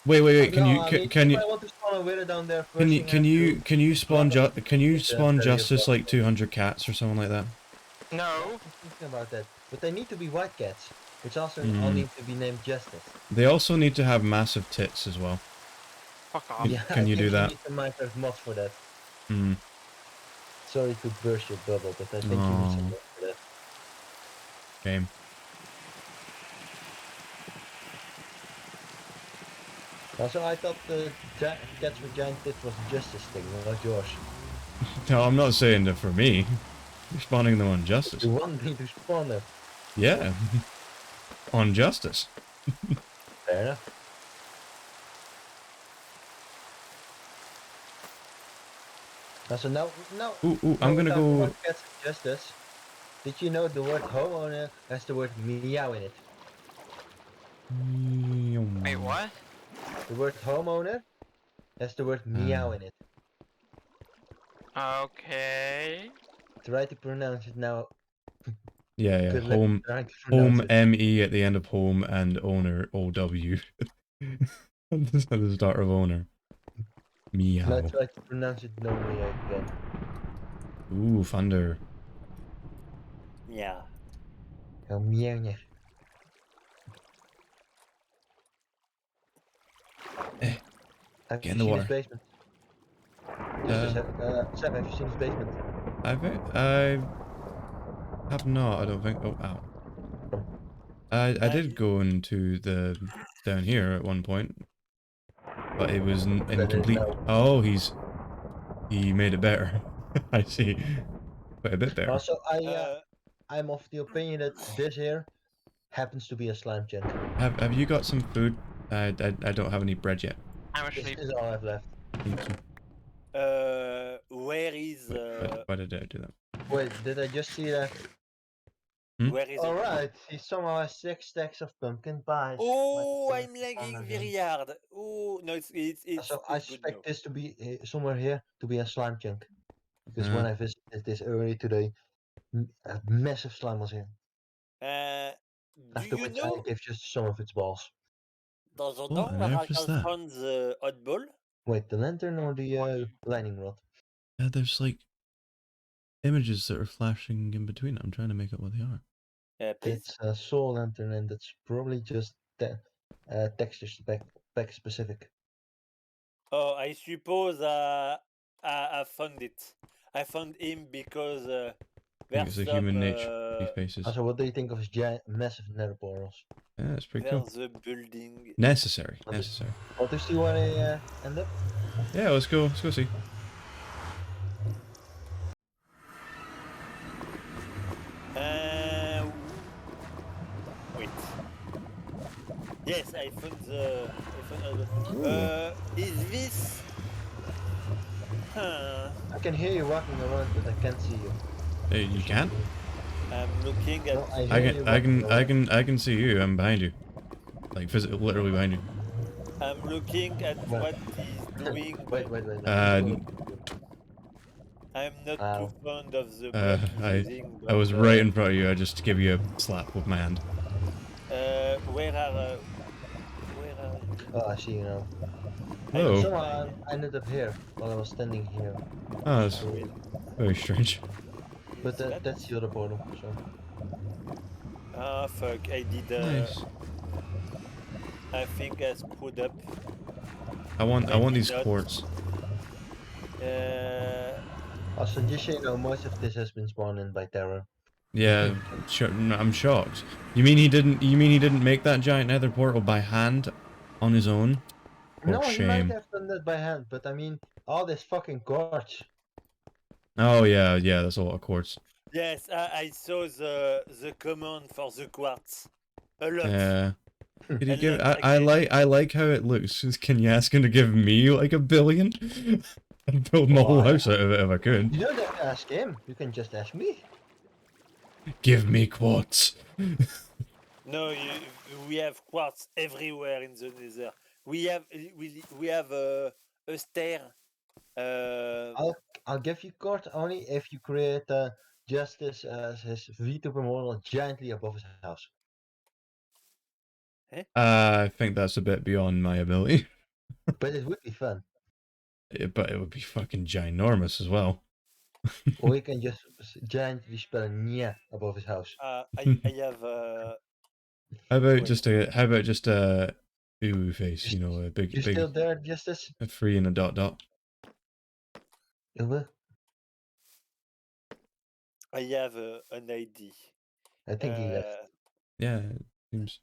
Wait. Can No, you I mean, can if you I want to spawn a wither down there, first can you thing I can you do- can you spawn can you It's, spawn very justice like important. 200 cats or something like that? No. I'm thinking about that, but they need to be white cats, which also all Mm. need to be named Justice. They also need to have massive tits as well. Fuck off. Can- can you I do think that? Need some Minecraft mods for that. Hmm. Sorry to burst your bubble, but I think you need some Aw. mods for that. Game. Also, I thought the cats with giant tits was a Justice thing, not yours. No, I'm not saying that for me. You're spawning them on justice. You want me to spawn them? Yeah. On justice. Fair enough. So now, Ooh, I'm gonna go. White cats and Justice. Did you know the word homeowner has the word meow in it? Wait, what? The word homeowner has the word meow in it. Okay. Try to pronounce it now. Yeah. Good luck Home trying to pronounce home it. ME at the end of home and owner OW. At the start of owner. Meow. Now try to pronounce it normally again. Ooh, thunder. Yeah. Oh, meow. Have Get you in the seen water. his basement? Seb, have you seen his basement? I have not. I don't think. Oh, ow. I did go into the down here at one point, but it was incomplete. no. Oh, he made it better. I see. Quite a bit better. Also, I'm of the opinion that this here happens to be a slime chunk. Have you got some food? I don't have any bread yet. I'm This actually. is all I've left. Need some. Where is Why did I do that? Wait, did I just see that? where is it? Alright, he somehow has 6 stacks of pumpkin pies. Oh, My I'm lagging God. very hard. Oh no, it's So I it's good now. suspect this to be somewhere here to be a slime chunk. Because Uh-huh. when I visited this early today, a massive slime was here. Do After you which know I gave just some of its balls. dans un What temps on where I earth is can that? find the oddball? Wait, the lantern or the lightning rod? There's like images that are flashing in between. I'm trying to make out what they are. Please. It's a soul lantern and it's probably just texture spec specific. Oh, I suppose I found it. I found him because I think there's it's a some human nature. These faces. Also, what do you think of his giant, massive nether portals? Yeah, that's pretty cool. there's a building. Necessary. What is- Necessary. Want to see where they end up? Yeah, let's go. Let's go see. Wait. Yes, I found the. Ooh. Is this? Huh. I can hear you walking around, but I can't see you. Hey, you can? I'm looking at. No, I I hear can. you I can. walking I around. can. I can see you. I'm behind you. Like physically, literally behind you. I'm looking at Well. what he's doing. Wait. I'm not Ow. too fond of the Uh, block he's I- using. I was but, right in front of you. I just give you a slap with my hand. Where are? Oh, I see you now. Hello. Somehow I ended up here while I was standing here. Oh, that's very strange. But that's the other portal, so. Ah, fuck, I did, Nice. I think I screwed up. I want Maybe these not. quartz. Also, just so you know, most of this has been spawned in by Terror. Yeah, I'm shocked. You mean he didn't make that giant nether portal by hand on his own? For No, he might shame. have done that by hand, but I mean, all this fucking quartz. Oh yeah, that's a lot of quartz. Yes, I saw the command for the quartz. A lot. Yeah. Could he A give? lot, I like how it looks. Can you ask him to give me like 1 billion? I'd build my whole Why? house out of it if I could. You don't have to ask him. You can just ask me. Give me quartz. No, we have quartz everywhere in the nether. We have a stair. I'll give you quartz only if you create Justice as his VTuber model giantly above his house. I think that's a bit beyond my ability. But it would be fun. But it would be fucking ginormous as well. Or you can just giantly spell Nya above his house. I have. How about Wait. just a ooh face? You know, a You big still there, Justice? a 3 and a dot dot. Uwe? I have an ID. I think he left. Yeah, it seems.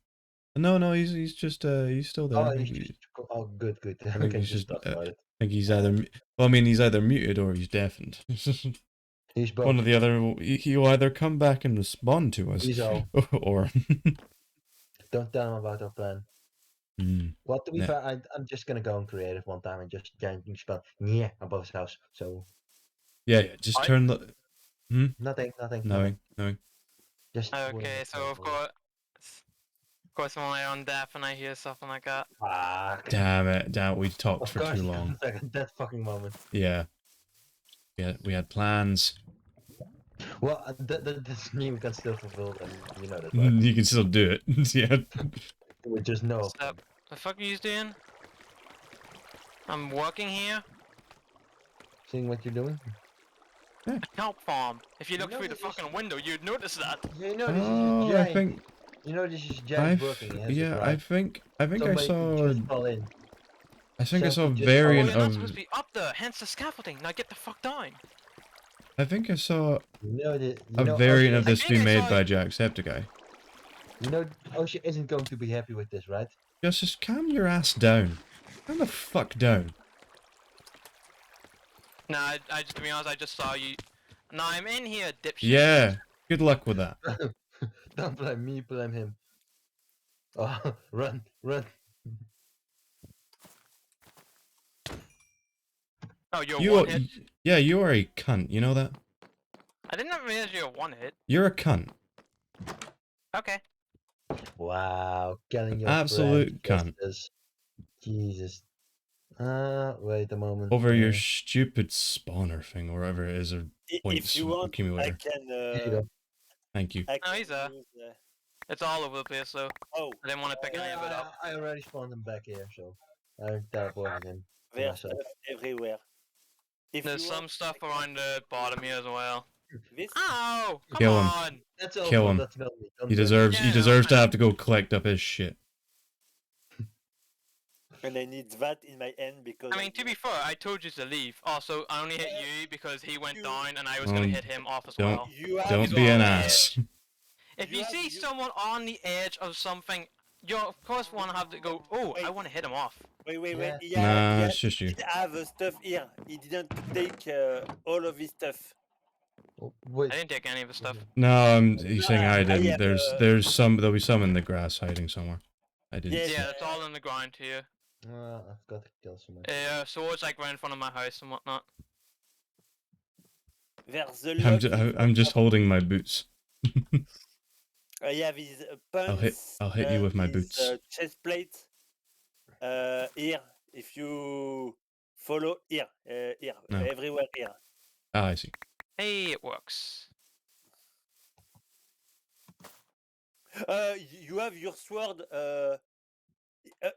No, he's just he's still there. Oh, I think, he's just. Oh, good. I We think can he's just just. talk about it. I think he's either. Well, I mean, he's either muted or he's deafened. He's both. One or the other. He'll either come back and respond to us, He's all. or. Don't tell him about our plan. Mm, Well, to be Yeah. fair, I'm just gonna go on creative one time and just giantly spell Nya above his house. So yeah. Just turn the. nothing. Knowing. Just. Okay, so of course when I'm on deaf and I hear something like that. Fuck. Damn it! We talked Of for course, too long. at that fucking moment. Yeah. We had plans. Well, this meme can still fulfill them. You know that, right? You can still do it. Yeah. We just know. Stop. The fuck are you doing? I'm working here. Seeing what you're doing. A kelp farm. If you look You know through the this is- fucking window, you'd notice that. You know this is a Oh, giant. I think. You know this is giant working. Yeah, I think I Somebody saw. could just fall in. I think I saw a Somebody just Oh, variant you're not of. supposed to be up there, hence the scaffolding. Now get the fuck down. I think I saw You know that. a You know variant of Ocean, this I be think I made saw by it. Jacksepticeye. You know Ocean isn't going to be happy with this, right? Just calm your ass down. Calm the fuck down. Nah, I just to be honest, I just saw you. Nah, I'm in here, dipshit. Yeah. Good luck with that. Don't blame me, blame him. Oh, run. Oh, you're You one are, hit. yeah, you are a cunt. You know that? I didn't realize you were one hit. You're a cunt. Okay. Wow, killing your Absolute friend, cunt. Justice. Jesus. Wait a moment. Over your stupid spawner thing, or whatever it is, or points If you want, I accumulator. can. Here you go. Thank you. I No, can he's there. use, It's all over the place, so oh, I didn't want to pick any of it up. I already spawned him back here, so I teleported him. there's myself. stuff everywhere. If There's you some want, stuff I can- around the bottom here as well. This Ow! Come Kill him. on! That's all. Kill him. That's not me. Don't He do it. deserves Yeah, to I- have to go collect up his shit. and I need that in my end because. I mean, to be fair, I told you to leave. Also, I only hit you because he went You- down and I was gonna hit him off as don't- well. You have Don't he's be an all ass. If You you have- see you- someone on the edge of something, you of course want to have to go, oh, I Wait. want to hit him off. Wait. Yeah. Nah, He it's just you. did have stuff here. He didn't take all of his stuff. Oh, wait. I didn't take any of his stuff. No, he's saying I I didn't. have, There's there'll be some in the grass hiding somewhere. I didn't. Yes. see. Yeah, it's all on the ground here. I've got to kill someone. Yeah, swords like right in front of my house and whatnot. There's a I'm lot. I'm just holding my boots. I have his pants. I'll hit you with my his, boots. Chest plate. Here, if you follow here, No. everywhere here. Ah, I see. Hey, it works. You have your sword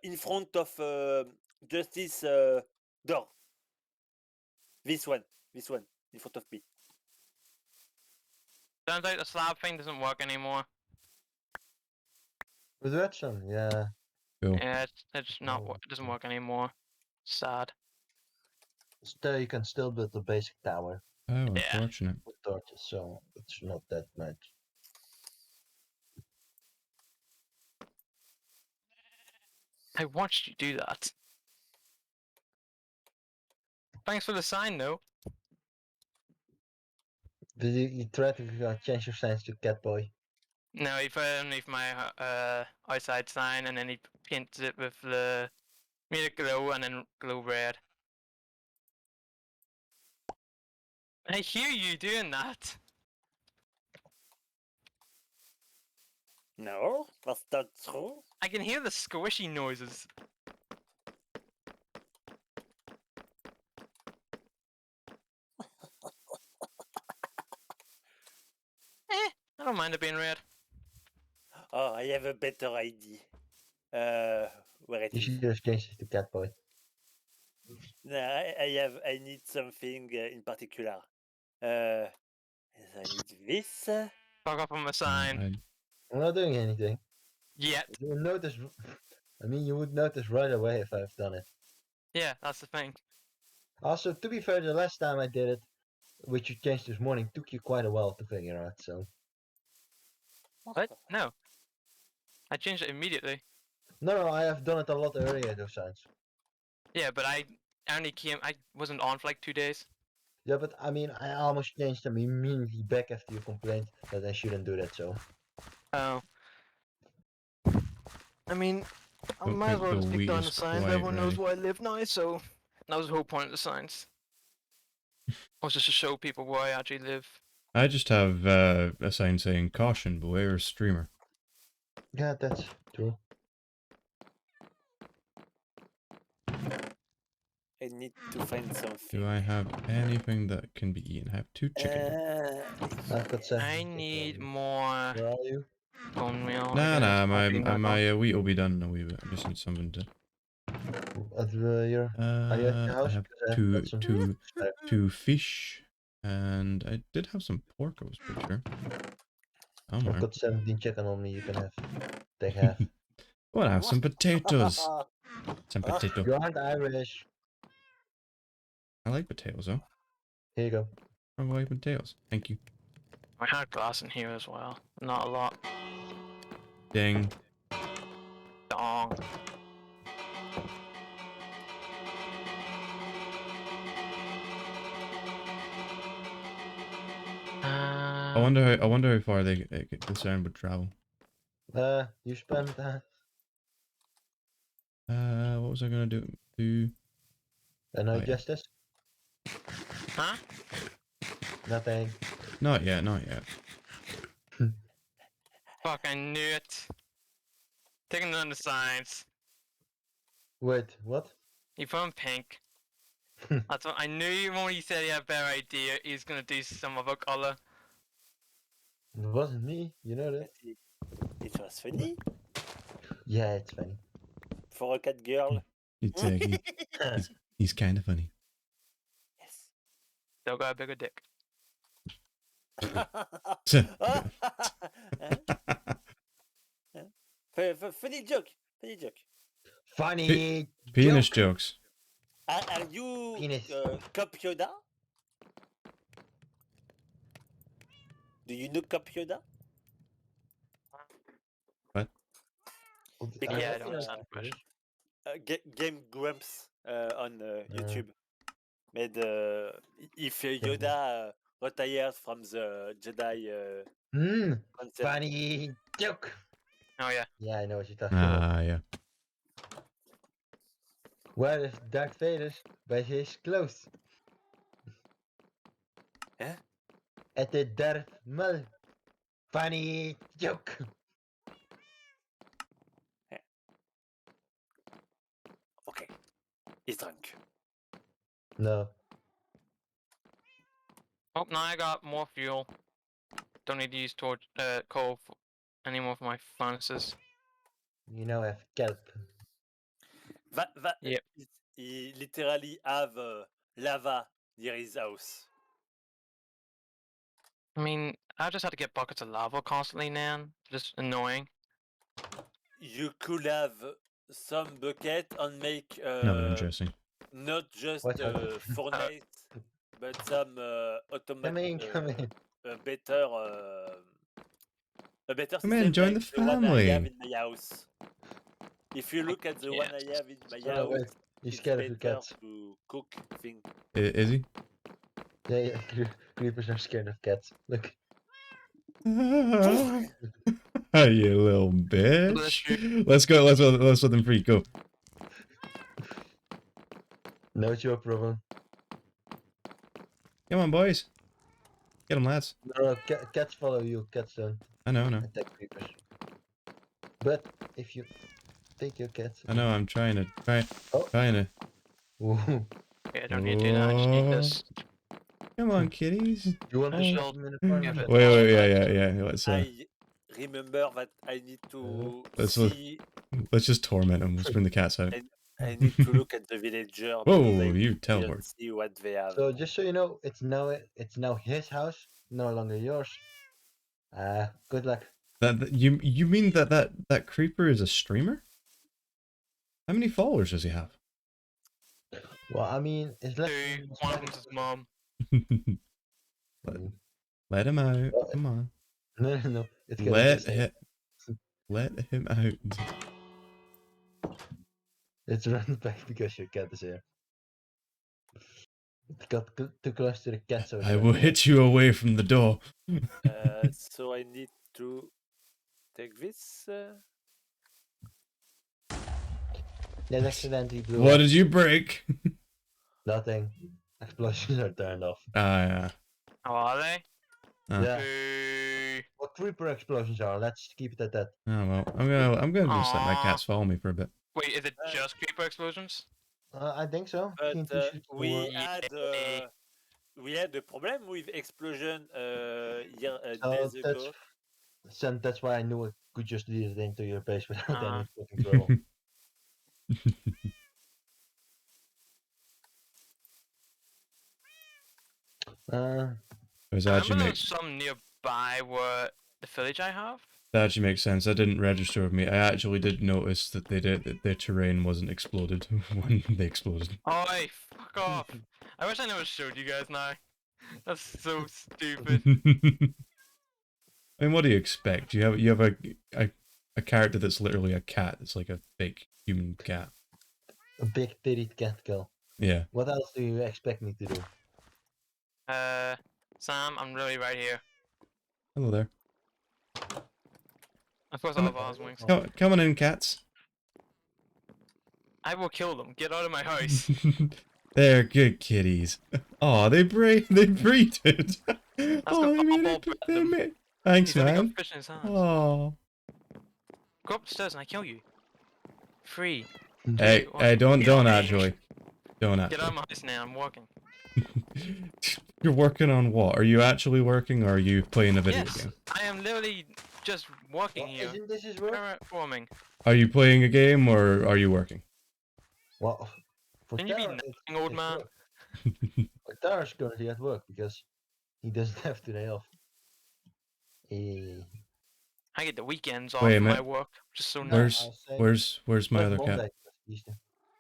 in front of Justice door. This one, in front of me. Turns out the slab thing doesn't work anymore. With redstone, yeah. Cool. Yeah, it's not. Oh, It doesn't work anymore. Sad. Still, you can still build the basic tower Oh, Yeah. unfortunate. with torches, so it's not that much. I watched you do that. Thanks for the sign, though. Did you try to change your signs to Catboy? No, he put it underneath my outside sign, and then he painted it with the made it glow and then glow red. I hear you doing that. No, that's not true. I can hear the squishy noises. I don't mind it being red. Oh, I have a better idea. Where it You is? should just change it to Catboy. No, I need something in particular. I need this. Fuck up on my sign. I'm not doing anything. Yet. You would notice. I mean, you would notice right away if I've done it. Yeah, that's the thing. Also, to be fair, the last time I did it, which you changed this morning, took you quite a while to figure out. So What? No. I changed it immediately. no, I have done it a lot earlier. Those signs. Yeah, but I only came. I wasn't on for like 2 days. Yeah, but I mean, I almost changed them immediately back after you complained that I shouldn't do that. So Oh. I mean, I Don't might as think well the just take wheat down is the signs. quite Everyone knows ready. where I live now, so that was the whole point of the signs. Was just to show people where I actually live. I just have a sign saying "Caution, beware streamer." yeah, that's true. I need to find something. Do I have anything that can be eaten? I have 2 chicken. I've got 7. I need more Where are you? bone meal. Nah, I guess. nah, I'll bring that on. my wheat will be done in a wee bit. I just need something to. At your. Are you at your I house? have 'Cause I've got some spare. two fish, and I did have some pork. I was pretty sure. I've Somewhere. got 17 chicken on me. You can have. Take half. Well, I have some potatoes. Some potato. You aren't Irish. I like potatoes, though. Here you go. I like potatoes. Thank you. I had glass in here as well. Not a lot. Ding. Dong. I wonder how far the sound would travel. You spent. What was I gonna do? No Oh, yeah. justice? Huh? Nothing. Not yet. Not yet. Fuck, I knew it. Taking down the signs. Wait, what? He put on pink. That's what I knew when he said he had a better idea. He's gonna do some other color. It wasn't me. You know that? It was funny Yeah, it's funny. for a cat girl. It's he's kind of funny. Yes. Still got a bigger dick. Funny joke. Funny joke. Funny. Penis joke. jokes. Are you Penis. Cop Yoda? Do you know Cop Yoda? Yeah, I think don't understand the question. Game Grumps on YouTube made if Yoda retired from the Jedi concept. Funny joke. Oh yeah. Yeah, I know what you're talking about. Ah, yeah. Where is Darth Vader bij his clothes? Huh? At the Darth Maul. Funny joke. Okay, he's drunk. No. Oh, now I got more fuel. Don't need to use coal anymore for my furnaces. You now have kelp. Yep. He literally have lava near his house. I mean, I just had to get buckets of lava constantly, man. Just annoying. you could have some bucket and make Not very interesting. not just What's that? a furnace, but some Come in, come in. a better Come in, system join like the the one I have family. in my house. If you look at the one I have in my Oh, house, wait. He's it's scared of your better cats. to cook things. Is he? Yeah. Creepers are scared of cats. Look. You little Bless bitch. Let's go. Let's let them free. Go. No, it's your problem. Come on, boys. Get them, lads. No, cats follow you. Cats don't I know. attack creepers. But if you take your cats. I know. I'm trying to. Oh. Trying to. Ooh. Okay, I don't need to do that. I just need this. Come on, kitties. You want to Hey. shove them in the corner? Give it. Wait. Yeah. Let's I remember that I need to Let's see. let's just torment them. Let's bring the cats out. I need to look at the villager. Whoa, because I you didn't teleport. see what they have. So just so you know, it's now his house, no longer yours. Good luck. You mean that creeper is a streamer? How many followers does he have? Well, I mean, it's less. Two, one of them's his mom. Let him out. Come on. No. It's gonna Let him out. It's run back because your cat is here. It got too close to the cat, so. I will hit you away from the door. So I need to take this. That accidentally blew What up. did you break? Nothing. Explosions are turned off. Yeah. Oh, are they? Yeah. Boo. What creeper explosions are? Let's keep it at that. Oh well. I'm gonna just let my Aw. cats follow me for a bit. Wait, is it just creeper explosions? I think so. But TNT shoots will we work. had a problem with explosion So days ago. that's why I knew I could just lead it into your base without Ah. any fucking trouble. It was I actually remember make there's some nearby where the village I have. that actually makes sense. That didn't register with me. I actually did notice that that their terrain wasn't exploded when they exploded. Oh, hey, fuck off. I wish I never showed you guys now. That's so stupid. I mean, what do you expect? You have a character that's literally a cat. It's like a fake human cat. A big titted cat kill. Yeah. What else do you expect me to do? Sam, I'm really right here. Hello there. Of course I'll have Oz wings. Come on in, cats. I will kill them. Get out of my house. They're good kitties. Oh, they breeded. go Oh, they made bumble it. breed them. Thanks, He's only man. got fish in his hands. Oh. Go up the stairs and I kill you. Free. Hey, don't Kill me. actually. Don't Get out of actually. my house now, I'm walking. You're working on what? Are you actually working or are you playing a video Yes, game? I am literally just walking Well, here. isn't this his work? Terraforming. Are you playing a game or are you working? Well, for Can you be Tara, nothing, old it's man? work. But Tara's currently at work because he doesn't have today off. I get the weekends off Wait a from my minute. work, which is so nice. Where's I'll say where's my but other Monday cat? was Easter.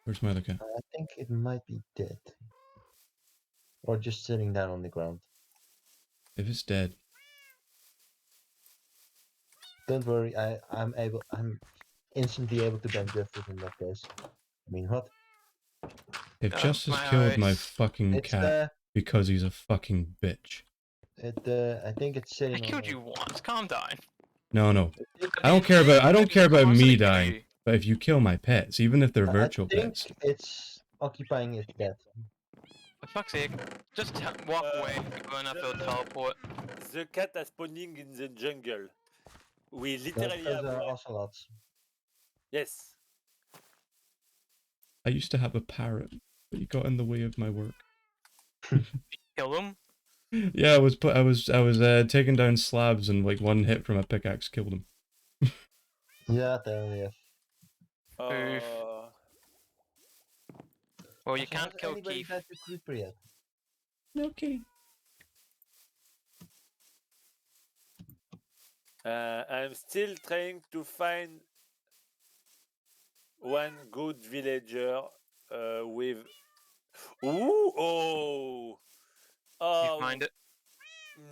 Where's my other cat? I think it might be dead. Or just sitting down on the ground. If it's dead. Don't worry, I'm instantly able to bend justice in that case. I mean, what? If Justice my killed my eyes. fucking It's cat because he's a fucking bitch. I think it's sitting I on killed the- you once, calm down. No. It- I don't care about Constantly me kill dying. you. But if you kill my pets, even if they're virtual I think pets, it's occupying his bed. For fuck's sake, just walk away if you're going up to teleport. The cat are spawning in the jungle. We Those, literally those have are one. ocelots. Yes. I used to have a parrot, but he got in the way of my work. Kill them. Yeah, I was taking down slabs and like one hit from a pickaxe killed him. Yeah, there we have. Oof. Well, you Also, can't has kill anybody Keith. fed the creeper yet? No kitty. I'm still trying to find one good villager with. Ooh, oh, You find it?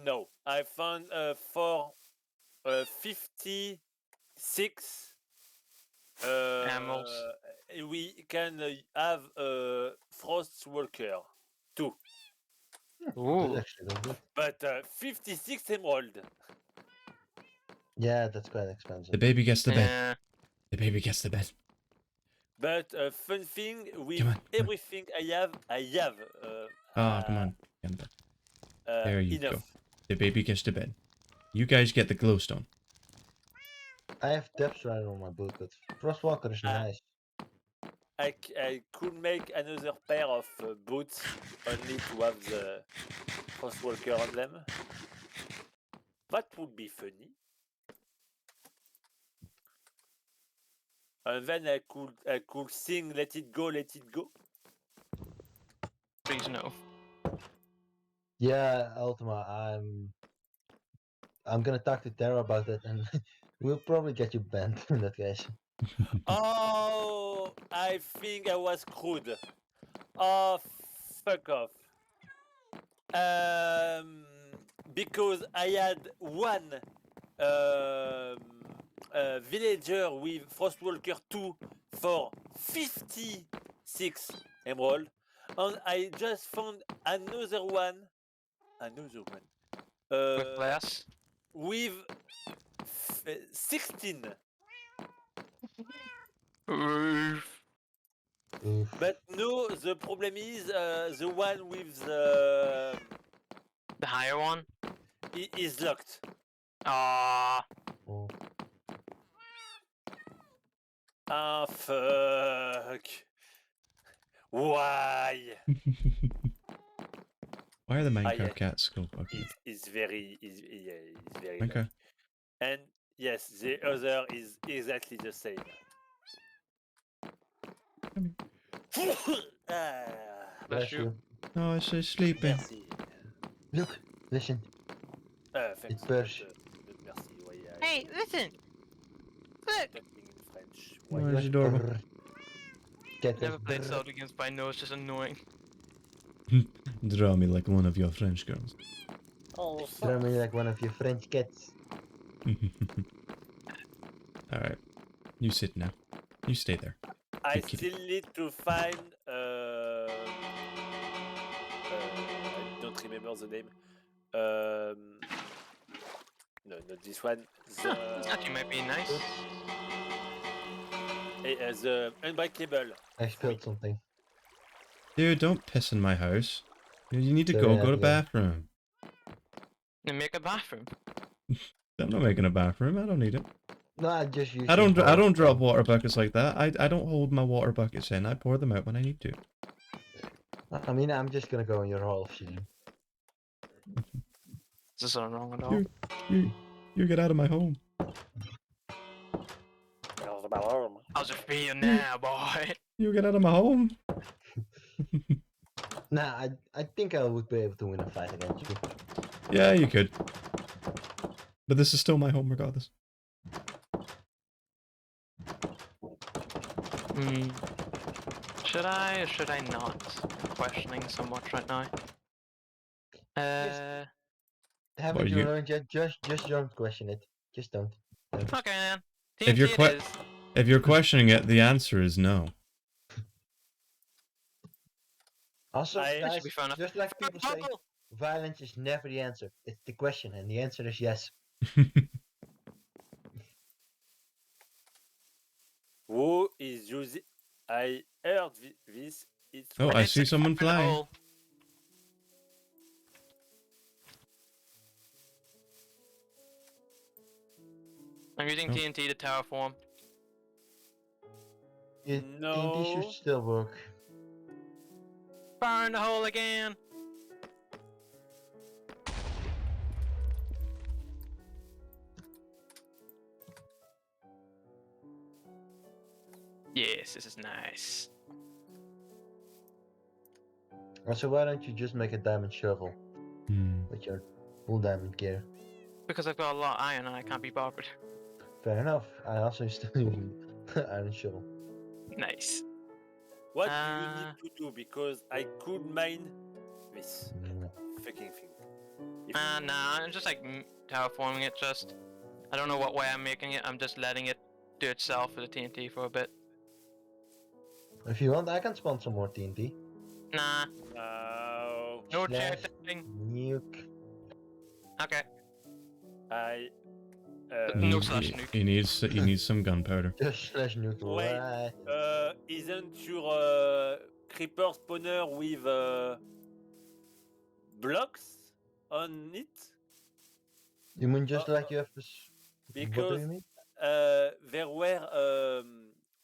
no! I found for 56. Animals. We can have a frost walker too, Ooh. That's actually very good. but 56 emerald. Yeah, that's quite expensive. The baby gets the bed. Yeah. The baby gets the bed. But fun thing with Come on, come on. everything I have. Ah, come on. Get in bed. There you enough. go. The baby gets the bed. You guys get the glowstone. I have Depth Rider on my boot, but Frostwalker is nice. I could make another pair of boots only to have the Frostwalker on them. That would be funny. And then I could sing "Let It Go, Let It Go." Please no. Yeah, Ultima, I'm gonna talk to Terra about it, and we'll probably get you banned in that case. Oh, I think I was screwed. Oh, fuck off. Because I had one villager with Frostwalker 2 for 56 emerald, and I just found another one. With less. With 16. Oof. Oof. But no, the problem is the one with the The higher one. is locked. Ah. Oh. Ah, fuck. Why? Why are the yeah. Minecraft cats still fucking? It's very Okay. lucky. And yes, the other is exactly the same. Ah, Bless you. Oh, it's so sleeping. merci. Look, listen. Thanks. It purrs. but merci. Why Hey, listen. Look. talking in French? Why It is goes it adorable? brrr. Cat Never goes played brrr. Zelda Games, but I know it's just annoying. Draw me like one of your French girls. Oh, Draw me like one of your French cats. Alright. You sit now. You stay there. I Good kitty. still need to find. I don't remember the name. No, not this one. Huh, this actually might be nice. The Unbreakable. I spilled something. Dude, don't piss in my house. You need to Sorry, go to Abigail. bathroom. And make a bathroom. I'm not making a bathroom. I don't need it. No, I just use. I don't your drop bowl. water buckets like that. I don't hold my water buckets in. I pour them out when I need to. I mean, I'm just gonna go in your hall of shame. This isn't wrong at all. You get out of my home. How's it feel now, boy? You get out of my home. Nah, I think I would be able to win a fight against you. Yeah, you could. But this is still my home regardless. Hmm. Should I or should I not? I'm questioning so much right now. Haven't Well, you you- learned yet? Just don't question it. Just don't. Okay then. If you're TNT it is. If you're questioning it, the answer is no. Also, I- guys, should be fun enough. just like people say, Buckle! violence is never the answer. It's the question, and the answer is yes. Who is using? I heard this. It's Oh, I see someone Fire in the flying. hole. I'm using Oh. TNT to terraform. TNT No. should still work. Fire in the hole again. Yes, this is nice. Also, why don't you just make a diamond shovel Hmm. with your full diamond gear? Because I've got a lot of iron and I can't be bothered. Fair enough. I also still use iron shovel. Nice. What do you need to do? Because I could mine this fucking thing. Nah, I'm just like terraforming it. Just I don't know what way I'm making it. I'm just letting it do itself for the TNT for a bit. If you want, I can spawn some more TNT. Nah, No, no chair Slash thing. nuke. Okay. I. No slash nuke. He needs some gunpowder. Just slash nuke. Wait. Right. Isn't your creeper spawner with blocks on it? You mean just like you have this? What do Because you mean? there were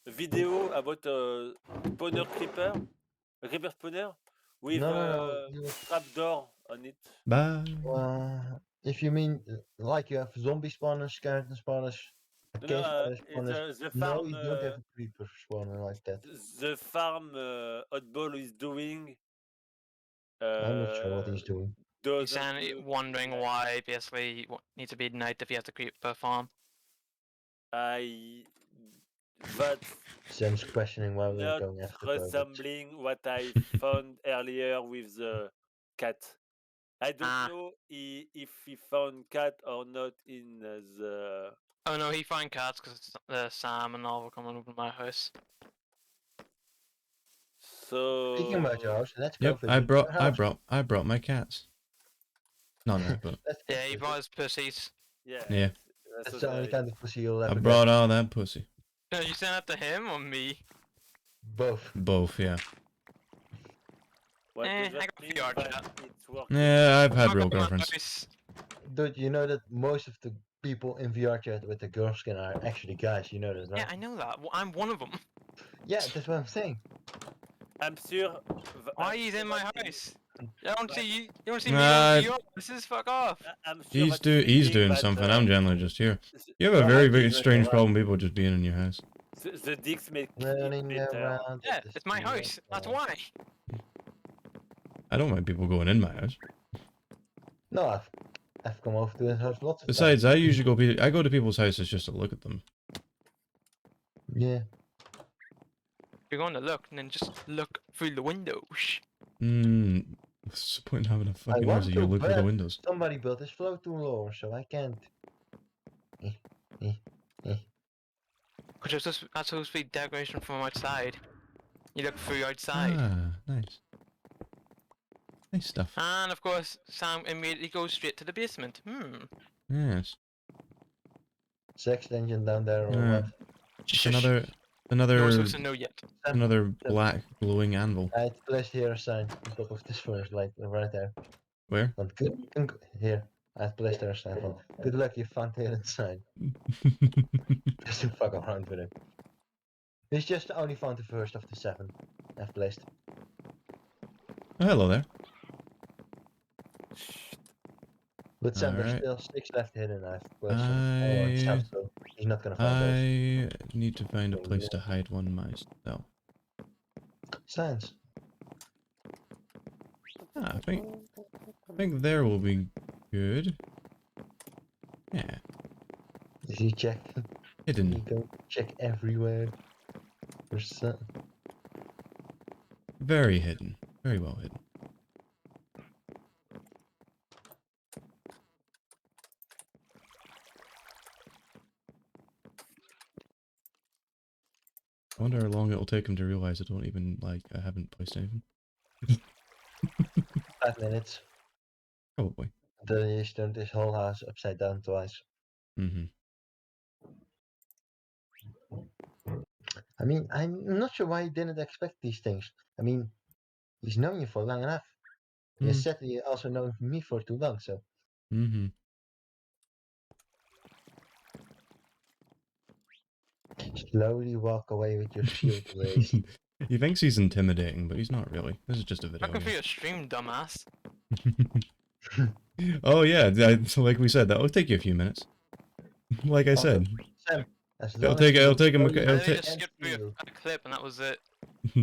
video about spawner creeper spawner with No. trapdoor on it. Bye. If you mean like you have zombie spawners, skeleton spawners, No, cave spider it's, spawners. the No, farm. you don't have a creeper spawner like that. The farm Oddball is doing. I'm not sure what he's doing. He's wondering why basically it needs to be night if he has to creep per farm. That's Sam's questioning why we're not going after Robert. resembling what I found earlier with the cat. I don't know if he found cat or not in the. Oh no, he found cats because Sam and all were coming over to my house. So. Speaking about your house, let's go Yep, visit your house. I brought my cats. No, but Let's go Yeah, he visit. brought his pussies. Yeah. Yeah. That's the only kind of pussy you'll ever I get. brought all that pussy. No, you sent it to him or me? Both. Both, yeah. What I does that got mean VR that chat. it's working? Yeah, I've had Fuck real up my girlfriends. house. Dude, you know that most of the people in VR chat with the girl skin are actually guys, you know that, right? Yeah, I know that. Well, I'm one of them. Yeah, that's what I'm saying. I'm sure. Why are you in my house? I don't see you. You don't see me Nah, on VR. This is fuck off. I'm sure He's thinking doing that, something. I'm generally just here. You have a Well, very, I'm very just strange around. problem. People just being in your house. the dicks make Running it better. around. Yeah, at the it's my speed house. of That's light. why. I don't mind people going in my house. No, I've come over to his house lots of Besides, times. I usually go to people's houses just to look at them. Yeah. You're going to look and then just look through the windows. What's the point in having a I fucking house want if to, you look through the but windows? somebody built this flow tool lower, so I can't. Which is just that's supposed to be decoration from outside. You look through outside. Ah, nice. Nice stuff. And of course, Sam immediately goes straight to the basement. Yes. Sex engine down there or Yeah. what? It's No another one's supposed to know yet. another black glowing anvil. I placed here a sign on top of this first, like right there. Where? Want here. I placed there a sign from. Good luck, you found the hidden sign. Just to fuck around with it. He's just only found the first of the 7 I've placed. Oh, hello there. But Sam, there's Alright. still 6 left hidden. I've placed them. I So he's not gonna find those. I need to find a place to hide one myself. Signs. Ah, I think there will be good. Yeah, Is he check? He hidden. go check everywhere. For some. Very hidden. Very well hidden. I wonder how long it'll take him to realize I don't even, I haven't placed anything. 5 minutes. Probably. Then he's turned his whole house upside down twice. Mm-hmm. I mean, I'm not sure why he didn't expect these things. I mean, he's known you for long enough. He has said he also known me for too long, so. Mm-hmm. Slowly walk away with your shield raised. He thinks he's intimidating, but he's not really. This is just a video. Looking for your stream, dumbass. Oh yeah, so like we said, that'll take you a few minutes. Like I said, Sam, as It'll long take- as it'll you take him a slowly it'll They ta- just skipped through a clip and that was it.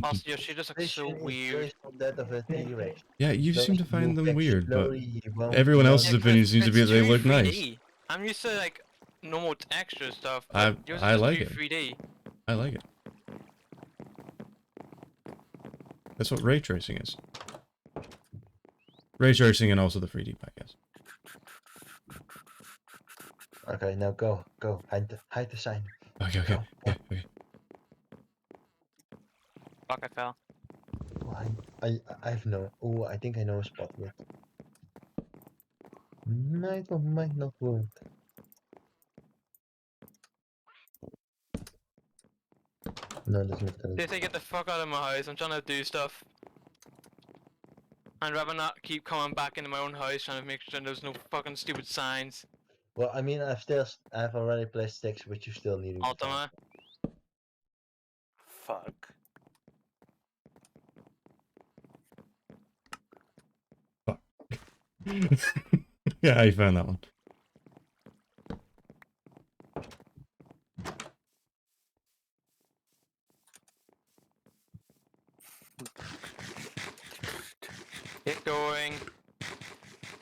Also, your shit just looks so Vision is weird. based on that of a T-Rex. yeah, you So seem to if find move them back weird, but slowly, you won't everyone know. else's opinion seems to be that they look nice. 3D. I'm used to like normal texture stuff. I- but yours is I just like too it. 3D. I like it. That's what ray tracing is. Ray tracing and also the 3D pack, yes. Okay, now go. Hide the sign. Okay, okay, Go. okay. Fuck, I fell. Oh, I have no. Oh, I think I know a spot with. Might or might not work. No, that's not gonna. Seriously, get the fuck out of my house. I'm trying to do stuff. I'd rather not keep coming back into my own house trying to make sure there's no fucking stupid signs. Well, I mean, I've already placed sticks, which you still need. Ultima. Fuck. Yeah, I found that one. Get going.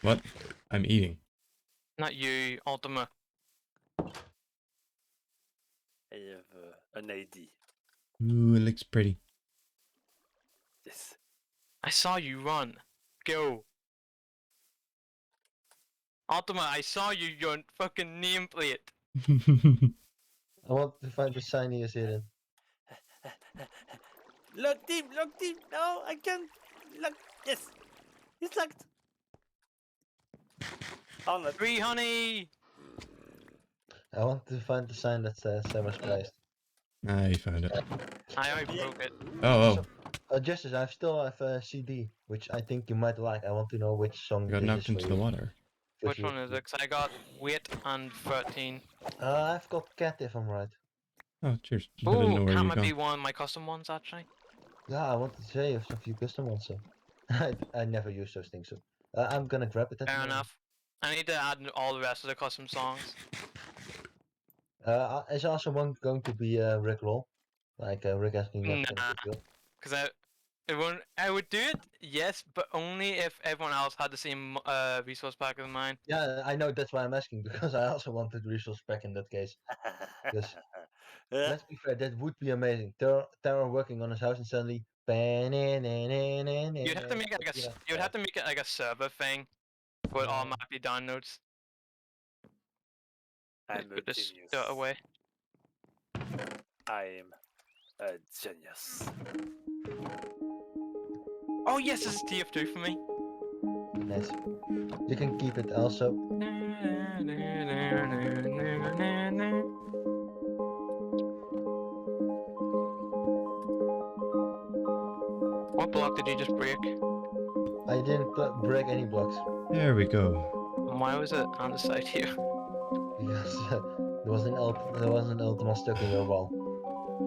What? I'm eating. Not you, Ultima. I have an ID. Ooh, it looks pretty. Yes. I saw you run. Go. Ultima, I saw you, your fucking nameplate. I want to find the sign he is hidden. Locked him! Locked him! No, I can't! Lock! Yes! It's locked! Oh, not. Free honey! I want to find the sign that says I was placed. Ah, you found it. I already broke it. Oh, Justice, I still have a CD, which I think you might like. I want to know which song you got this knocked is for into the you. water. Which one is it? 'Cause I got weight and 13. I've got cat if I'm right. Oh, cheers. I didn't know Oh, where that you might be gone. one of my custom ones actually. Yeah, I wanted to say a few custom ones, so I never use those things. So I'm gonna grab it. At the Fair moment. enough. I need to add all the rest of the custom songs. Is also one going to be Rick Roll, like Rick asking me to Nah. kill? Because I would do it, yes, but only if everyone else had the same resource pack as mine. Yeah, I know. That's why I'm asking because I also wanted resource back in that case. Yes. Let's be fair, that would be amazing. Terror working on his house and suddenly. You'd have to make it like you'd have to make it like a server thing, for it Yeah. automatically downloads. I'm a Put this genius. dirt away. I'm a genius. Oh yes, this is TF2 for me. Nice. You can keep it also. What block did you just break? I didn't break any blocks There we go. And why was it on the side here? because there was an Ultima stuck in your wall.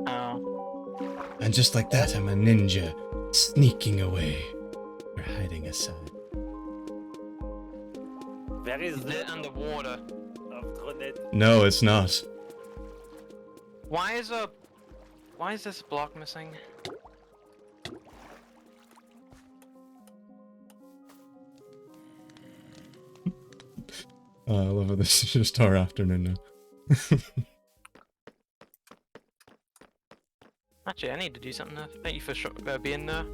Oh. And just like that, I'm a ninja, sneaking away. Or hiding aside. There is Is it the underwater? of grenade. No, it's not. Why is this block missing? Oh, I love how this is just our afternoon now. Actually, I need to do something there. Thank you for being there.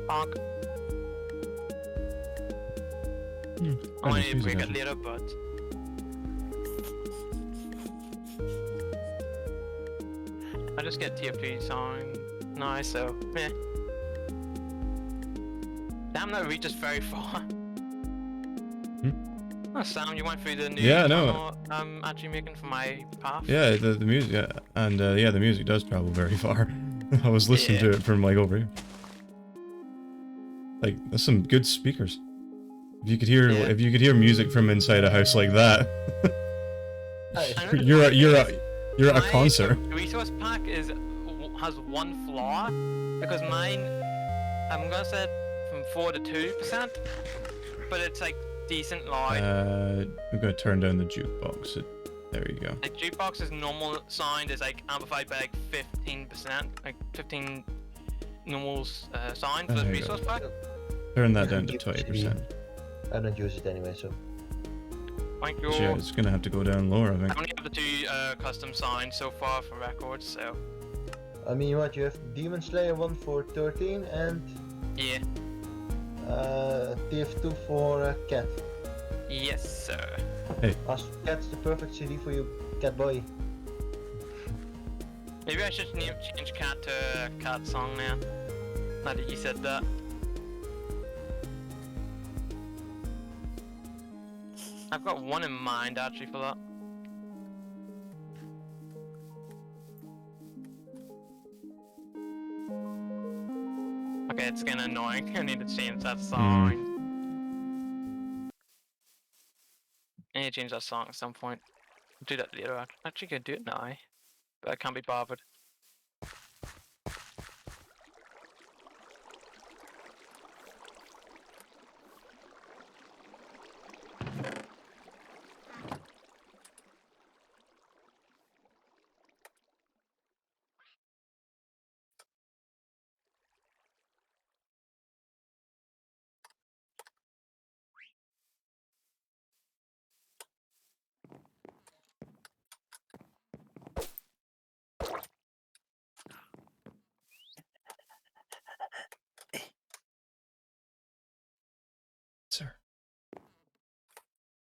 Bonk. I might need to break it later, but... I just get TFP song now, so meh. Damn, that reaches very far. Oh, Sam, you went through the new tunnel I'm actually making for my path. Yeah, the music, yeah, and yeah, the music does travel very far. I was listening to it from like over here. Like, there's some good speakers. If you could hear music from inside a house like that, you're at a concert. The resource pack has one flaw because mine, I'm gonna say from 4 to 2%, but it's like decent loud. I'm gonna turn down the jukebox. There you go. Like jukebox's normal sound is like amplified by like 15%, like 15 normal sound for the There you resource go. pack. Turn that down to 20%. I don't use it anyway, so. Thank you. Yeah, it's gonna have to go down lower, I I think. only have the 2 custom signs so far for records, so I mean, what, you have Demon Slayer 1 for 13 and yeah. TF2 for Cat. Yes, sir. Cat's the perfect CD for you, Cat Boy. Maybe I should change Cat to Cat song now. Now that you said that. I've got one in mind actually for that. Okay, it's kinda annoying. I need to change that song. I need to change that song at some point. I'll do that later. Actually, can do it now, but I can't be bothered. Sir.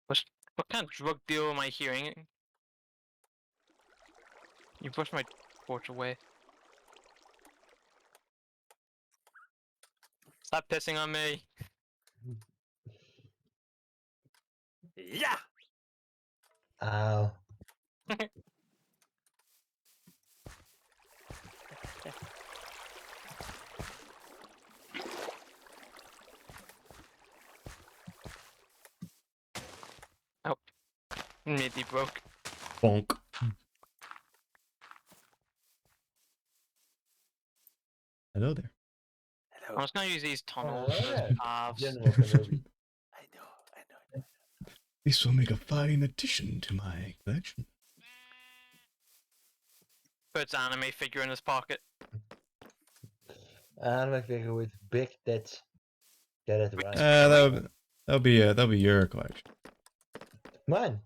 What kind of drug deal am I hearing? You pushed my torch away. Stop pissing on me. Yeah. Ow. Maybe broke. Bonk. Hello there. I'm just gonna use these tunnels Oh, as yeah. paths. General Kenobi. I know. This will make a fine addition to my collection. Puts anime figure in his pocket. Anime figure with big tits. Get it right. That'll be your collection. Mine.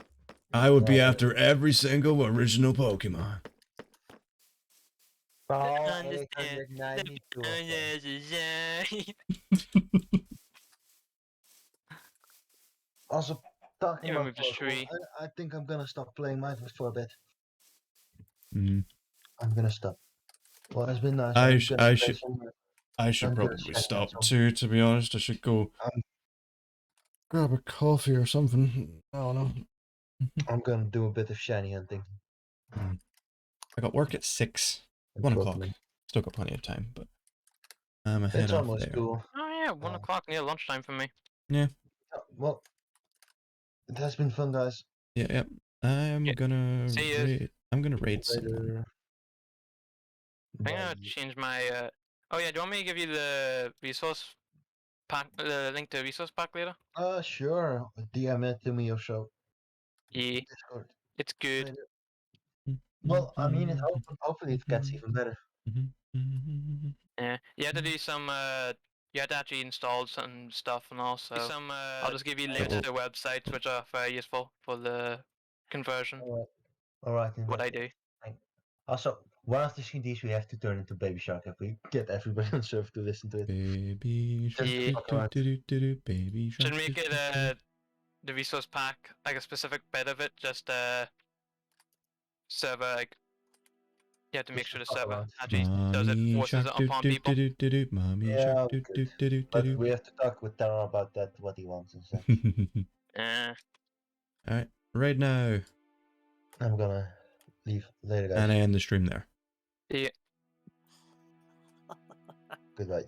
I would be Yeah. after every single original Pokemon. All Understand. 892 of them. Also, talking Even about with this tree. Pokemon, I think I'm gonna stop playing Minecraft for a bit. Mm. I'm gonna stop. Well, it's been nice. I I'm sh- gonna I play should- some- I should I'm gonna probably check stop out some- too, to be honest. I should go grab a coffee or something. I don't know. I'm gonna do a bit of shiny hunting. I got work at 6. 1 o'clock. Probably. Still got plenty of time, but I'm ahead It's of almost there. cool. Oh yeah, 1 o'clock near lunchtime for me. Well, it has been fun, guys. Yeah. I'm Yeah. gonna See ya. raid. I'm gonna raid someone. Later. I'm gonna Bye. change my Oh yeah, do you want me to give you the resource pack, the link to the resource pack later? Sure. DM it to me or so. Yeah, Discord. it's good. Later. Well, I mean, hopefully it gets even better. Yeah, you had to do some you had to actually install some stuff and also I'll just give you links to websites which are very useful for the conversion. Alright. in What that I do. case. Also, one of the CDs we have to turn into Baby Shark if we get everybody on server to listen to it. Baby shark, Yeah. baby shark. Should make it the resource pack like a specific bit of it, just server like you have to make Just sure the fuck server around. actually does it, forces it upon people. Mommy Yeah, shark, good. But we have to talk with Tara about that, what he wants and stuff. Uh, right now. I'm gonna leave later, guys. And I end the stream there. yeah. Goodbye.